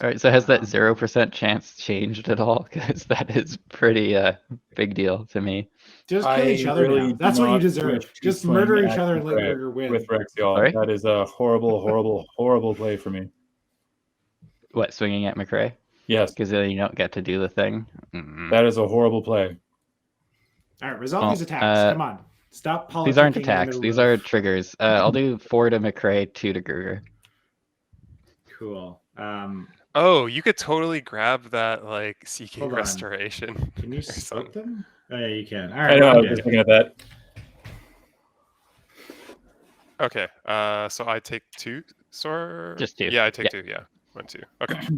[SPEAKER 2] All right, so has that 0% chance changed at all? Because that is pretty big deal to me.
[SPEAKER 3] Just kill each other now. That's what you deserve. Just murder each other and let Burger win.
[SPEAKER 1] With Rexiel. Right? That is a horrible play for me.
[SPEAKER 2] What, swinging at McRae?
[SPEAKER 1] Yes.
[SPEAKER 2] Because then you don't get to do the thing? Mm-mm.
[SPEAKER 1] That is a horrible play.
[SPEAKER 3] All right, resolve these attacks. Come on. Stop politicking.
[SPEAKER 2] These aren't attacks. These are triggers. I'll do 4 to McRae, 2 to Gruger.
[SPEAKER 3] Cool.
[SPEAKER 4] Oh, you could totally grab that like Seeking
[SPEAKER 3] Hold on.
[SPEAKER 4] Restoration.
[SPEAKER 3] Can you split them? Oh, yeah, you can. All
[SPEAKER 1] I
[SPEAKER 3] right.
[SPEAKER 1] know. I
[SPEAKER 3] I'm
[SPEAKER 1] was
[SPEAKER 3] good.
[SPEAKER 1] looking at that.
[SPEAKER 4] Okay. So I take 2, Sor.
[SPEAKER 2] Just 2.
[SPEAKER 4] Yeah, I take
[SPEAKER 2] Yeah.
[SPEAKER 4] 2. Yeah, 1, 2. Okay.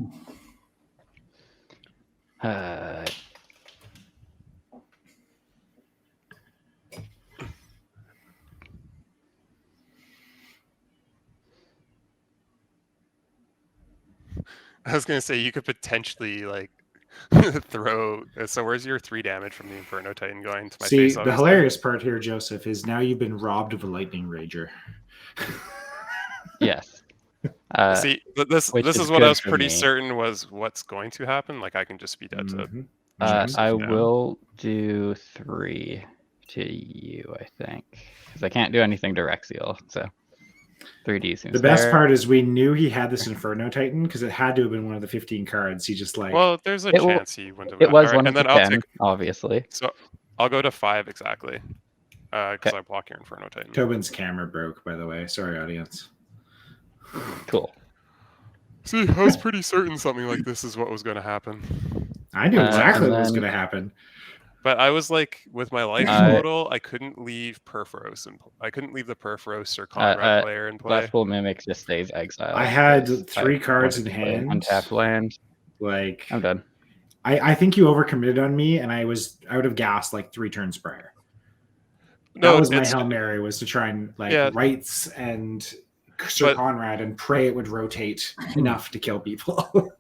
[SPEAKER 4] I was gonna say you could potentially like throw. So where's your 3 damage from the Inferno Titan going to my face?
[SPEAKER 3] The
[SPEAKER 4] Obviously.
[SPEAKER 3] hilarious part here, Joseph, is now you've been robbed of a Lightning Rager.
[SPEAKER 2] Yes.
[SPEAKER 4] See, this is what I was pretty certain was what's going to happen. Like I can just be dead to.
[SPEAKER 2] I will do 3 to you, I think, because I can't do anything to Rexiel. So 3D seems.
[SPEAKER 3] The best part is we knew he had this Inferno Titan because it had to have been one of the 15 cards. He just like.
[SPEAKER 4] Well, there's a chance he wouldn't have.
[SPEAKER 2] It was one
[SPEAKER 4] and
[SPEAKER 2] of
[SPEAKER 4] then
[SPEAKER 2] the 10, obviously.
[SPEAKER 4] So I'll go to 5 exactly, because I block your Inferno Titan.
[SPEAKER 3] Tobin's camera broke, by the way. Sorry, audience.
[SPEAKER 2] Cool.
[SPEAKER 4] See, I was pretty certain something like this is what was going to happen.
[SPEAKER 3] I knew exactly what was going to happen.
[SPEAKER 4] But I was like, with my life total, I couldn't leave Perforos, and I couldn't leave the Perforos or Conrad player in play.
[SPEAKER 2] Blessful Mimic just stays exiled.
[SPEAKER 3] I had 3 cards in hand.
[SPEAKER 2] Untapped land.
[SPEAKER 3] Like
[SPEAKER 2] I'm done.
[SPEAKER 3] I think you overcommitted on me, and I was out of gas like 3 turns prior.
[SPEAKER 4] No,
[SPEAKER 3] that was my Hail Mary, was to try and Rights and Sir Conrad and pray it would rotate enough to kill people.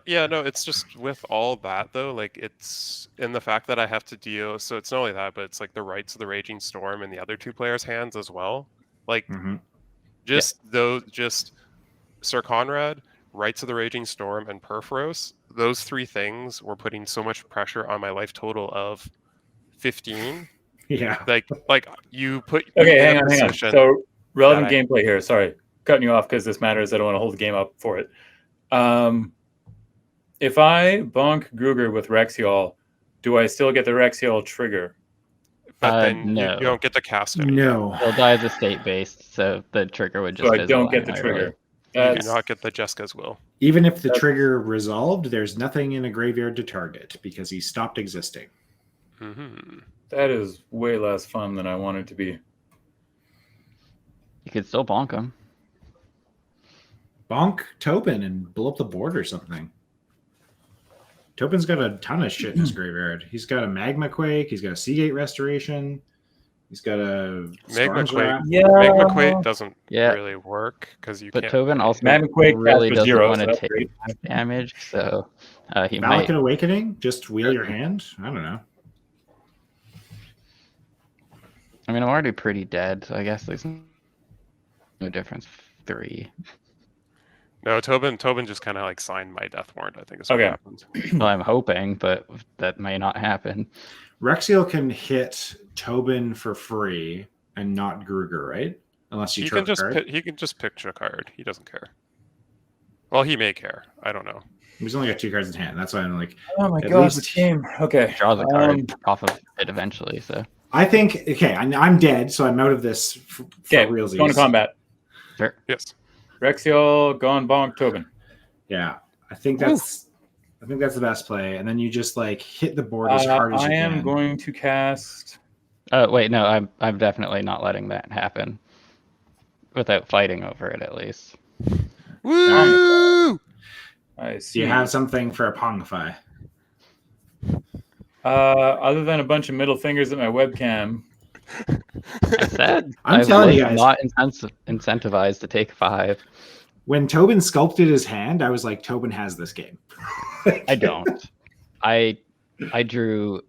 [SPEAKER 4] Yeah, no, it's just with all that though, like it's in the fact that I have to deal. So it's not only that, but it's like the Rights of the Raging Storm in the other 2 players' hands as well. Like just Sir Conrad, Rights of the Raging Storm, and Perforos. Those 3 things were putting so much pressure on my life total of 15.
[SPEAKER 3] Yeah.
[SPEAKER 4] Like you put.
[SPEAKER 1] Okay, hang on. So relevant gameplay here. Sorry, cutting you off because this matters. I don't want to hold the game up for it. If I bonk Gruger with Rexiol, do I still get the Rexiol trigger?
[SPEAKER 4] But then
[SPEAKER 2] no.
[SPEAKER 4] you don't get to cast it.
[SPEAKER 3] No.
[SPEAKER 2] He'll die as a state based, so the trigger would just.
[SPEAKER 1] So I don't get the trigger.
[SPEAKER 4] You do not get the Jessica's Will.
[SPEAKER 3] Even if the trigger resolved, there's nothing in a graveyard to target because he stopped existing.
[SPEAKER 1] That is way less fun than I want it to be.
[SPEAKER 2] You could still bonk him.
[SPEAKER 3] Bonk Tobin and blow up the board or something. Tobin's got a ton of shit in his graveyard. He's got a Magma Quake. He's got a Seagate Restoration. He's got a
[SPEAKER 4] Magma Quake.
[SPEAKER 3] Yeah.
[SPEAKER 4] Magma Quake doesn't really work because you can't.
[SPEAKER 2] But Tobin also
[SPEAKER 1] Magma Quake
[SPEAKER 2] really doesn't
[SPEAKER 1] want
[SPEAKER 2] to take damage, so he might.
[SPEAKER 3] Valakut Awakening. Just wheel your hand. I don't know.
[SPEAKER 2] I mean, I'm already pretty dead, so I guess there's no difference. 3.
[SPEAKER 4] No, Tobin just kind of like signed my death warrant, I think is what happened.
[SPEAKER 2] Well, I'm hoping, but that may not happen.
[SPEAKER 3] Rexiel can hit Tobin for free and not Gruger, right? Unless you
[SPEAKER 4] he can just pick a card. He doesn't care. Well, he may care. I don't know.
[SPEAKER 3] He's only got 2 cards in hand. That's why I'm like,
[SPEAKER 1] oh my god, this game. Okay,
[SPEAKER 2] draws a card off of it eventually. So
[SPEAKER 3] I think I'm dead, so I'm out of this.
[SPEAKER 1] Okay, realsies. Going to combat.
[SPEAKER 2] Sure.
[SPEAKER 4] Yes.
[SPEAKER 1] Rexiel, gone bonk Tobin.
[SPEAKER 3] Yeah, I think that's the best play. And then you just like hit the board as hard as you can.
[SPEAKER 1] I am going to cast.
[SPEAKER 2] Wait, no, I'm definitely not letting that happen. Without fighting over it, at least.
[SPEAKER 4] Woo!
[SPEAKER 1] I see.
[SPEAKER 3] Do you have something for a Pongify?
[SPEAKER 1] Other than a bunch of middle fingers at my webcam.
[SPEAKER 2] I said
[SPEAKER 3] I'm telling you guys,
[SPEAKER 2] not incentivized to take 5.
[SPEAKER 3] When Tobin sculpted his hand, I was like, Tobin has this game.
[SPEAKER 2] I don't. I drew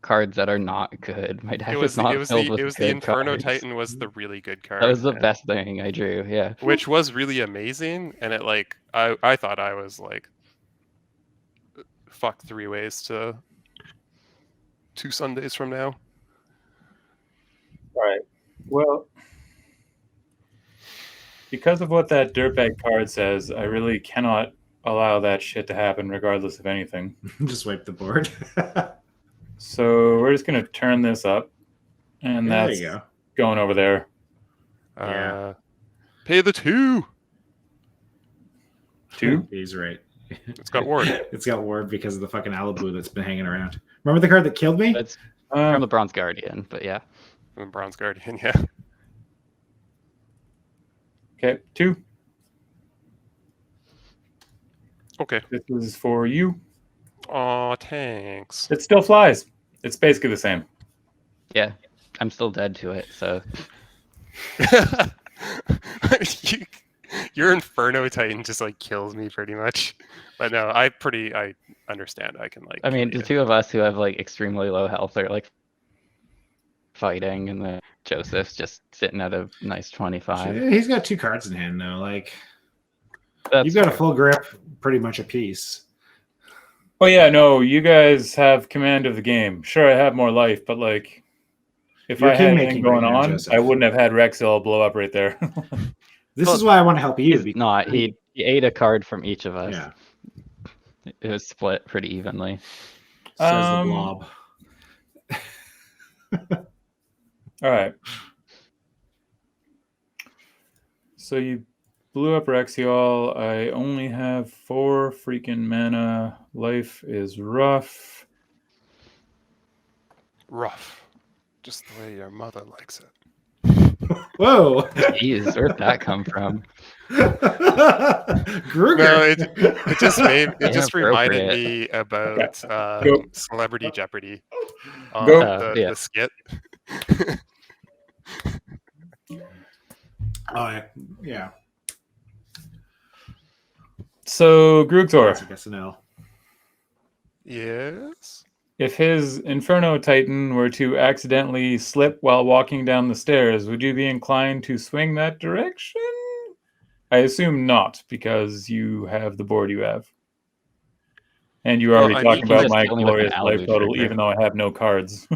[SPEAKER 2] cards that are not good. My deck is not filled with
[SPEAKER 4] It was
[SPEAKER 2] good
[SPEAKER 4] the Inferno
[SPEAKER 2] cards.
[SPEAKER 4] Titan was the really good card.
[SPEAKER 2] That was the best thing I drew. Yeah.
[SPEAKER 4] Which was really amazing, and it like I thought I was like, fuck 3 ways to 2 Sundays from now.
[SPEAKER 1] All right. Well, because of what that dirtbag card says, I really cannot allow that shit to happen regardless of anything.
[SPEAKER 3] Just wipe the board.
[SPEAKER 1] So we're just going to turn this up. And that's going over there.
[SPEAKER 3] Yeah.
[SPEAKER 4] Pay the 2.
[SPEAKER 1] 2?
[SPEAKER 3] He's right.
[SPEAKER 4] It's got ward.
[SPEAKER 3] It's got ward because of the fucking Alibu that's been hanging around. Remember the card that killed me?
[SPEAKER 2] That's from the Bronze Guardian, but yeah.
[SPEAKER 4] From the Bronze Guardian, yeah.
[SPEAKER 1] Okay, 2.
[SPEAKER 4] Okay.
[SPEAKER 1] This is for you.
[SPEAKER 4] Aw, thanks.
[SPEAKER 1] It still flies. It's basically the same.
[SPEAKER 2] Yeah, I'm still dead to it, so.
[SPEAKER 4] Your Inferno Titan just like kills me pretty much. But no, I understand. I can like.
[SPEAKER 2] I mean, the two of us who have like extremely low health are like fighting, and then Joseph's just sitting at a nice 25.
[SPEAKER 3] He's got 2 cards in hand though. Like,
[SPEAKER 2] That's
[SPEAKER 3] you've got a full grip, pretty much a piece.
[SPEAKER 1] Oh yeah, no, you guys have command of the game. Sure, I have more life, but like, if
[SPEAKER 3] You're
[SPEAKER 1] I had
[SPEAKER 3] king-making
[SPEAKER 1] anything going
[SPEAKER 3] right now,
[SPEAKER 1] on,
[SPEAKER 3] Joseph.
[SPEAKER 1] I wouldn't have had Rexel blow up right there.
[SPEAKER 3] This is why I want to help you.
[SPEAKER 2] He's not. He ate a card from each of us.
[SPEAKER 3] Yeah.
[SPEAKER 2] It was split pretty evenly.
[SPEAKER 3] Says the blob.
[SPEAKER 1] All right. So you blew up Rexiol. I only have 4 freaking mana. Life is rough.
[SPEAKER 4] Rough. Just the way your mother likes it.
[SPEAKER 3] Whoa.
[SPEAKER 2] Jeez, where'd that come from?
[SPEAKER 3] Gruger.
[SPEAKER 4] No, it just reminded
[SPEAKER 2] Inappropriate.
[SPEAKER 4] me about Celebrity Jeopardy.
[SPEAKER 1] Go.
[SPEAKER 2] Yeah.
[SPEAKER 4] The skit.
[SPEAKER 3] Oh yeah.
[SPEAKER 1] So Grugtor,
[SPEAKER 3] I guess an L.
[SPEAKER 4] Yes.
[SPEAKER 1] if his Inferno Titan were to accidentally slip while walking down the stairs, would you be inclined to swing that direction? I assume not, because you have the board you have. And you already talked about my glorious life total, even though I have no cards.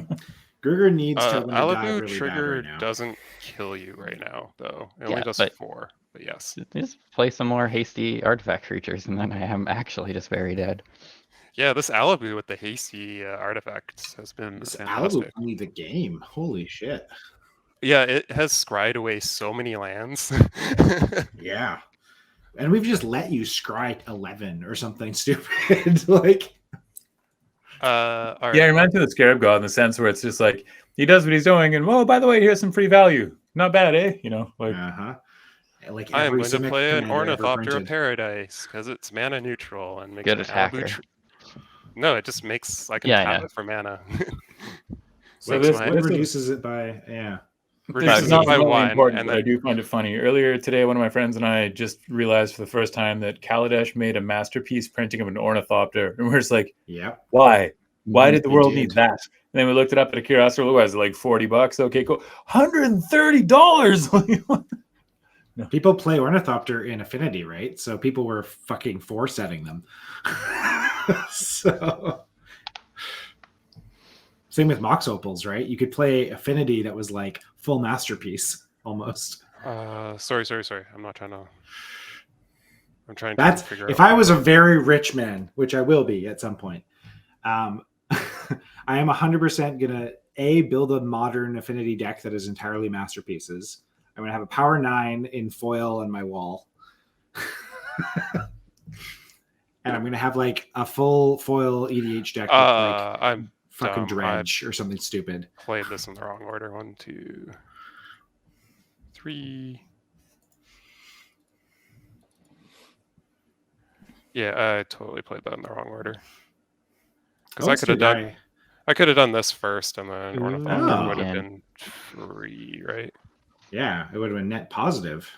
[SPEAKER 3] Gruger needs to die
[SPEAKER 4] Alibu
[SPEAKER 3] really
[SPEAKER 4] trigger
[SPEAKER 3] bad right now.
[SPEAKER 4] doesn't kill you right now, though. It only
[SPEAKER 2] Yeah,
[SPEAKER 4] does
[SPEAKER 2] but-
[SPEAKER 4] 4, but yes.
[SPEAKER 2] Just play some more hasty artifact creatures, and then I am actually just very dead.
[SPEAKER 4] Yeah, this Alibu with the hasty artifacts has been
[SPEAKER 3] This
[SPEAKER 4] fantastic.
[SPEAKER 3] Alibu won the game. Holy shit.
[SPEAKER 4] Yeah, it has scryed away so many lands.
[SPEAKER 3] Yeah. And we've just let you scry 11 or something stupid. Like,
[SPEAKER 4] all right.
[SPEAKER 1] Yeah, it reminds me of the Scarab God in the sense where it's just like, he does what he's doing, and, oh, by the way, here's some free value. Not bad, eh? You know, like...
[SPEAKER 3] Like
[SPEAKER 4] I am
[SPEAKER 3] every
[SPEAKER 4] going to
[SPEAKER 3] Simic
[SPEAKER 4] play an
[SPEAKER 3] commander ever
[SPEAKER 4] Ornithopter of
[SPEAKER 3] printed.
[SPEAKER 4] Paradise because it's mana neutral and makes
[SPEAKER 2] Good
[SPEAKER 4] my
[SPEAKER 2] attacker.
[SPEAKER 4] Alibu no, it just makes I can
[SPEAKER 2] Yeah,
[SPEAKER 4] tap
[SPEAKER 2] yeah.
[SPEAKER 4] it for mana.
[SPEAKER 1] So
[SPEAKER 4] Makes
[SPEAKER 1] this
[SPEAKER 4] my-
[SPEAKER 3] What reduces it by, yeah.
[SPEAKER 1] This
[SPEAKER 4] reduces
[SPEAKER 1] is
[SPEAKER 4] it
[SPEAKER 1] not
[SPEAKER 4] by
[SPEAKER 1] really
[SPEAKER 4] 1,
[SPEAKER 1] important,
[SPEAKER 4] and
[SPEAKER 1] but I
[SPEAKER 4] then
[SPEAKER 1] do find it funny. Earlier today, one of my friends and I just realized for the first time that Kaladesh made a masterpiece printing of an ornithopter. And we're just like,
[SPEAKER 3] Yep.
[SPEAKER 1] why? Why did the
[SPEAKER 3] They
[SPEAKER 1] world
[SPEAKER 3] did.
[SPEAKER 1] need that? And then we looked it up at a curiosity. What was it, like $40? Okay, cool. $130!
[SPEAKER 3] People play Ornithopter in Affinity, right? So people were fucking setting them. So same with Mox Opals, right? You could play Affinity that was like full masterpiece almost.
[SPEAKER 4] sorry. I'm not trying to. I'm trying to
[SPEAKER 3] That's
[SPEAKER 4] figure
[SPEAKER 3] if
[SPEAKER 4] out.
[SPEAKER 3] I was a very rich man, which I will be at some point. I am 100% gonna build a modern Affinity deck that is entirely masterpieces. I'm gonna have a power 9 in foil on my wall. And I'm gonna have like a full foil EDH deck with like
[SPEAKER 4] I'm
[SPEAKER 3] fucking
[SPEAKER 4] dumb.
[SPEAKER 3] dredge or something stupid.
[SPEAKER 4] Played this in the wrong order. 1, 2, 3. Yeah, I totally played that in the wrong order. Because I could have done this first, and then Ornithopter would have been free, right?
[SPEAKER 3] Yeah, it would have been net positive.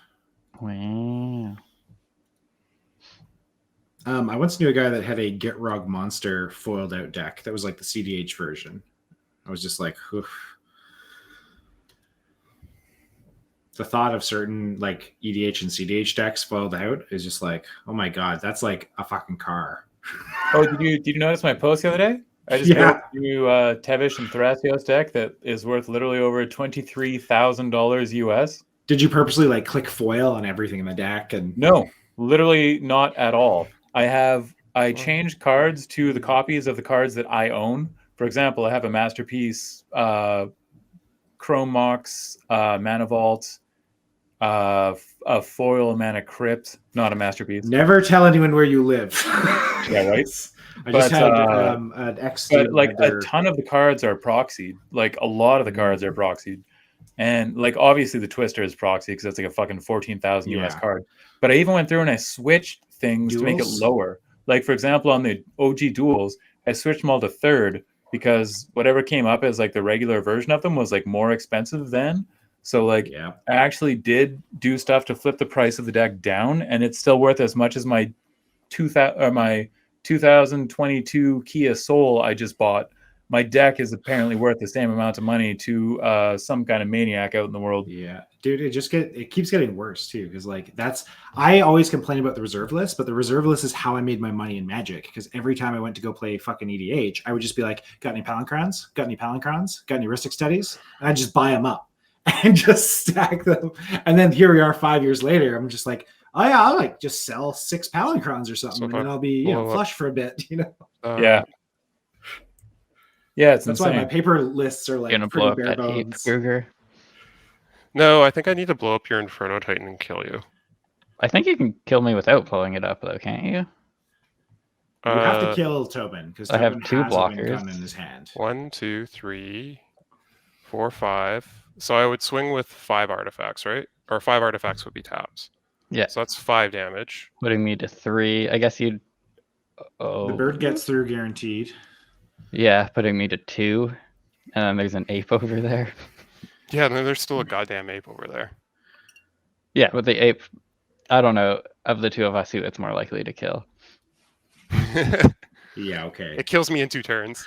[SPEAKER 2] Wow.
[SPEAKER 3] I once knew a guy that had a Gitrog monster foiled out deck that was like the CDH version. I was just like, oof. The thought of certain like EDH and CDH decks foiled out is just like, oh my god, that's like a fucking car.
[SPEAKER 1] Oh, did you notice my post the other day? I just built a new Tevish and Thrasios deck that is worth literally over $23,000 US.
[SPEAKER 3] Did you purposely like click foil on everything in the deck? And
[SPEAKER 1] No, literally not at all. I changed cards to the copies of the cards that I own. For example, I have a masterpiece, Chrome Mox, Mana Vault, a foil mana crypt, not a masterpiece.
[SPEAKER 3] Never tell anyone where you live.
[SPEAKER 1] Yeah, right.
[SPEAKER 3] I just had an ex.
[SPEAKER 1] But like a ton of the cards are proxied. Like a lot of the cards are proxied, and like obviously the Twister is proxied because that's like a fucking 14,000 US card. But I even went through and I switched things to make it lower. Like for example, on the OG duels, I switched them all to third because whatever came up as like the regular version of them was like more expensive then. So like I actually did do stuff to flip the price of the deck down, and it's still worth as much as my 2022 Kia Soul I just bought. My deck is apparently worth the same amount of money to some kind of maniac out in the world.
[SPEAKER 3] Yeah, dude, it keeps getting worse too. Because like I always complain about the reserve list, but the reserve list is how I made my money in Magic. Because every time I went to go play fucking EDH, I would just be like, "Got any Palancrons? Got any Palancrons? Got any Ristic Studies?" And I just buy them up and just stack them. And then here we are 5 years later. I'm just like, oh yeah, I'll like just sell 6 Palancrons or something, and then I'll be flush for a bit,
[SPEAKER 1] Yeah, it's
[SPEAKER 3] that's
[SPEAKER 1] insane.
[SPEAKER 3] why my paper lists are like pretty bare bones.
[SPEAKER 4] No, I think I need to blow up your Inferno Titan and kill you.
[SPEAKER 2] I think you can kill me without blowing it up, though, can't you?
[SPEAKER 3] You have to kill Tobin because
[SPEAKER 2] I have 2 blockers
[SPEAKER 3] gun in his hand.
[SPEAKER 4] 1, 2, 3, 4, 5. So I would swing with 5 artifacts, right? Or 5 artifacts would be taps.
[SPEAKER 2] Yeah.
[SPEAKER 4] So that's 5 damage.
[SPEAKER 2] Putting me to 3. I guess you'd.
[SPEAKER 3] The bird gets through guaranteed.
[SPEAKER 2] Yeah, putting me to 2. And then there's an ape over there.
[SPEAKER 4] Yeah, and then there's still a goddamn ape over there.
[SPEAKER 2] Yeah, but the ape, I don't know, of the two of us, who it's more likely to kill.
[SPEAKER 3] Yeah, okay.
[SPEAKER 4] It kills me in 2 turns.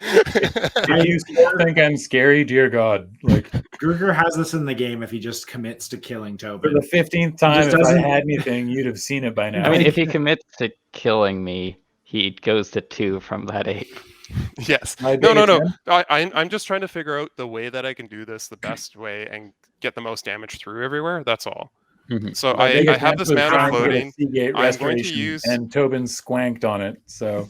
[SPEAKER 1] If you still think I'm scary, dear God. Like
[SPEAKER 3] Gruger has this in the game if he just commits to killing Tobin.
[SPEAKER 1] For the 15th time, if I had anything, you'd have seen it by now.
[SPEAKER 2] I mean, if he commits to killing me, he goes to 2 from that ape.
[SPEAKER 4] Yes. No. I'm just trying to figure out the way that I can do this the best way and get the most damage through everywhere. That's all.
[SPEAKER 2] Mm-hmm.
[SPEAKER 4] So I have this mana floating. I'm going to use,
[SPEAKER 1] and Tobin squanked on it. So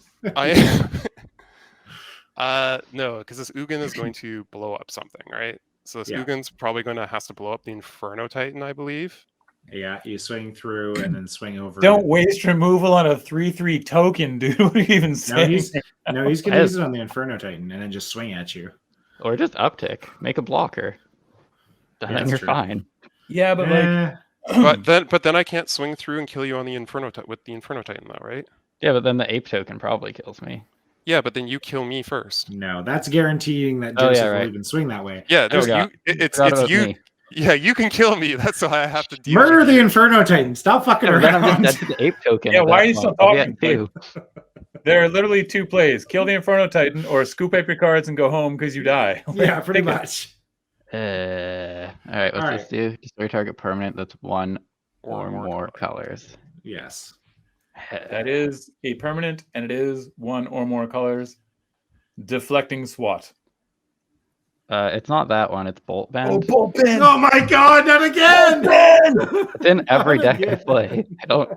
[SPEAKER 4] no, because this Ugin is going to blow up something, right? So this Ugin's probably going to has to blow up the Inferno Titan, I believe.
[SPEAKER 3] Yeah, you swing through and then swing over.
[SPEAKER 1] Don't waste removal on a 3/3 token, dude. What are you even saying?
[SPEAKER 3] He's going to use it on the Inferno Titan and then just swing at you.
[SPEAKER 2] Or just uptick. Make a blocker. Then you're fine.
[SPEAKER 1] Yeah, but like...
[SPEAKER 4] but then I can't swing through and kill you on the with the Inferno Titan, though, right?
[SPEAKER 2] Yeah, but then the ape token probably kills me.
[SPEAKER 4] Yeah, but then you kill me first.
[SPEAKER 3] No, that's guaranteeing that Joseph will even swing that way.
[SPEAKER 4] Yeah, it's you. Me. Yeah, you can kill me. That's why I have to deal
[SPEAKER 3] murder the Inferno Titan. Stop fucking around.
[SPEAKER 2] Then I'm just dead to the ape token.
[SPEAKER 1] Yeah, why are you still talking? There are literally 2 plays: kill the Inferno Titan, or scoop up your cards and go home because you die.
[SPEAKER 3] Yeah, pretty much.
[SPEAKER 2] All right, what's this do? Destroy target permanent that's 1 or more colors.
[SPEAKER 3] Yes.
[SPEAKER 1] That is a permanent, and it is 1 or more colors. Deflecting SWAT.
[SPEAKER 2] It's not that one. It's Bolt Bend.
[SPEAKER 1] Oh, Bolt Bend!
[SPEAKER 3] Oh my God, not again!
[SPEAKER 2] It's in every deck I play. I don't.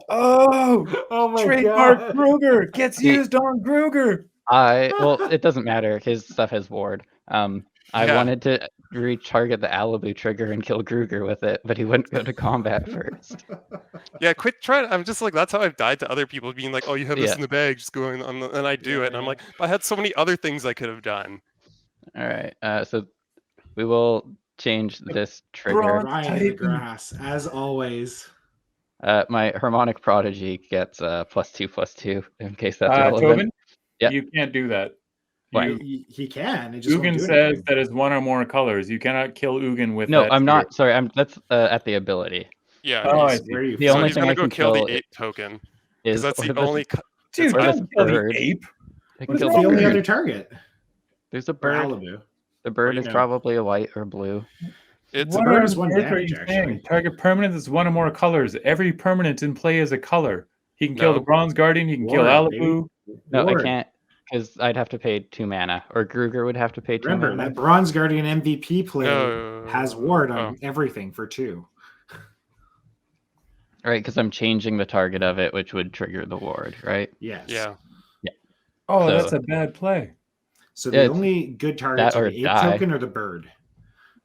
[SPEAKER 1] Oh my
[SPEAKER 3] Trademark
[SPEAKER 1] God! Gruger gets used on Gruger.
[SPEAKER 2] Well, it doesn't matter. His stuff has ward. I wanted to retarget the Alibu trigger and kill Gruger with it, but he wouldn't go to combat first.
[SPEAKER 4] Yeah, quit trying. I'm just like, that's how I've died to other people, being like, oh, you have this in the bag, just going on, and I do it, and I'm like, I had so many other things I could have done.
[SPEAKER 2] All right, so we will change this trigger.
[SPEAKER 3] Ryan in the grass, as always.
[SPEAKER 2] My Harmonic Prodigy gets +2/+2 in case that's relevant.
[SPEAKER 1] Tobin? Yeah, you can't do that.
[SPEAKER 3] He can. It just
[SPEAKER 1] Ugin says that is 1 or more colors. You cannot kill Ugin with.
[SPEAKER 2] No, I'm not. Sorry, that's at the ability.
[SPEAKER 4] Yeah.
[SPEAKER 2] The only thing I can
[SPEAKER 4] kill the ape token is that's the only.
[SPEAKER 1] Dude, don't kill the ape.
[SPEAKER 3] What's the only other target?
[SPEAKER 2] There's a bird. The bird is probably a white or blue.
[SPEAKER 3] It's a bird is 1 damage,
[SPEAKER 1] actually. Target permanent is 1 or more colors. Every permanent in play is a color. He can kill the Bronze Guardian. He can kill Alibu.
[SPEAKER 2] No, I can't, because I'd have to pay 2 mana, or Gruger would have to pay 2 mana.
[SPEAKER 3] Remember, that Bronze Guardian MVP play has ward on everything for 2.
[SPEAKER 2] Right, because I'm changing the target of it, which would trigger the ward, right?
[SPEAKER 3] Yes.
[SPEAKER 4] Yeah.
[SPEAKER 1] Oh, that's a bad play.
[SPEAKER 3] So the only good targets are the ape token or the bird?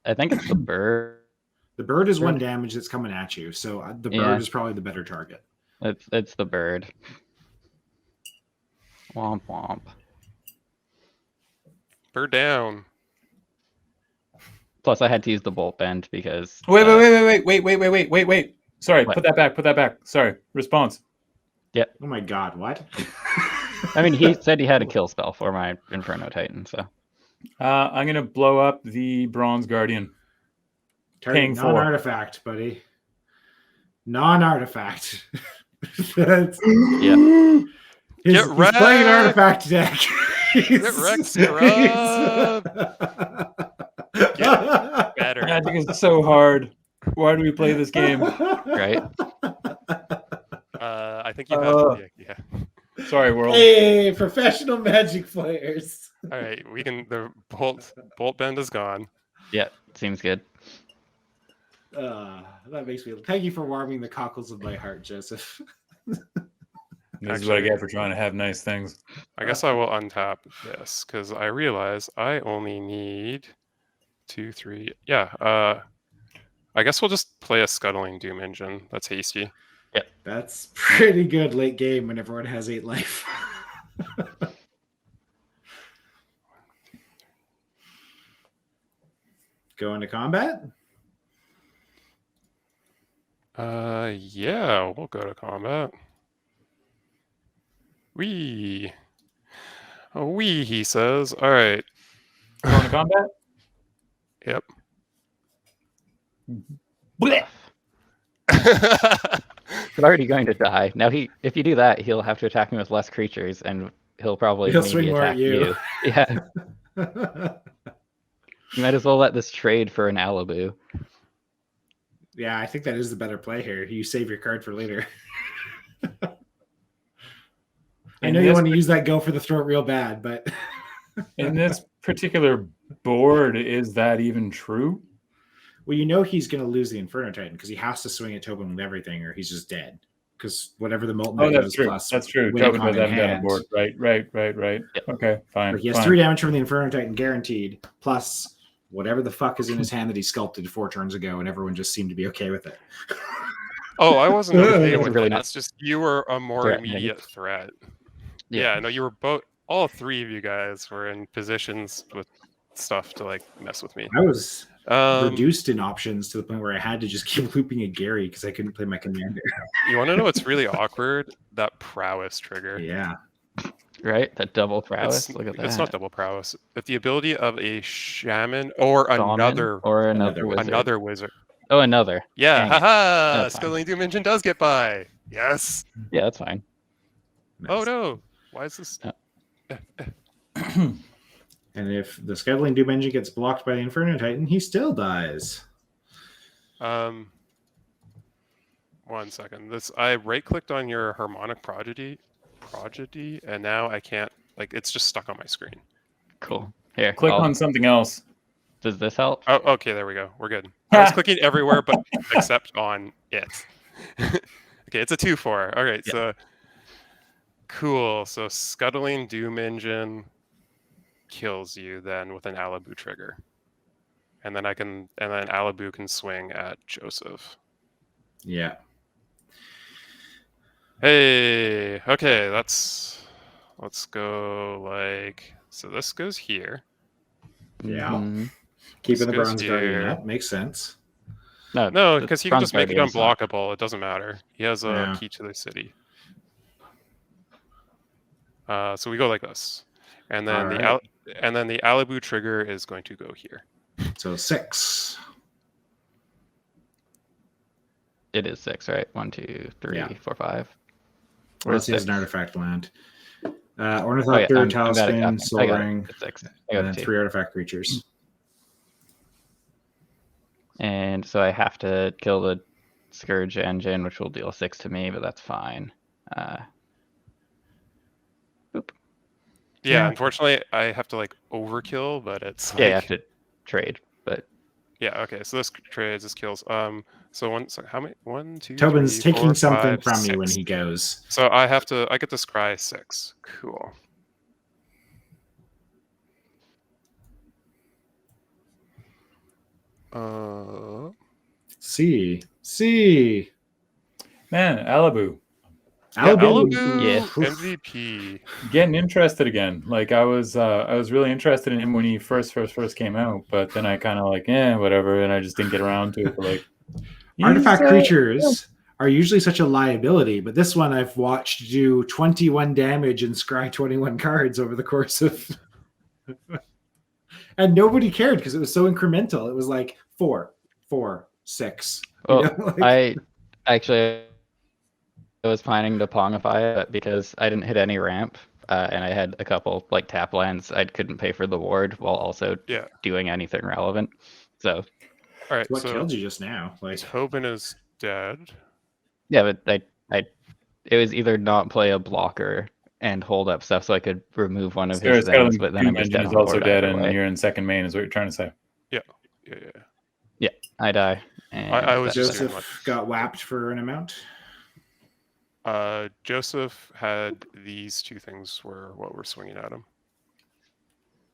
[SPEAKER 2] I think it's the bird.
[SPEAKER 3] The bird is 1 damage that's coming at you, so the bird is probably the better target.
[SPEAKER 2] It's the bird. Womp womp.
[SPEAKER 4] Bird down.
[SPEAKER 2] Plus, I had to use the bolt bend because.
[SPEAKER 1] Wait. Sorry,
[SPEAKER 2] what?
[SPEAKER 1] Put that back. Sorry, response.
[SPEAKER 2] Yep.
[SPEAKER 3] Oh my god, what?
[SPEAKER 2] I mean, he said he had a kill spell for my Inferno Titan, so.
[SPEAKER 1] I'm gonna blow up the Bronze Guardian.
[SPEAKER 3] Target non-artifact, buddy. Non-artifact. That's...
[SPEAKER 2] Yeah.
[SPEAKER 3] He's playing an artifact deck.
[SPEAKER 4] Get wrecked, scrub. Get better.
[SPEAKER 1] Magic is so hard. Why do we play this game?
[SPEAKER 2] Right?
[SPEAKER 4] I think you have yeah.
[SPEAKER 1] Sorry, world.
[SPEAKER 3] Hey, professional Magic players.
[SPEAKER 4] All right, we can. The bolt bend is gone.
[SPEAKER 2] Yeah, seems good.
[SPEAKER 3] That makes me. Thank you for warming the cockles of my heart, Joseph.
[SPEAKER 1] This is what I get for trying to have nice things.
[SPEAKER 4] I guess I will untap this because I realize I only need 2, 3. Yeah. I guess we'll just play a Scuttling Doom Engine. That's hasty.
[SPEAKER 2] Yeah.
[SPEAKER 3] That's pretty good late game when everyone has 8 life. Go into combat?
[SPEAKER 4] Yeah, we'll go to combat. Wee, he says. All right.
[SPEAKER 1] Going to combat?
[SPEAKER 4] Yep.
[SPEAKER 1] Blech.
[SPEAKER 2] He's already going to die. Now if you do that, he'll have to attack me with less creatures, and he'll probably
[SPEAKER 3] swing more
[SPEAKER 2] attack
[SPEAKER 3] at you.
[SPEAKER 2] Yeah. You might as well let this trade for an Alibu.
[SPEAKER 3] Yeah, I think that is the better play here. You save your card for later. I know you want to use that go for the throat real bad, but
[SPEAKER 1] in this particular board, is that even true?
[SPEAKER 3] Well, you know he's going to lose the Inferno Titan because he has to swing at Tobin with everything, or he's just dead. Because whatever the molten
[SPEAKER 1] that's true. That's true. Tobin with them down board. Right. Yep. Okay, fine.
[SPEAKER 3] But he has 3 damage from the Inferno Titan guaranteed, plus whatever the fuck is in his hand that he sculpted 4 turns ago, and everyone just seemed to be okay with it.
[SPEAKER 4] Oh, I wasn't okay with
[SPEAKER 2] really
[SPEAKER 4] it. That's just you were a more immediate threat. Yeah, no, you were both. All 3 of you guys were in positions with stuff to like mess with me.
[SPEAKER 3] I was reduced in options to the point where I had to just keep looping a Gary because I couldn't play my commander.
[SPEAKER 4] You want to know what's really awkward? That prowess trigger.
[SPEAKER 3] Yeah.
[SPEAKER 2] Right? That double prowess. Look at that.
[SPEAKER 4] It's not double prowess. If the ability of a shaman or another wizard.
[SPEAKER 2] Oh, another.
[SPEAKER 4] Yeah, haha! Scuttling Doom Engine does get by. Yes.
[SPEAKER 2] Yeah, that's fine.
[SPEAKER 3] Nice.
[SPEAKER 4] Oh no! Why is this?
[SPEAKER 3] And if the Scuttling Doom Engine gets blocked by the Inferno Titan, he still dies.
[SPEAKER 4] 1 second. I right-clicked on your Harmonic Prodigy, and now I can't. Like, it's just stuck on my screen.
[SPEAKER 2] Cool. Here,
[SPEAKER 1] click on something else.
[SPEAKER 2] Does this help?
[SPEAKER 4] Oh, okay. There we go. We're good. I was clicking everywhere, but except on it. Okay, it's a 2/4. All right, so cool. So Scuttling Doom Engine kills you then with an Alibu trigger, and then Alibu can swing at Joseph.
[SPEAKER 3] Yeah.
[SPEAKER 4] Hey, okay, let's go like so. This goes here.
[SPEAKER 3] Yeah.
[SPEAKER 2] Mm-hmm.
[SPEAKER 3] Keeping the Bronze Guardian up makes sense.
[SPEAKER 4] No, because he can just make it unblockable. It doesn't matter. He has a key to the city. So we go like this, and then the Alibu trigger is going to go here.
[SPEAKER 3] So 6.
[SPEAKER 2] It is 6, right? 1, 2, 3, 4, 5.
[SPEAKER 3] Where's an artifact land? Ornithopter, Talisman, Soul Ring, and then 3 artifact creatures.
[SPEAKER 2] And so I have to kill the Scourge Engine, which will deal 6 to me, but that's fine. Boop.
[SPEAKER 4] Yeah, unfortunately, I have to like overkill, but it's
[SPEAKER 2] you have to trade. But
[SPEAKER 4] yeah, okay. So this trades, this kills. So how many? 1, 2.
[SPEAKER 3] Tobin's
[SPEAKER 4] 3,
[SPEAKER 3] taking
[SPEAKER 4] 4,
[SPEAKER 3] something
[SPEAKER 4] 5,
[SPEAKER 3] from
[SPEAKER 4] 6.
[SPEAKER 3] you when he goes.
[SPEAKER 4] So I get to scry 6. Cool.
[SPEAKER 3] C.
[SPEAKER 1] Man, Alibu.
[SPEAKER 4] Alibu
[SPEAKER 2] Yeah.
[SPEAKER 4] MVP.
[SPEAKER 1] Getting interested again. Like I was really interested in him when he first came out, but then I kind of like, whatever, and I just didn't get around to it. But like,
[SPEAKER 3] Artifact creatures are usually such a liability, but this one I've watched do 21 damage and scry 21 cards over the course of, and nobody cared because it was so incremental. It was like 4, 6.
[SPEAKER 2] Well, I was planning to Pongify it because I didn't hit any ramp, and I had a couple like tap lands. I couldn't pay for the ward while also doing anything relevant. So,
[SPEAKER 4] all right,
[SPEAKER 3] what killed you just now? Like
[SPEAKER 4] Tobin is dead.
[SPEAKER 2] Yeah, but it was either not play a blocker and hold up stuff so I could remove one of his things, but then I'm just dead.
[SPEAKER 1] Is also dead, and you're in second main, is what you're trying to say.
[SPEAKER 2] Yeah, I die. And
[SPEAKER 4] I was
[SPEAKER 3] Joseph got whapped for an amount.
[SPEAKER 4] Joseph had these two things were what we're swinging at him.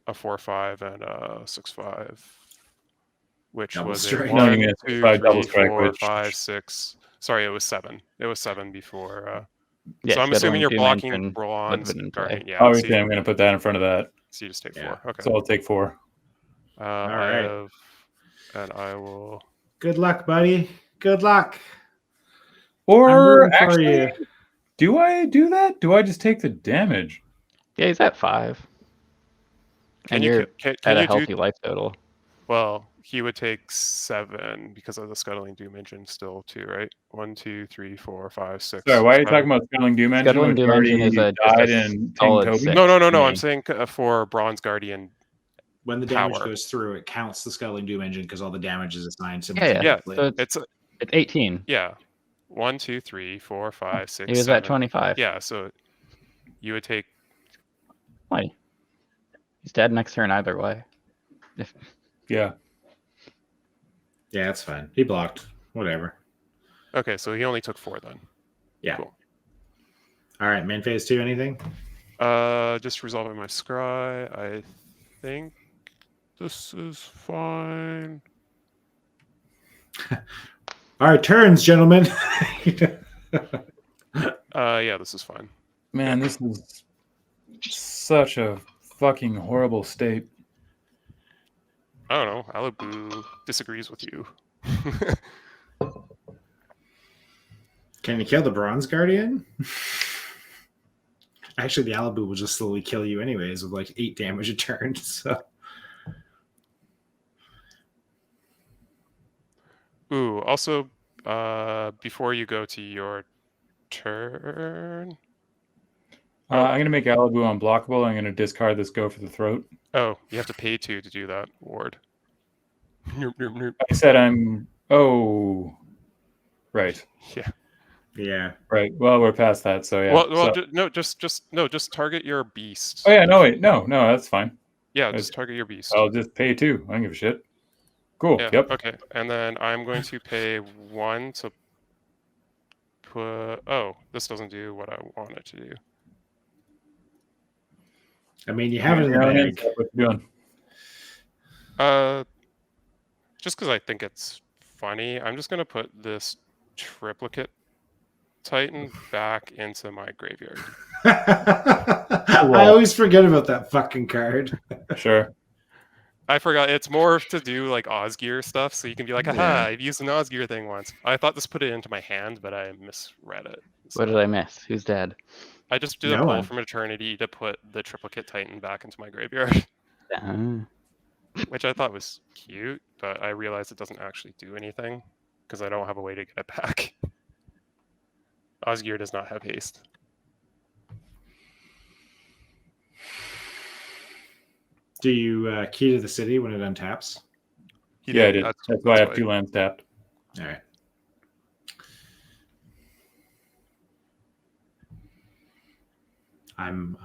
[SPEAKER 4] A 4/5 and a 6/5, which
[SPEAKER 3] double
[SPEAKER 4] was
[SPEAKER 3] strike.
[SPEAKER 4] a 1, 2, 3,
[SPEAKER 1] strike,
[SPEAKER 4] 4, 5, 6. Sorry, it was 7. It was 7 before.
[SPEAKER 2] Yeah,
[SPEAKER 4] so I'm assuming you're blocking bronze guardian. Yeah.
[SPEAKER 1] Obviously, I'm going to put that in front of that.
[SPEAKER 4] So you just take 4. Okay.
[SPEAKER 1] So I'll take 4.
[SPEAKER 3] All right.
[SPEAKER 4] And I will.
[SPEAKER 3] Good luck, buddy. Good luck.
[SPEAKER 1] Or actually, do I do that? Do I just take the damage?
[SPEAKER 2] Yeah, he's at 5. And you're at a healthy life total.
[SPEAKER 4] Well, he would take 7 because of the Scuttling Doom Engine still too, right? 1, 2, 3, 4, 5, 6.
[SPEAKER 1] Sorry, why are you talking about Scuttling Doom Engine?
[SPEAKER 2] Scuttling Doom Engine is a solid 6.
[SPEAKER 4] No. I'm saying for Bronze Guardian.
[SPEAKER 3] When the damage goes through, it counts the Scuttling Doom Engine because all the damage is assigned simultaneously.
[SPEAKER 2] Yeah. So it's 18.
[SPEAKER 4] Yeah. 1, 2, 3, 4, 5, 6.
[SPEAKER 2] He was
[SPEAKER 4] 7.
[SPEAKER 2] at 25.
[SPEAKER 4] Yeah, so you would take.
[SPEAKER 2] Why? He's dead next turn either way.
[SPEAKER 1] Yeah.
[SPEAKER 3] Yeah, that's fine. He blocked. Whatever.
[SPEAKER 4] Okay, so he only took 4 then.
[SPEAKER 3] Yeah.
[SPEAKER 4] Cool.
[SPEAKER 3] All right, main phase 2, anything?
[SPEAKER 4] Just resolving my scry. I think this is fine.
[SPEAKER 3] All right, turns, gentlemen.
[SPEAKER 4] Yeah, this is fine.
[SPEAKER 1] Man, this is such a fucking horrible state.
[SPEAKER 4] I don't know. Alibu disagrees with you.
[SPEAKER 3] Can you kill the Bronze Guardian? Actually, the Alibu will just slowly kill you anyways with like 8 damage a turn. So.
[SPEAKER 4] Ooh, also, before you go to your turn...
[SPEAKER 1] I'm going to make Alibu unblockable. I'm going to discard this Go for the Throat.
[SPEAKER 4] Oh, you have to pay 2 to do that, Ward.
[SPEAKER 1] I said I'm... Oh. Right.
[SPEAKER 3] Yeah.
[SPEAKER 1] Right. Well, we're past that, so yeah.
[SPEAKER 4] Well, just target your beast.
[SPEAKER 1] Oh, yeah, no, wait. No, that's fine.
[SPEAKER 4] Yeah, just target your beast.
[SPEAKER 1] I'll just pay 2. I don't give a shit. Cool.
[SPEAKER 4] Yeah,
[SPEAKER 1] yep.
[SPEAKER 4] Okay, and then I'm going to pay 1 to put... Oh, this doesn't do what I want it to do.
[SPEAKER 3] I mean, you have it in the bag.
[SPEAKER 1] What you doing?
[SPEAKER 4] Just because I think it's funny, I'm just going to put this triplicate Titan back into my graveyard.
[SPEAKER 3] I always forget about that fucking card.
[SPEAKER 1] Sure.
[SPEAKER 4] I forgot. It's more to do like Osgir stuff, so you can be like, aha, I've used an Osgir thing once. I thought this put it into my hand, but I misread it. So
[SPEAKER 2] what did I miss? Who's dead?
[SPEAKER 4] I just did a pull from Eternity to put the triplicate Titan back into my graveyard. Which I thought was cute, but I realized it doesn't actually do anything because I don't have a way to get it back. Osgir does not have haste.
[SPEAKER 3] Do you key to the city when it untaps?
[SPEAKER 1] Yeah, I did. That's why I have 2 lands tapped.
[SPEAKER 3] All right. I'm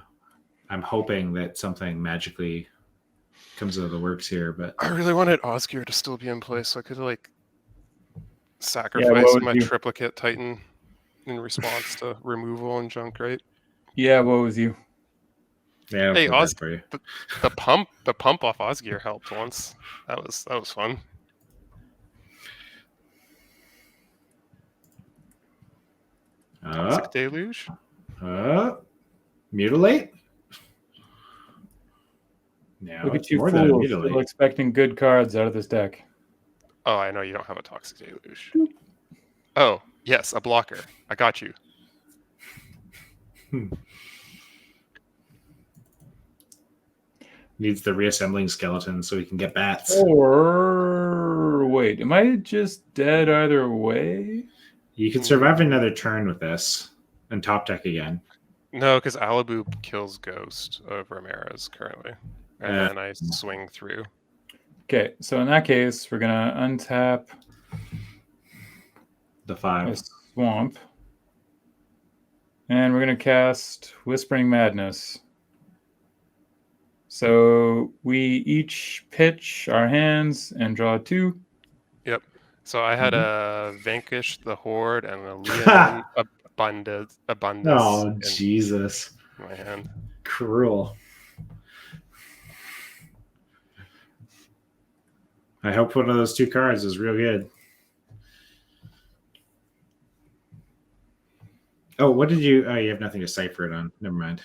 [SPEAKER 3] hoping that something magically comes out of the works here, but
[SPEAKER 4] I really wanted Osgir to still be in place so I could like sacrifice my triplicate Titan in response to removal and junk, right?
[SPEAKER 1] Yeah, what was you?
[SPEAKER 3] Yeah,
[SPEAKER 4] hey, the pump off Osgir helped once. That was fun. Toxic Deluge.
[SPEAKER 3] Mutilate. No,
[SPEAKER 1] Look
[SPEAKER 3] it's
[SPEAKER 1] at you
[SPEAKER 3] more than a
[SPEAKER 1] fools,
[SPEAKER 3] mutilate.
[SPEAKER 1] still expecting good cards out of this deck.
[SPEAKER 4] Oh, I know you don't have a Toxic Deluge. Oh, yes, a blocker. I got you.
[SPEAKER 3] Needs the reassembling skeleton so he can get bats.
[SPEAKER 1] Or wait, am I just dead either way?
[SPEAKER 3] You can survive another turn with this and top deck again.
[SPEAKER 4] No, because Alibu kills Ghost of Ramirez currently. And then I swing through.
[SPEAKER 1] Okay, so in that case, we're going to untap
[SPEAKER 3] the 5.
[SPEAKER 1] a swamp. And we're going to cast Whispering Madness. So we each pitch our hands and draw 2.
[SPEAKER 4] Yep. So I had a Vanquish the Horde and a Leon Abundance.
[SPEAKER 3] Oh, Jesus.
[SPEAKER 4] In my hand.
[SPEAKER 3] Cruel. I hope one of those 2 cards is real good. Oh, what did you... Oh, you have nothing to cipher it on. Never mind.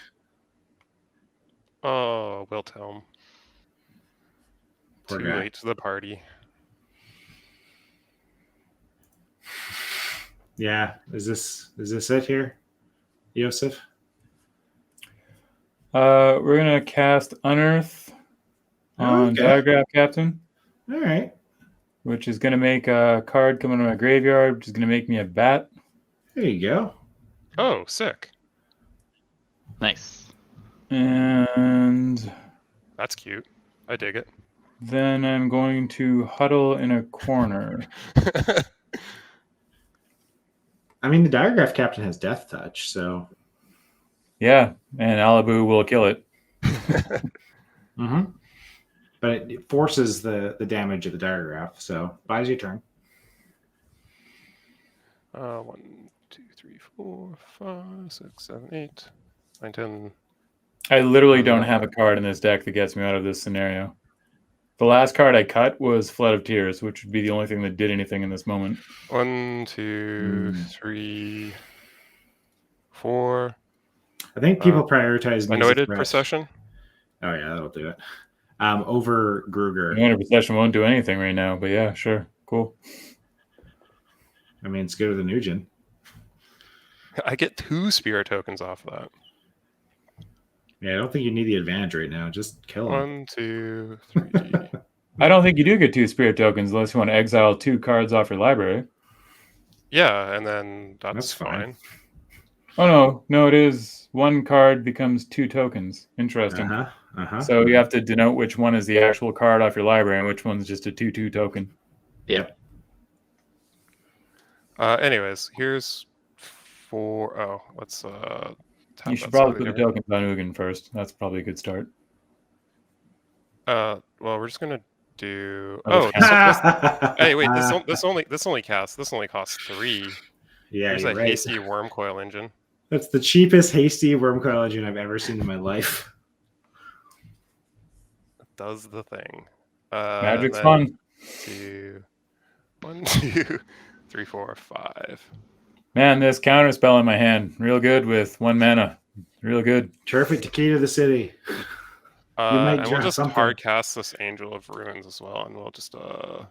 [SPEAKER 4] Oh, Wilthelm. Too late to the party.
[SPEAKER 3] Yeah. Is this it here, Yosef?
[SPEAKER 1] We're going to cast Unearth on Diagraph Captain.
[SPEAKER 3] All right.
[SPEAKER 1] Which is going to make a card come into my graveyard, which is going to make me a bat.
[SPEAKER 3] There you go.
[SPEAKER 4] Oh, sick.
[SPEAKER 2] Nice.
[SPEAKER 1] And
[SPEAKER 4] that's cute. I dig it.
[SPEAKER 1] Then I'm going to huddle in a corner.
[SPEAKER 3] I mean, the Diagraph Captain has Death Touch, so...
[SPEAKER 1] Yeah, and Alibu will kill it.
[SPEAKER 3] But it forces the damage of the Diagraph, so buys you a turn.
[SPEAKER 4] 1, 2, 3, 4, 5, 6, 7, 8, 9, 10.
[SPEAKER 1] I literally don't have a card in this deck that gets me out of this scenario. The last card I cut was Flood of Tears, which would be the only thing that did anything in this moment.
[SPEAKER 4] 1, 2, 3, 4.
[SPEAKER 3] I think people prioritize
[SPEAKER 4] Anointed Procession.
[SPEAKER 3] Oh yeah, that'll do it. Over Gruger.
[SPEAKER 1] Anointed Procession won't do anything right now, but yeah, sure, cool.
[SPEAKER 3] I mean, it's good with the Nugent.
[SPEAKER 4] I get 2 spirit tokens off of that.
[SPEAKER 3] Yeah, I don't think you need the advantage right now. Just kill him.
[SPEAKER 4] 1, 2, 3.
[SPEAKER 1] I don't think you do get 2 spirit tokens unless you want to exile 2 cards off your library.
[SPEAKER 4] Yeah, and then that's
[SPEAKER 3] fine.
[SPEAKER 1] Oh no, it is 1 card becomes 2 tokens. Interesting. So you have to denote which one is the actual card off your library and which one's just a 2/2 token.
[SPEAKER 2] Yep.
[SPEAKER 4] Anyways, here's 4. Oh, let's
[SPEAKER 1] you should probably put the tokens on Ugin first. That's probably a good start.
[SPEAKER 4] Well, we're just gonna do. Hey, wait! This only costs 3.
[SPEAKER 3] Yeah,
[SPEAKER 4] here's a
[SPEAKER 3] right.
[SPEAKER 4] hasty worm coil engine.
[SPEAKER 3] That's the cheapest hasty worm coil engine I've ever seen in my life.
[SPEAKER 4] It does the thing.
[SPEAKER 1] Magic's fun.
[SPEAKER 4] 1, 2, 3, 4, 5.
[SPEAKER 1] Man, this counterspell in my hand, real good with 1 mana. Real good.
[SPEAKER 3] Terrific key to the city.
[SPEAKER 4] And we'll just hard cast this Angel of Ruins as well, and we'll just
[SPEAKER 2] I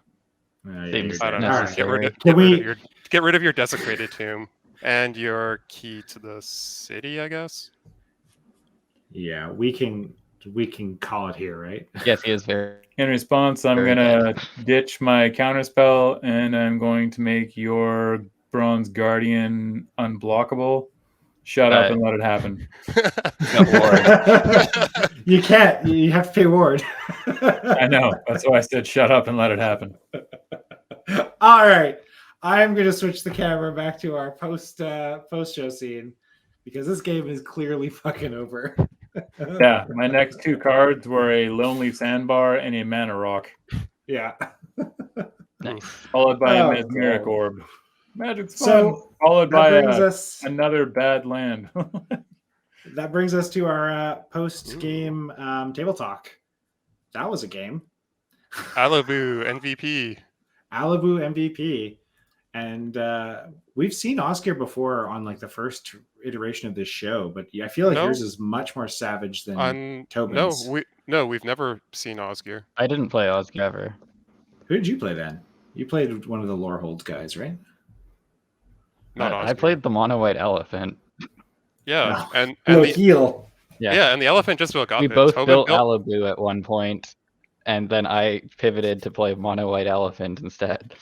[SPEAKER 4] don't know. Get rid of your Desecrated Tomb and your key to the city, I guess.
[SPEAKER 3] Yeah, we can call it here, right?
[SPEAKER 2] Yes, he is very.
[SPEAKER 1] In response, I'm gonna ditch my counterspell, and I'm going to make your Bronze Guardian unblockable. Shut up and let it happen.
[SPEAKER 3] You can't. You have to pay ward.
[SPEAKER 1] I know. That's why I said shut up and let it happen.
[SPEAKER 3] All right. I'm going to switch the camera back to our post-show scene because this game is clearly fucking over.
[SPEAKER 1] Yeah. My next 2 cards were a Lonely Sandbar and a Mana Rock.
[SPEAKER 3] Yeah.
[SPEAKER 2] Nice.
[SPEAKER 1] Followed by a Mesmeric Orb. Magic's fun. Followed by another bad land.
[SPEAKER 3] That brings us to our post-game table talk. That was a game.
[SPEAKER 4] Alibu MVP.
[SPEAKER 3] Alibu MVP. And we've seen Osgir before on like the first iteration of this show, but I feel like yours is much more savage than Tobin's.
[SPEAKER 4] We've never seen Osgir.
[SPEAKER 2] I didn't play Osgir ever.
[SPEAKER 3] Who did you play then? You played one of the Lorehold guys, right?
[SPEAKER 2] I played the mono white elephant.
[SPEAKER 4] Yeah, and
[SPEAKER 3] the
[SPEAKER 4] heel. Yeah, and the elephant just built up.
[SPEAKER 2] We both built Alabu at one point, and then I pivoted to play mono white elephant instead.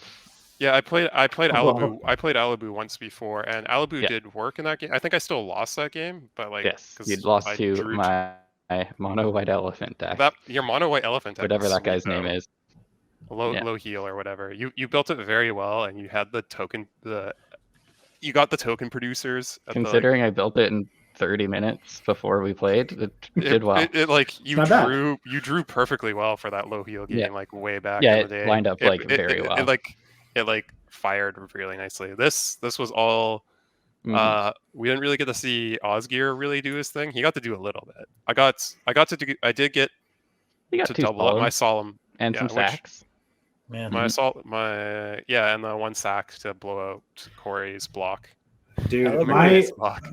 [SPEAKER 4] Yeah, I played Alabu. I played Alabu once before, and Alabu did work in that game. I think I still lost that game, but like
[SPEAKER 2] you lost to my mono white elephant deck.
[SPEAKER 4] Your mono white elephant deck,
[SPEAKER 2] whatever that guy's name is,
[SPEAKER 4] low heal or whatever. You built it very well, and you had the token. You got the token producers.
[SPEAKER 2] Considering I built it in 30 minutes before we played, it did well.
[SPEAKER 4] You drew perfectly well for that low heal game, like way back in the day.
[SPEAKER 2] It lined up very well.
[SPEAKER 4] It fired really nicely. This was all. We didn't really get to see Osgir really do his thing. He got to do a little bit. I did get to double up my solemn
[SPEAKER 2] and some sacks.
[SPEAKER 4] And the one sack to blow out Corey's block.
[SPEAKER 3] Dude,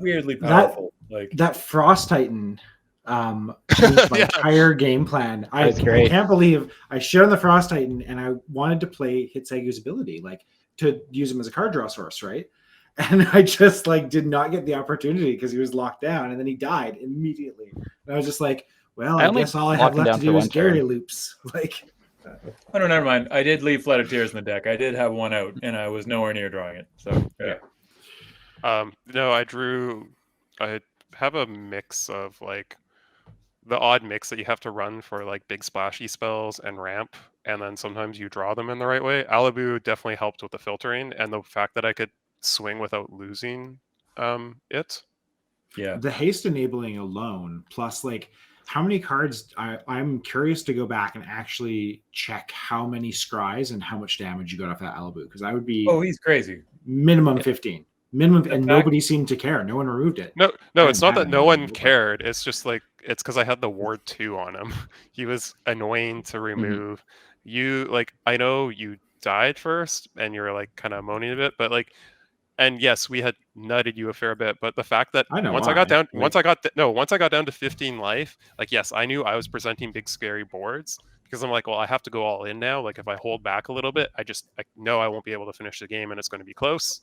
[SPEAKER 1] weirdly powerful.
[SPEAKER 3] That Frost Titan changed my entire game plan. I can't believe I shit on the Frost Titan and I wanted to play Hidetsugu's ability, to use him as a card draw source, right? And I just did not get the opportunity because he was locked down, and then he died immediately. And I was just like, well, I guess all I have left to do is Gary loops.
[SPEAKER 1] Oh no, never mind. I did leave Flood of Tears in the deck. I did have one out, and I was nowhere near drawing it. So yeah.
[SPEAKER 4] No, I have a mix of the odd mix that you have to run for big splashy spells and ramp, and then sometimes you draw them in the right way. Alabu definitely helped with the filtering and the fact that I could swing without losing it.
[SPEAKER 1] Yeah.
[SPEAKER 3] The haste enabling alone, plus how many cards I'm curious to go back and actually check how many scries and how much damage you got off that Alabu, because I would be
[SPEAKER 1] he's crazy.
[SPEAKER 3] Minimum 15. Minimum, and nobody seemed to care. No one removed it.
[SPEAKER 4] No, it's not that no one cared. It's just it's because I had the Ward 2 on him. He was annoying to remove. You I know you died first and you're kind of moaning a bit, but and yes, we had nutted you a fair bit, but the fact that once I got down to 15 life, yes, I knew I was presenting big scary boards because I'm well, I have to go all in now. If I hold back a little bit, I know I won't be able to finish the game and it's going to be close.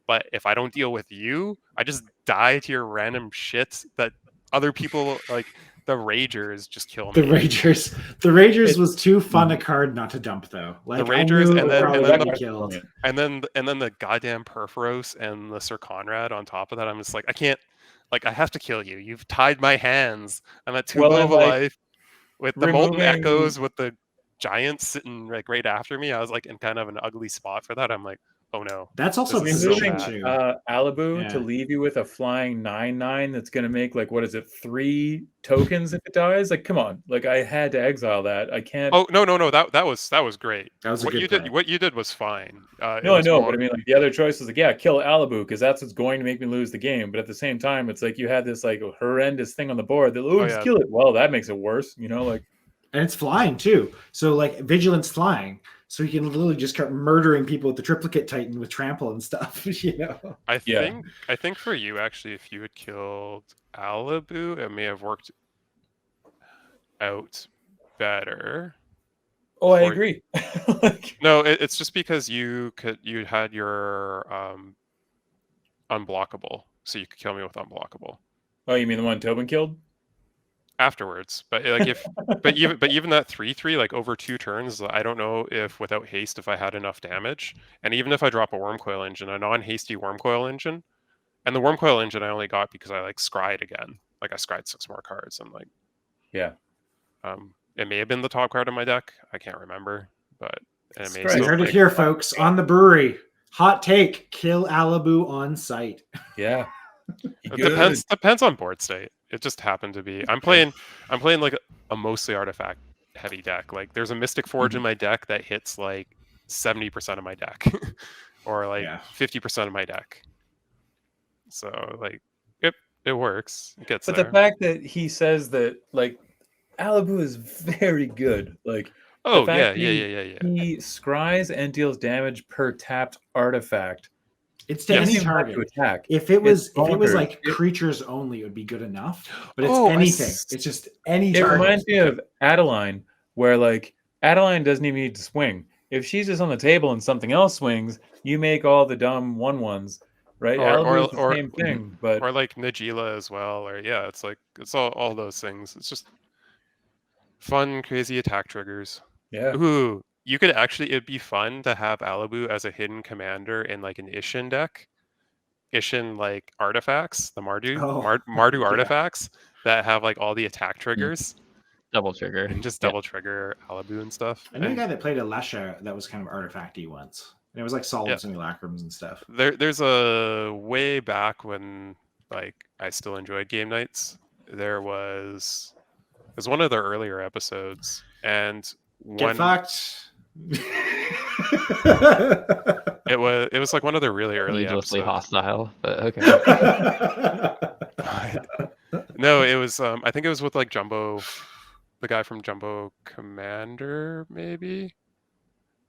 [SPEAKER 4] But if I don't deal with you, I just die to your random shit that other people the Ragers just kill me.
[SPEAKER 3] The Ragers was too fun a card not to dump though.
[SPEAKER 4] The Ragers and then the goddamn Perforos and the Sir Conrad on top of that. I'm just I can't I have to kill you. You've tied my hands. I'm at 2 low of life with the Molten Echoes with the giants sitting right after me. I was in kind of an ugly spot for that. I'm oh no.
[SPEAKER 3] That's also
[SPEAKER 1] moving Alabu to leave you with a flying 9/9 that's going to make 3 tokens if it dies. Come on, I had to exile that. I can't.
[SPEAKER 4] Oh no, that was great.
[SPEAKER 3] That was
[SPEAKER 4] what you did was fine.
[SPEAKER 1] No, I know, but I mean the other choice was kill Alabu because that's what's going to make me lose the game. But at the same time, it's you had this horrendous thing on the board that just kill it. Well, that makes it worse, And
[SPEAKER 3] it's flying too. So Vigilance flying. So you can literally just start murdering people with the Triplicate Titan with Trample and stuff,
[SPEAKER 4] I think for you, actually, if you had killed Alabu, it may have worked out better.
[SPEAKER 1] Oh, I agree.
[SPEAKER 4] No, it's just because you had your unblockable, so you could kill me with unblockable.
[SPEAKER 1] Oh, you mean the one Tobin killed?
[SPEAKER 4] Afterwards, but even that 3/3 over 2 turns, I don't know if without haste if I had enough damage, and even if I drop a Wormcoil Engine, a non-hasty Wormcoil Engine, and the Wormcoil Engine I only got because I scryed again, I scryed 6 more cards, and it may have been the top card in my deck, I can't remember, but it may.
[SPEAKER 3] You heard it here, folks, on the brewery. Hot take: kill Alabu on site.
[SPEAKER 1] Yeah.
[SPEAKER 4] It depends on board state. It just happened to be. I'm playing a mostly artifact heavy deck. There's a Mystic Forge in my deck that hits 70% of my deck, or 50% of my deck. So it works. It gets.
[SPEAKER 1] But
[SPEAKER 4] there.
[SPEAKER 1] The fact that he says that Alabu is very good.
[SPEAKER 4] Oh, yeah.
[SPEAKER 1] He scries and deals damage per tapped artifact.
[SPEAKER 3] It's to any target. To attack. If it was like creatures only, it would be good enough. But it's anything. It's just any target.
[SPEAKER 1] It reminds me of Adeline, where like Adeline doesn't even need to swing. If she's just on the table and something else swings, you make all the dumb 1/1s, right? Or the same thing, but
[SPEAKER 4] or like Najila as well, or it's like it's all those things. It's just fun, crazy attack triggers.
[SPEAKER 1] Yeah.
[SPEAKER 4] Ooh, you could actually, it'd be fun to have Alabu as a hidden commander in like an Ishin deck. Ishin like artifacts, the Mardu artifacts that have like all the attack triggers.
[SPEAKER 2] Double trigger.
[SPEAKER 4] And just double trigger Alabu and stuff.
[SPEAKER 3] I knew a guy that played a Lesha that was kind of artifacty once. And it was like solid simulacrums and stuff.
[SPEAKER 4] There's a way back when like I still enjoyed game nights. It was one of the earlier episodes, and
[SPEAKER 3] Get fucked.
[SPEAKER 4] It was like one of the really early
[SPEAKER 2] needlessly
[SPEAKER 4] episodes.
[SPEAKER 2] Hostile, but okay.
[SPEAKER 4] No, it was I think it was with like Jumbo, the guy from Jumbo Commander, maybe.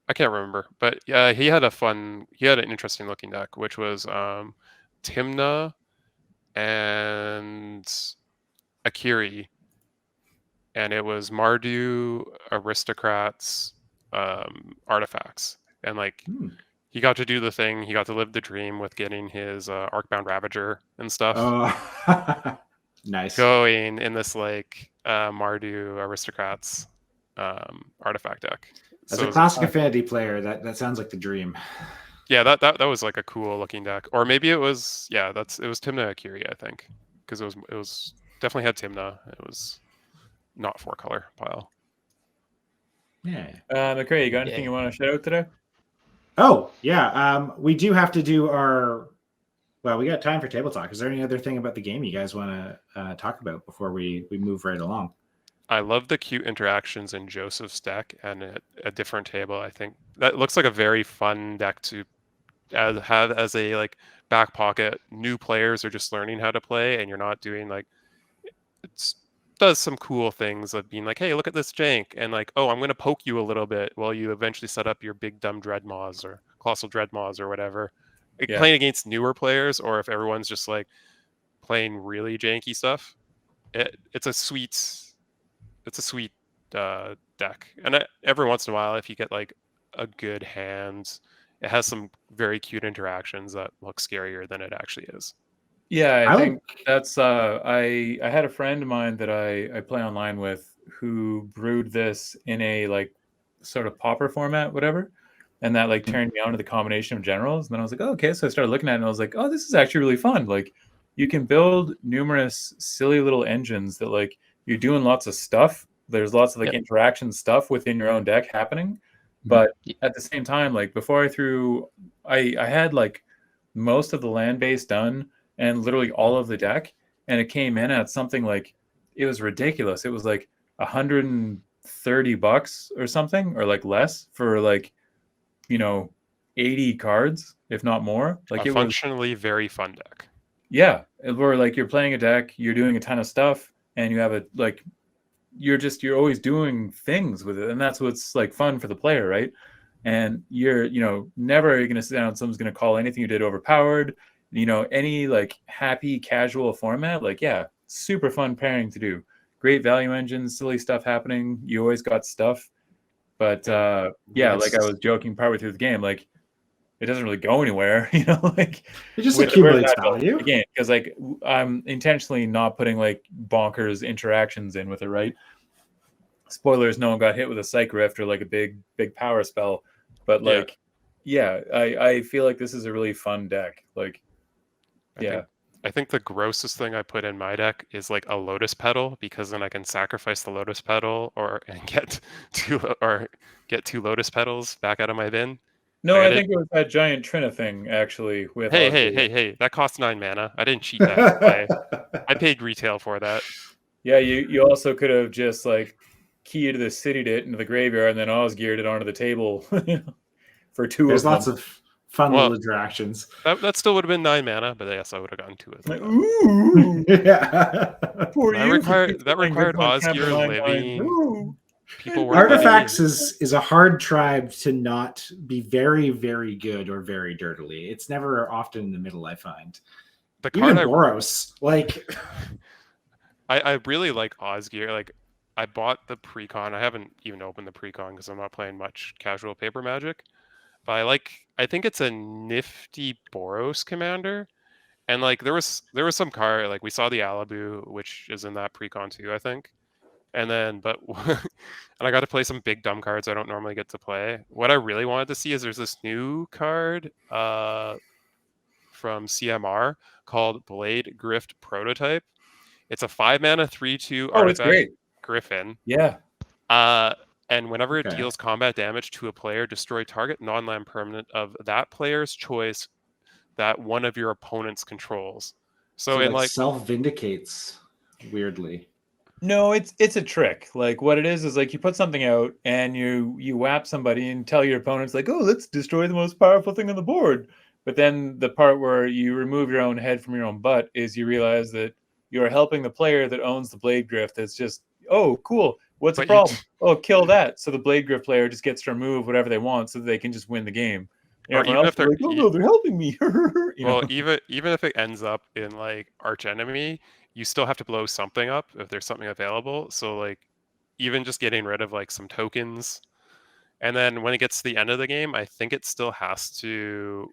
[SPEAKER 4] I can't remember, but yeah, he had an interesting looking deck, which was Timna and Akiri, and it was Mardu aristocrats artifacts, and like he got to do the thing, he got to live the dream with getting his Arcbound Ravager and stuff.
[SPEAKER 3] Nice.
[SPEAKER 4] Going in this like Mardu aristocrats artifact deck.
[SPEAKER 3] As a classic affinity player, that sounds like the dream.
[SPEAKER 4] Yeah, that was like a cool looking deck. Or maybe it was it was Timna Akiri, I think, because it was definitely had Timna. It was not 4-color pile.
[SPEAKER 3] Yeah.
[SPEAKER 1] McCray, you got anything you want to shout out today?
[SPEAKER 3] Oh yeah, we do have to do our. Well, we got time for table talk. Is there any other thing about the game you guys want to talk about before we move right along?
[SPEAKER 4] I love the cute interactions in Joseph's deck and at a different table. I think that looks like a very fun deck to have as a like back pocket. New players are just learning how to play, and you're not doing like it does some cool things of being like, hey, look at this jank, and like, oh, I'm going to poke you a little bit while you eventually set up your big dumb Dreadmaws or Colossal Dreadmaws or whatever. Playing against newer players, or if everyone's just like playing really janky stuff, it's a sweet deck. And every once in a while, if you get like a good hand, it has some very cute interactions that look scarier than it actually is.
[SPEAKER 1] Yeah, I think that's I had a friend of mine that I play online with who brewed this in a like sort of pauper format, whatever. And that like turned me on to the combination of generals. And then I was like, oh, okay. So I started looking at it and I was like, oh, this is actually really fun. Like you can build numerous silly little engines that like you're doing lots of stuff. There's lots of like interaction stuff within your own deck happening. But at the same time, like before I had like most of the land base done and literally all of the deck. And it came in at something like, it was ridiculous. It was like $130 or something, or like less for like, 80 cards, if not more. Like
[SPEAKER 4] it functionally very fun deck.
[SPEAKER 1] Yeah, where like you're playing a deck, you're doing a ton of stuff, and you have you're always doing things with it, and that's what's like fun for the player, right? And you're never going to sit down and someone's going to call anything you did overpowered. Any like happy casual format, like super fun pairing to do. Great value engines, silly stuff happening. You always got stuff. But like I was joking partway through the game, like it doesn't really go anywhere, like
[SPEAKER 3] it just accumulates value.
[SPEAKER 1] Again, because like I'm intentionally not putting like bonkers interactions in with it, right? Spoilers: no one got hit with a Psych Rift or like a big power spell, but like, I feel like this is a really fun deck. Like,
[SPEAKER 4] I think the grossest thing I put in my deck is like a Lotus Petal, because then I can sacrifice the Lotus Petal and get two Lotus Petals back out of my bin.
[SPEAKER 1] No, I think it was that giant Trina thing actually. With
[SPEAKER 4] hey, that costs 9 mana. I didn't cheat that. I paid retail for that.
[SPEAKER 1] Yeah, you also could have just like keyed the city it into the graveyard and then Osgir it onto the table for 2
[SPEAKER 3] There's
[SPEAKER 1] of them.
[SPEAKER 3] lots of fun little interactions.
[SPEAKER 4] That still would have been 9 mana, but yes, I would have gotten 2 of them.
[SPEAKER 1] Ooh,
[SPEAKER 3] yeah.
[SPEAKER 4] That required Osgir living. People were
[SPEAKER 3] Artifacts is a hard tribe to not be very, very good or very dirtily. It's never often in the middle, I find.
[SPEAKER 4] The
[SPEAKER 3] Even Boros, like
[SPEAKER 4] I really like Osgir. Like I bought the precon. I haven't even opened the precon because I'm not playing much casual paper Magic. But I think it's a nifty Boros commander. And like there was some card, like we saw the Alabu, which is in that precon too, I think. And then and I got to play some big dumb cards I don't normally get to play. What I really wanted to see is there's this new card from CMR called Blade Grift Prototype. It's a 5-mana 3/2 artifact Griffin.
[SPEAKER 1] Yeah.
[SPEAKER 4] And whenever it deals combat damage to a player, destroy target non-land permanent of that player's choice that one of your opponents controls. So it like
[SPEAKER 3] self-vindicates weirdly.
[SPEAKER 1] No, it's a trick. Like what it is like you put something out and you whap somebody and tell your opponents like, oh, let's destroy the most powerful thing on the board. But then the part where you remove your own head from your own butt is you realize that you're helping the player that owns the Blade Grift. That's just, oh, cool. What's the problem? Oh, kill that. So the Blade Grift player just gets to remove whatever they want so that they can just win the game. You know,
[SPEAKER 4] even if they're
[SPEAKER 1] like, oh no, they're helping me.
[SPEAKER 4] Well, even if it ends up in like arch enemy, you still have to blow something up if there's something available. So like even just getting rid of like some tokens, and then when it gets to the end of the game, I think it still has to.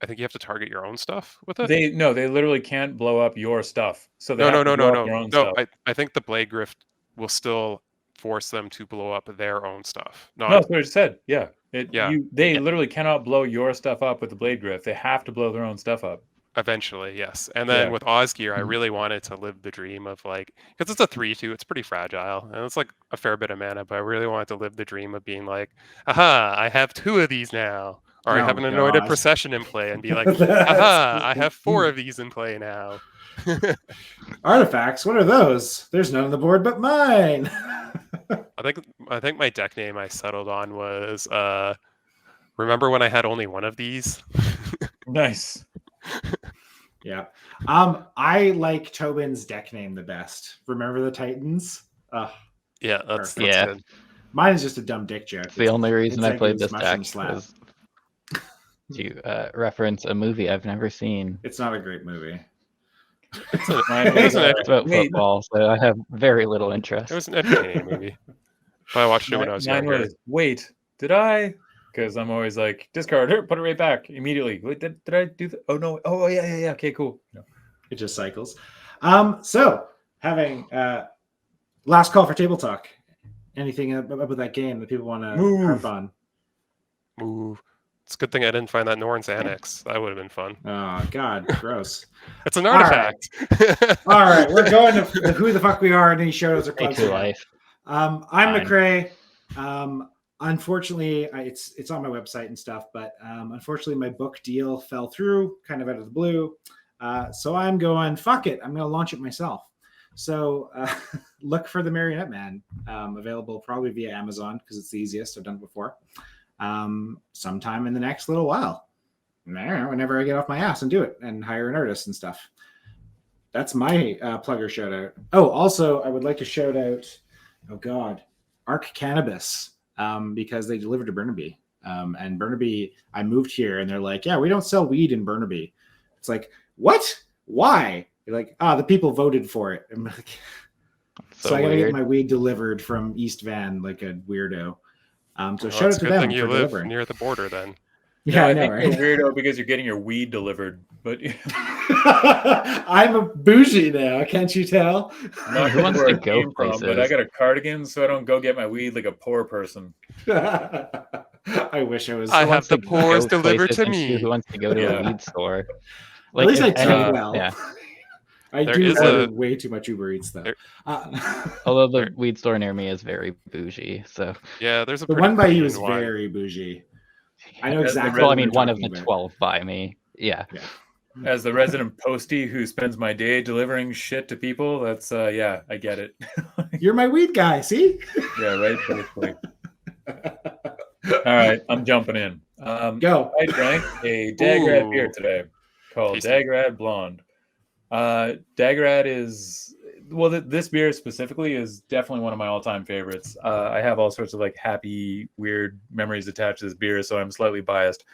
[SPEAKER 4] I think you have to target your own stuff with it.
[SPEAKER 1] They literally can't blow up your stuff. So they
[SPEAKER 4] no. I think the Blade Grift will still force them to blow up their own stuff.
[SPEAKER 1] No, that's what I said. Yeah. They literally cannot blow your stuff up with the Blade Grift. They have to blow their own stuff up.
[SPEAKER 4] Eventually, yes. And then with Osgir, I really wanted to live the dream of like, because it's a 3/2, it's pretty fragile, and it's like a fair bit of mana, but I really wanted to live the dream of being like, aha, I have 2 of these now. Or I have an Anointed Procession in play and be like, aha, I have 4 of these in play now.
[SPEAKER 3] Artifacts, what are those? There's none on the board but mine.
[SPEAKER 4] I think my deck name I settled on was remember when I had only 1 of these?
[SPEAKER 1] Nice.
[SPEAKER 3] Yeah. I like Tobin's deck name the best. Remember the Titans?
[SPEAKER 4] Yeah, that's good.
[SPEAKER 3] Mine is just a dumb dick joke.
[SPEAKER 2] It's the only reason I played this deck was to reference a movie I've never seen.
[SPEAKER 3] It's not a great movie.
[SPEAKER 2] It's about football, so I have very little interest.
[SPEAKER 4] It was an entertaining movie. I watched it when I was younger.
[SPEAKER 1] Wait, did I? Because I'm always like, discard her, put it right back immediately. Wait, did I do that? Oh no! Oh yeah. Okay, cool. No.
[SPEAKER 3] It just cycles. So having last call for table talk. Anything about that game that people want to harp on?
[SPEAKER 4] Move. It's a good thing I didn't find that Norn's Annex. That would have been fun.
[SPEAKER 3] Oh God, gross.
[SPEAKER 4] It's an artifact.
[SPEAKER 3] All right, we're going to who the fuck we are and any shows or clubs. I'm McCrae. Unfortunately, it's on my website and stuff, but unfortunately, my book deal fell through kind of out of the blue. So I'm going, fuck it. I'm going to launch it myself. So look for the Marionette Man, available probably via Amazon because it's the easiest. I've done it before. Sometime in the next little while, whenever I get off my ass and do it and hire an artist and stuff. That's my plugger shout out. Oh, also I would like to shout out, Arc Cannabis, because they delivered to Burnaby. And Burnaby, I moved here and they're like, yeah, we don't sell weed in Burnaby. It's like, what? Why? You're like, the people voted for it. I'm like, so I gotta get my weed delivered from East Van like a weirdo. So shout out to them
[SPEAKER 4] you
[SPEAKER 3] for
[SPEAKER 4] live
[SPEAKER 3] delivering.
[SPEAKER 4] Near the border then.
[SPEAKER 3] Yeah, I know, right?
[SPEAKER 1] You're weirdo because you're getting your weed delivered, but
[SPEAKER 3] I'm a bougie now, can't you tell?
[SPEAKER 2] Who wants to go places?
[SPEAKER 1] But I got a cardigan, so I don't go get my weed like a poor person.
[SPEAKER 3] I wish I was.
[SPEAKER 4] I have the poorest delivered to me.
[SPEAKER 2] Who wants to go to a weed store?
[SPEAKER 3] Like, at least I do well.
[SPEAKER 2] Yeah.
[SPEAKER 3] I do order way too much Uber Eats though.
[SPEAKER 2] Although the weed store near me is very bougie, so
[SPEAKER 4] yeah, there's
[SPEAKER 3] the one by you is very bougie. I know exactly.
[SPEAKER 2] Well, I mean, one of the 12 by me. Yeah.
[SPEAKER 1] As the resident postie who spends my day delivering shit to people, that's I get it.
[SPEAKER 3] You're my weed guy. See?
[SPEAKER 1] Yeah, right. Basically. All right, I'm jumping in.
[SPEAKER 3] Go.
[SPEAKER 1] I drank a Daggerad beer today called Daggerad Blonde. Daggerad is well, this beer specifically is definitely one of my all-time favorites. I have all sorts of like happy, weird memories attached to this beer, so I'm slightly biased.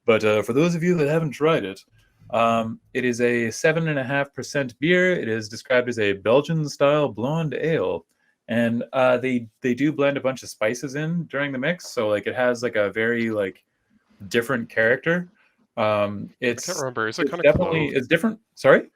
[SPEAKER 1] But for those of you that haven't tried it, it is a 7.5% beer. It is described as a Belgian-style blonde ale, and they do blend a bunch of spices in during the mix, so like it has like a very like different character. It's
[SPEAKER 4] I can't remember. Is it kind of
[SPEAKER 1] definitely it's different. Sorry.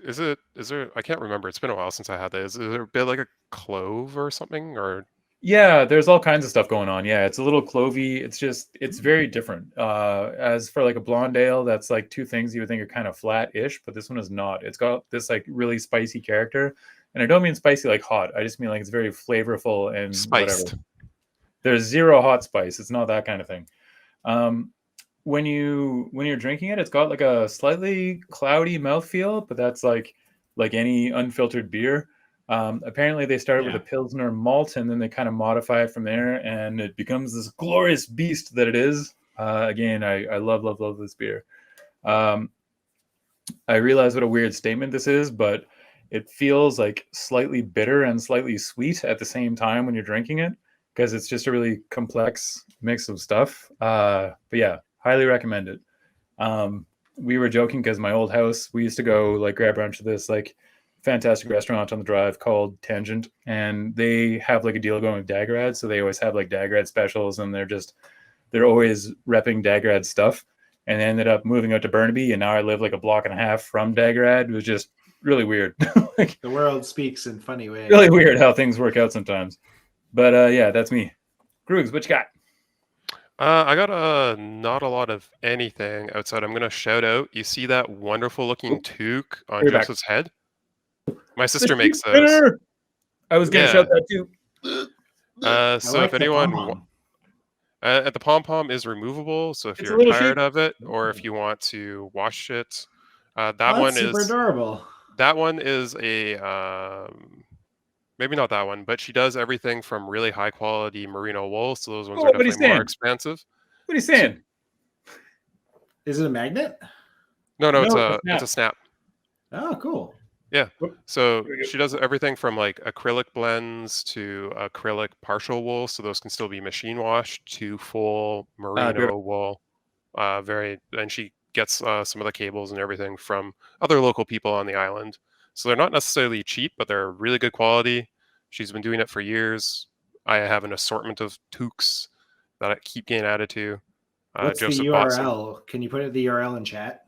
[SPEAKER 4] Is there? I can't remember. It's been a while since I had that. Is there a bit like a clove or something? Or
[SPEAKER 1] yeah, there's all kinds of stuff going on. Yeah, it's a little clovey. It's very different. As for like a blonde ale, that's like two things you would think are kind of flat-ish, but this one is not. It's got this like really spicy character, and I don't mean spicy like hot. I just mean like it's very flavorful and
[SPEAKER 4] spiced.
[SPEAKER 1] Whatever. There's zero hot spice. It's not that kind of thing. When you're drinking it, it's got like a slightly cloudy mouthfeel, but that's like any unfiltered beer. Apparently they started with a Pilsner malt and then they kind of modify it from there and it becomes this glorious beast that it is. Again, I love this beer. I realize what a weird statement this is, but it feels like slightly bitter and slightly sweet at the same time when you're drinking it because it's just a really complex mix of stuff. But yeah, highly recommend it. We were joking because my old house, we used to go like grab brunch at this like fantastic restaurant on the drive called Tangent, and they have like a deal going with Daggerad, so they always have like Daggerad specials, and they're always repping Daggerad stuff. And they ended up moving out to Burnaby, and now I live like a block and a half from Daggerad. It was just really weird.
[SPEAKER 3] Like, the world speaks in funny ways.
[SPEAKER 1] Really weird how things work out sometimes. But yeah, that's me. Groogs, what you got?
[SPEAKER 4] I got not a lot of anything outside. I'm gonna shout out. You see that wonderful looking toque on Joseph's head? My sister makes those.
[SPEAKER 1] I was gonna shout that too.
[SPEAKER 4] So if anyone, the pom pom is removable. So if you're tired of it, or if you want to wash it, that one is
[SPEAKER 3] super adorable.
[SPEAKER 4] That one is a maybe not that one, but she does everything from really high quality merino wool. So those ones are definitely more expensive.
[SPEAKER 1] What are you saying?
[SPEAKER 3] Is it a magnet?
[SPEAKER 4] No, it's a snap.
[SPEAKER 3] Oh, cool.
[SPEAKER 4] Yeah. So she does everything from like acrylic blends to acrylic partial wool. So those can still be machine washed to full merino wool. And she gets some of the cables and everything from other local people on the island. So they're not necessarily cheap, but they're really good quality. She's been doing it for years. I have an assortment of toques that I keep getting added to.
[SPEAKER 3] What's the URL? Can you put the URL in chat?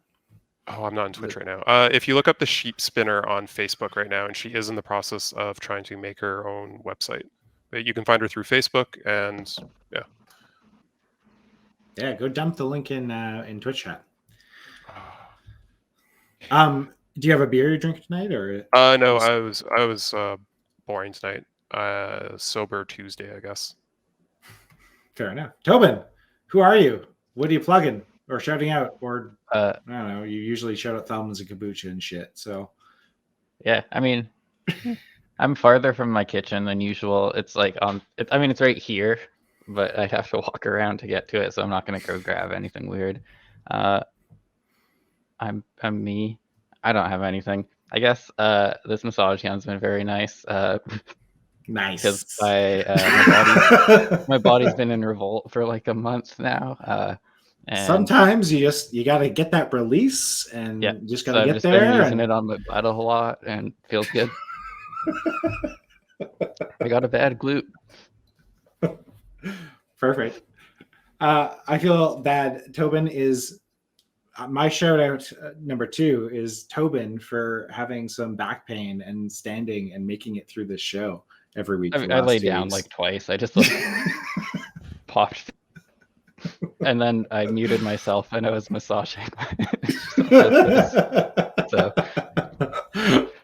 [SPEAKER 4] Oh, I'm not on Twitch right now. If you look up the Sheep Spinner on Facebook right now, and she is in the process of trying to make her own website. But you can find her through Facebook, and yeah.
[SPEAKER 3] Yeah, go dump the link in Twitch chat. Do you have a beer you're drinking tonight, or?
[SPEAKER 4] No, I was boring tonight. Sober Tuesday, I guess.
[SPEAKER 3] Fair enough. Tobin, who are you? What are you plugging or shouting out? Or I don't know. You usually shout out Thelmans and kombucha and shit. So
[SPEAKER 2] yeah, I mean, I'm farther from my kitchen than usual. It's like it's right here, but I have to walk around to get to it, so I'm not gonna go grab anything weird. I'm me. I don't have anything. I guess this massage gun's been very nice.
[SPEAKER 3] Nice.
[SPEAKER 2] Because my body's been in revolt for like a month now. And
[SPEAKER 3] sometimes you gotta get that release, and you just gotta get there.
[SPEAKER 2] Been using it on my butt a lot, and feels good. I got a bad glute.
[SPEAKER 3] Perfect. I feel bad. Tobin is my shout out number 2 is Tobin for having some back pain and standing and making it through this show every week.
[SPEAKER 2] I laid down like twice. I just popped, and then I muted myself and I was massaging. So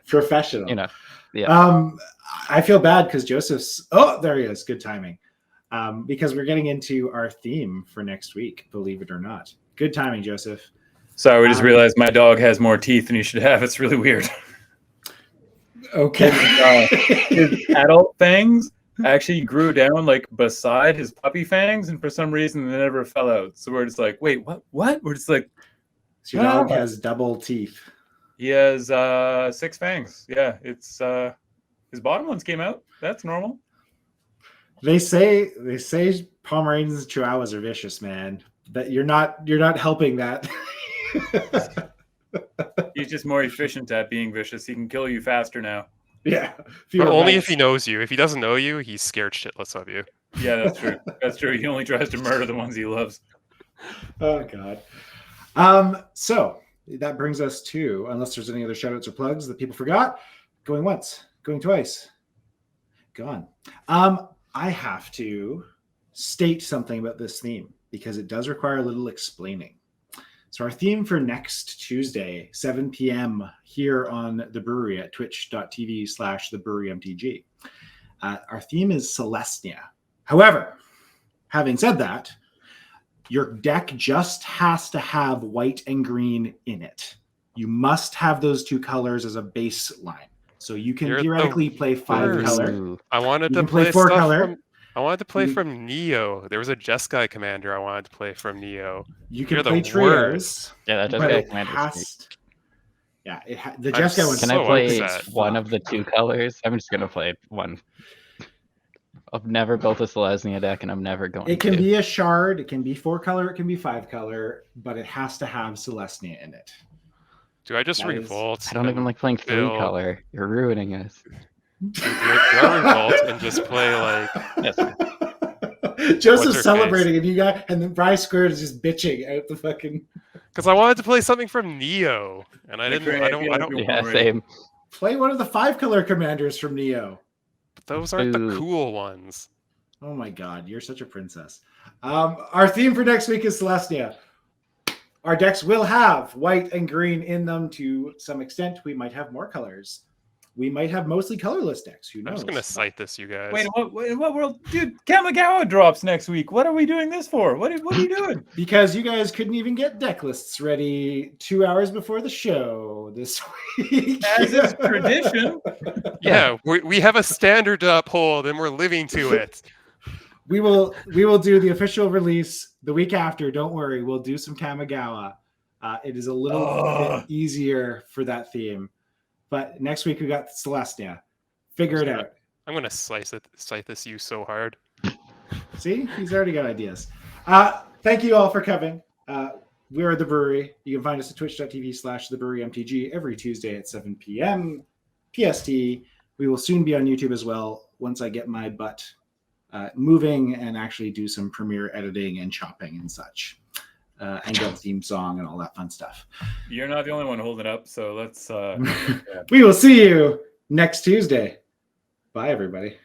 [SPEAKER 3] professional,
[SPEAKER 2] you know. Yeah.
[SPEAKER 3] I feel bad because Joseph's. Oh, there he is. Good timing. Because we're getting into our theme for next week. Believe it or not. Good timing, Joseph.
[SPEAKER 1] Sorry, we just realized my dog has more teeth than he should have. It's really weird.
[SPEAKER 3] Okay.
[SPEAKER 1] His adult fangs actually grew down like beside his puppy fangs, and for some reason they never fell out. So we're just like, wait, what? We're just like,
[SPEAKER 3] so your dog has double teeth.
[SPEAKER 1] He has 6 fangs. Yeah, it's his bottom ones came out. That's normal.
[SPEAKER 3] They say Pomeranians and Chihuahuas are vicious, man. That you're not helping that.
[SPEAKER 1] He's just more efficient at being vicious. He can kill you faster now.
[SPEAKER 3] Yeah,
[SPEAKER 4] but only if he knows you. If he doesn't know you, he's scared shitless of you.
[SPEAKER 1] Yeah, that's true. That's true. He only tries to murder the ones he loves.
[SPEAKER 3] Oh God. So that brings us to, unless there's any other shout outs or plugs that people forgot, going once, going twice, gone. I have to state something about this theme because it does require a little explaining. So our theme for next Tuesday, 7 p.m. here on the Brewery at twitch.tv/thebrewerymtg. Our theme is Celestia. However, having said that, your deck just has to have white and green in it. You must have those 2 colors as a baseline. So you can theoretically play 5 color.
[SPEAKER 4] I wanted to play 4 color. I wanted to play from Neo. There was a Jeskai commander I wanted to play from Neo.
[SPEAKER 3] You can play trios.
[SPEAKER 2] Yeah, that Jeskai commander.
[SPEAKER 3] Yeah, the Jeskai one.
[SPEAKER 2] Can I play one of the 2 colors? I'm just gonna play one. I've never built a Celestia deck, and I'm never going to.
[SPEAKER 3] It can be a shard. It can be 4 color. It can be 5 color, but it has to have Celestia in it.
[SPEAKER 4] Do I just revolt?
[SPEAKER 2] I don't even like playing 3 color. You're ruining us.
[SPEAKER 4] Do I revolt and just play like?
[SPEAKER 3] Joseph's celebrating, and then Bryce Squared is just bitching out the fucking.
[SPEAKER 4] Because I wanted to play something from Neo, and I didn't. I don't.
[SPEAKER 2] Yeah, same.
[SPEAKER 3] Play one of the 5 color commanders from Neo.
[SPEAKER 4] But those aren't the cool ones.
[SPEAKER 3] Oh my God, you're such a princess. Our theme for next week is Celestia. Our decks will have white and green in them to some extent. We might have more colors. We might have mostly colorless decks. Who knows?
[SPEAKER 4] I'm just going to cite this, you guys.
[SPEAKER 1] Wait, in what world? Dude, Kamigawa drops next week. What are we doing this for? What are you doing?
[SPEAKER 3] Because you guys couldn't even get deck lists ready 2 hours before the show this week.
[SPEAKER 1] As is tradition.
[SPEAKER 4] Yeah, we have a standard to uphold, and we're living to it.
[SPEAKER 3] We will do the official release the week after. Don't worry. We'll do some Kamigawa. It is a little bit easier for that theme. But next week we got Celestia. Figure it out.
[SPEAKER 4] I'm gonna cite this you so hard.
[SPEAKER 3] See, he's already got ideas. Thank you all for coming. We are the Brewery. You can find us at twitch.tv/thebrewerymtg every Tuesday at 7 p.m. PST. We will soon be on YouTube as well once I get my butt moving and actually do some Premiere editing and chopping and such. And get the theme song and all that fun stuff.
[SPEAKER 1] You're not the only one holding up, so let's.
[SPEAKER 3] We will see you next Tuesday. Bye, everybody.